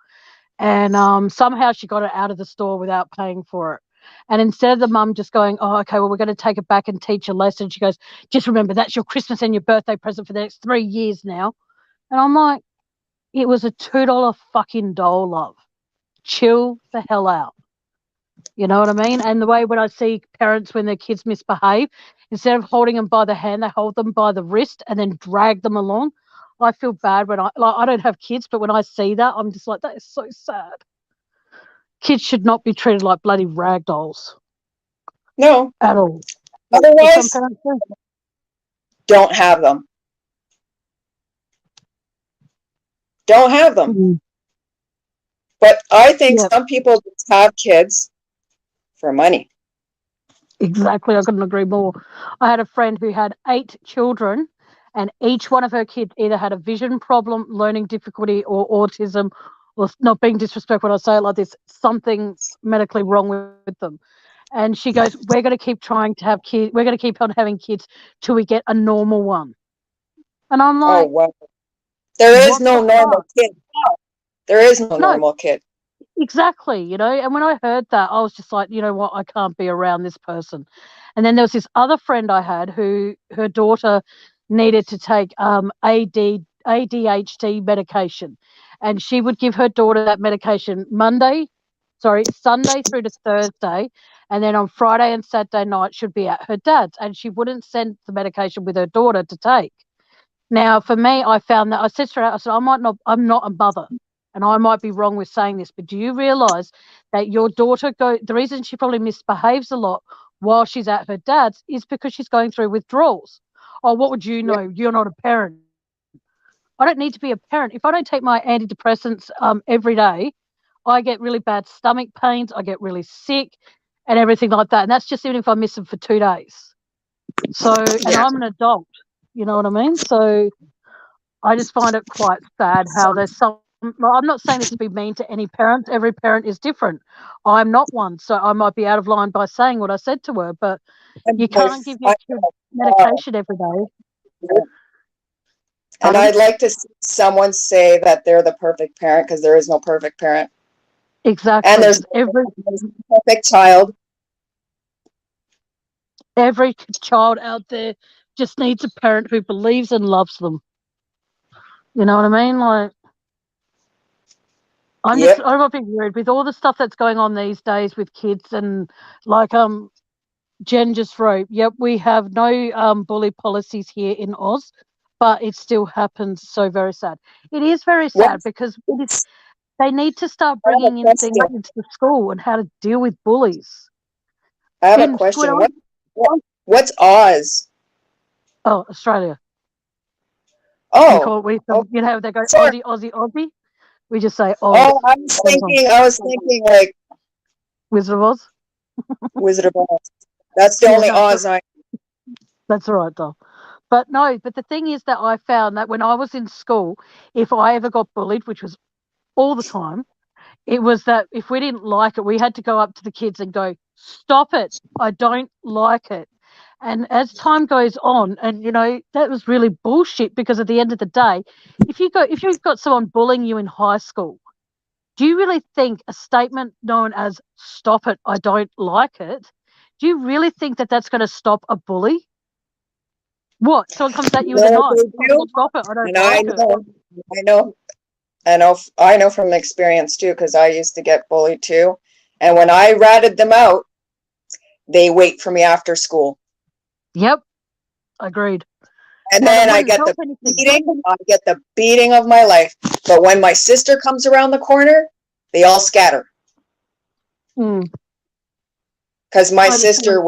and somehow she got it out of the store without paying for it. And instead of the mum just going, oh, okay, well, we're going to take it back and teach a lesson, she goes, just remember, that's your Christmas and your birthday present for the next 3 years now. And I'm like, it was a $2 fucking doll, love. Chill the hell out. You know what I mean? And the way when I see parents when their kids misbehave, instead of holding them by the hand, they hold them by the wrist and then drag them along. I feel bad when I don't have kids, but when I see that, I'm just like, that is so sad. Kids should not be treated like bloody rag dolls No. at all. Otherwise, Some parents do. don't have them. Don't have them. Mhm. But I think Yeah. some people just have kids for money. Exactly. I couldn't agree more. I had a friend who had 8 children, and each one of her kids either had a vision problem, learning difficulty, or autism, or not being disrespectful when I say it like this, something medically wrong with them. And she goes, we're going to keep trying to have kids. We're going to keep on having kids till we get a normal one. And I'm Oh, like, wow. There is what no the normal fuck? kid. There is no No, normal kid. exactly. And when I heard that, I was just like, you know what? I can't be around this person. And then there was this other friend I had who her daughter needed to take ADHD medication. And she would give her daughter that medication Sunday through to Thursday. And then on Friday and Saturday night, she'd be at her dad's. And she wouldn't send the medication with her daughter to take. Now, for me, I found that I said to her, I said, I'm not a mother, and I might be wrong with saying this, but do you realise that your daughter the reason she probably misbehaves a lot while she's at her dad's is because she's going through withdrawals? Oh, what would you know? You're not a parent. I don't need to be a parent. If I don't take my antidepressants every day, I get really bad stomach pains, I get really sick, and everything like that. And that's just even if I miss them for 2 days. So, and Yeah. I'm an adult, you know what I mean? So I just find it quite sad how there's some. Well, I'm not saying this to be mean to any parent. Every parent is different. I'm not one, so I might be out of line by saying what I said to her. But you can't give your kid medication every day. And Pardon? I'd like to see someone say that they're the perfect parent, because there is no perfect parent. Exactly. And there's no perfect child. Every child out there just needs a parent who believes and loves them. You know what I mean? Like, I'm not being rude with all the stuff that's going on these days with kids and like Jen just wrote, yep, we have no bully policies here in Oz, but it still happens. So very sad. It is very sad because they need to start bringing in things into the school and how to deal with bullies. I have a question. What's Oz? Oh, Australia. Oh. You know, they go Aussie, Aussie, Aussie. We just say Oz. Oh, I was thinking like Wizard of Oz. Wizard of Oz. That's the only Oz I. That's all right, though. But no, but the thing is that I found that when I was in school, if I ever got bullied, which was all the time, it was that if we didn't like it, we had to go up to the kids and go, stop it. I don't like it. And as time goes on, and you know, that was really bullshit because at the end of the day, if you've got someone bullying you in high school, do you really think a statement known as stop it, I don't like it, do you really think that that's going to stop a bully? What? Someone comes at you with a knife. Stop it, I don't like it. I know from experience too, because I used to get bullied too. And when I ratted them out, they wait for me after school. Yep. Agreed. And then I get the beating of my life. But when my sister comes around the corner, they all scatter. Because my sister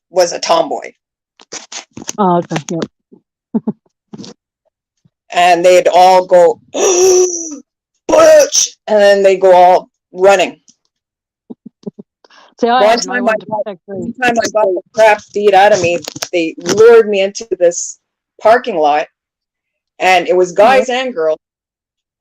was a tomboy. Oh, okay. Yep. And they'd all go, Butch! And then they go all running. See, one time I got the crap beat out of me. They lured me into this parking lot, and it was guys and girls,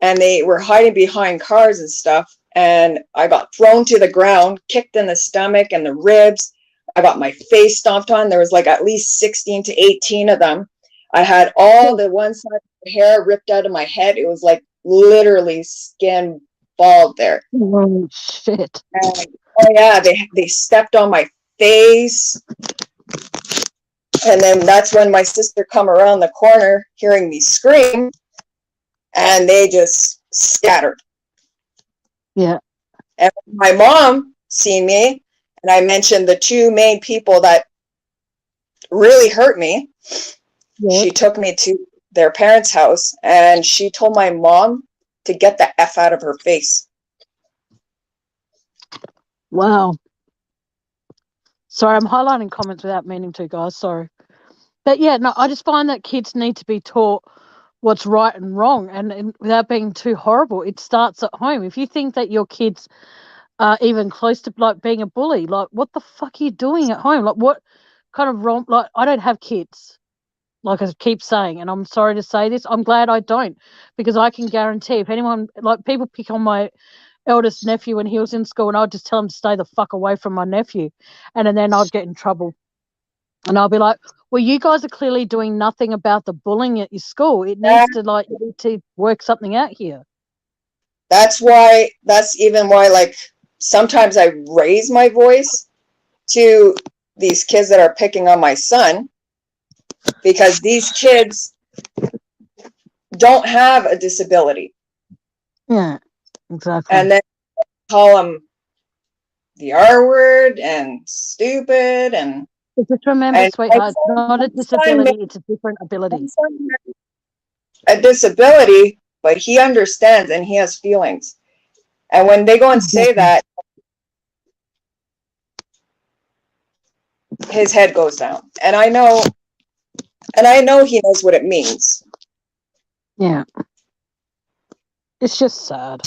and they were hiding behind cars and stuff. And I got thrown to the ground, kicked in the stomach and the ribs. I got my face stomped on. There was like at least 16 to 18 of them. I had all the one side of the hair ripped out of my head. It was like literally skin bald there. Oh, shit. And, oh yeah, they stepped on my face. And then that's when my sister come around the corner hearing me scream, and they just scattered. Yeah. And my mom seen me, and I mentioned the two main people that really hurt me. Yeah. She took me to their parents' house, and she told my mom to get the F out of her face. Wow. Sorry, I'm highlighting comments without meaning to, guys. Sorry. But yeah, no, I just find that kids need to be taught what's right and wrong, and without being too horrible. It starts at home. If you think that your kids are even close to like being a bully, like what the fuck are you doing at home? Like what kind of wrong? Like I don't have kids, like I keep saying, and I'm sorry to say this. I'm glad I don't, because I can guarantee if anyone, like people pick on my eldest nephew when he was in school, and I'd just tell him to stay the fuck away from my nephew, and then I'd get in trouble. And I'll be like, well, you guys are clearly doing nothing about the bullying at your school. It needs to, like, you need to work something out here. That's even why, like, sometimes I raise my voice to these kids that are picking on my son, because these kids don't have a disability. Yeah, exactly. And then call them the R word and stupid. And just remember, sweetheart, it's not a disability, it's a different ability. A disability, but he understands and he has feelings. And when they go and say that, his head goes down. And I know he knows what it means. Yeah. It's just sad.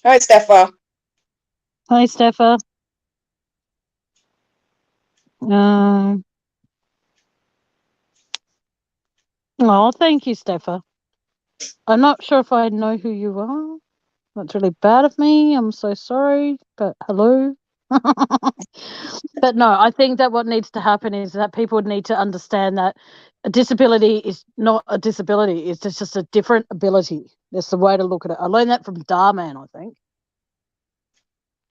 Hi, Steffa. Hi, Steffa. Oh, thank you, Steffa. I'm not sure if I know who you are. That's really bad of me. I'm so sorry, but hello. But no, I think that what needs to happen is that people need to understand that a disability is not a disability. It's just a different ability. That's the way to look at it. I learned that from Darman, I think.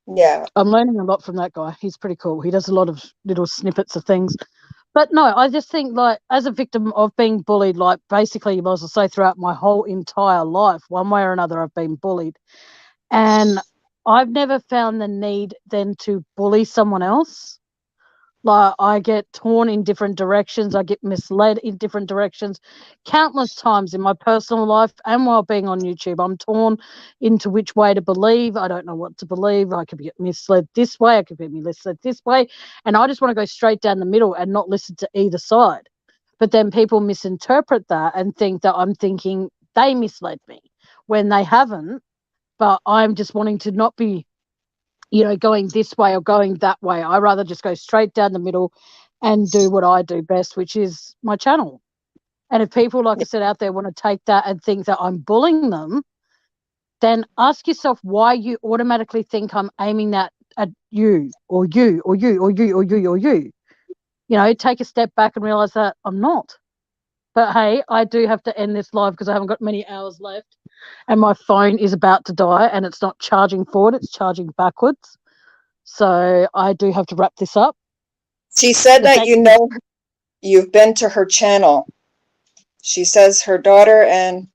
Yeah. I'm learning a lot from that guy. He's pretty cool. He does a lot of little snippets of things. But no, I just think, like, as a victim of being bullied, like, basically, you might as well say throughout my whole entire life, one way or another, I've been bullied. And I've never found the need then to bully someone else. Like, I get torn in different directions. I get misled in different directions countless times in my personal life and while being on YouTube. I'm torn into which way to believe. I don't know what to believe. I could get misled this way. I could be misled this way. And I just want to go straight down the middle and not listen to either side. But then people misinterpret that and think that I'm thinking they misled me when they haven't. But I'm just wanting to not be, going this way or going that way. I rather just go straight down the middle and do what I do best, which is my channel. And if people, like I said, out there want to take that and think that I'm bullying them, then ask yourself why you automatically think I'm aiming that at you or you or you or you or you or you. Take a step back and realize that I'm not. But hey, I do have to end this live because I haven't got many hours left and my phone is about to die and it's not charging forward, it's charging backwards. So I do have to wrap this up. She said that you've been to her channel. She says her daughter and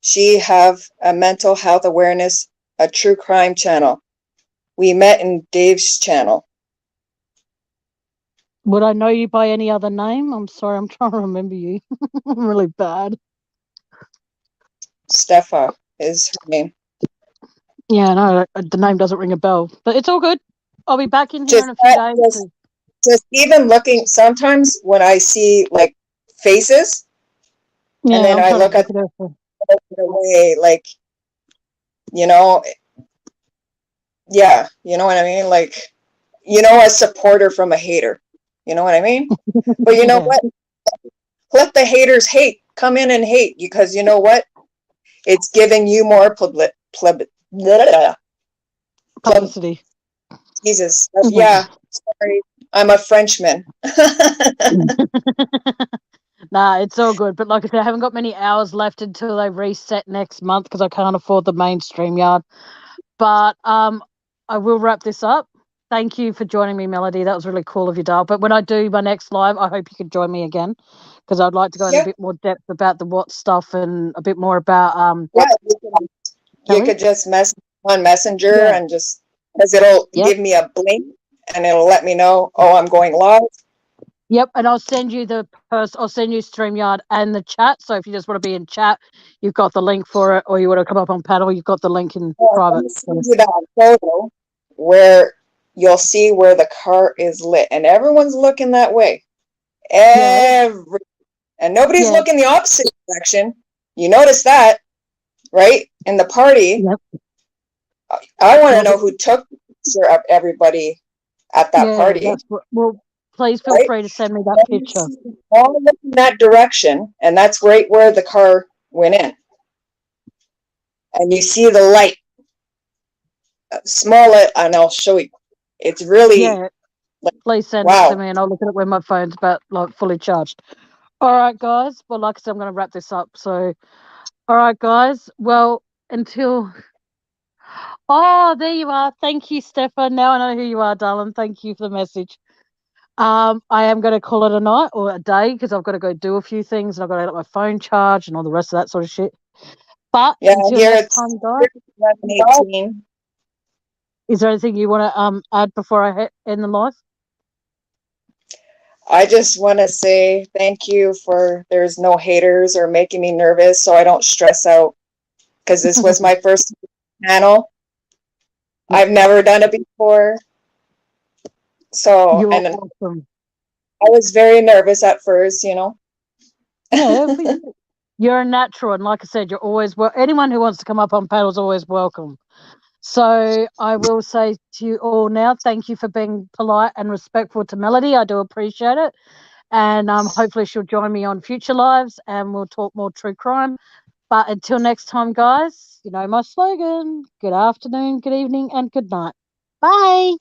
she have a mental health awareness, a true crime channel. We met in Dave's channel. Would I know you by any other name? I'm sorry, I'm trying to remember you. I'm really bad. Steffa is her name. Yeah, no, the name doesn't ring a bell, but it's all good. I'll be back in here in a few days. Just even looking, sometimes when I see like faces, and then I look at the way, like, yeah, you know what I mean? Like, a supporter from a hater. You know what I mean? But you know what? Let the haters hate. Come in and hate, because you know what? It's giving you more publicity. Jesus. Yeah. Sorry. I'm a Frenchman. Nah, it's all good. But like I said, I haven't got many hours left until they reset next month because I can't afford the main StreamYard. But I will wrap this up. Thank you for joining me, Melody. That was really cool of you, Dale. But when I do my next live, I hope you can join me again, because I'd like to go into a Yep. bit more depth about the what stuff and a bit more about Yeah, you Kelly. could just message on Messenger Yeah. and just, because it'll Yep. give me a blink and it'll let me know, oh, I'm going live. Yep, and I'll send you I'll send you StreamYard and the chat. So if you just want to be in chat, you've got the link for it, or you want to come up on panel, you've got the link in Oh, private. let me send you that photo where you'll see where the car is lit and everyone's looking that way. And nobody's looking the opposite direction. You notice that, right? In the party. Yep. I want to know who took the picture of everybody at that party. Well, please feel free to send me that picture. All looking that direction, and that's right where the car went in. And you see the light. Small it, and I'll show you. It's really please send it to me, and I'll look at it when my phone's about fully charged. All right, guys. Well, like I said, I'm going to wrap this up. So, all right, guys. Well, until. Oh, there you are. Thank you, Stefan. Now I know who you are, darling. Thank you for the message. I am going to call it a night or a day, because I've got to go do a few things and I've got to let my phone charge and all the rest of that sort of shit. But until next time, guys. 11:18. Is there anything you want to add before I end the live? I just want to say thank you for there's no haters or making me nervous so I don't stress out, because this was my first panel. I've never done it before. So, and awesome. I was very nervous at first, you know. Yeah, you're a natural, and like I said, you're always anyone who wants to come up on panel is always welcome. So I will say to you all now, thank you for being polite and respectful to Melody. I do appreciate it. And hopefully she'll join me on future lives and we'll talk more true crime. But until next time, guys, you know my slogan: good afternoon, good evening, and good night. Bye.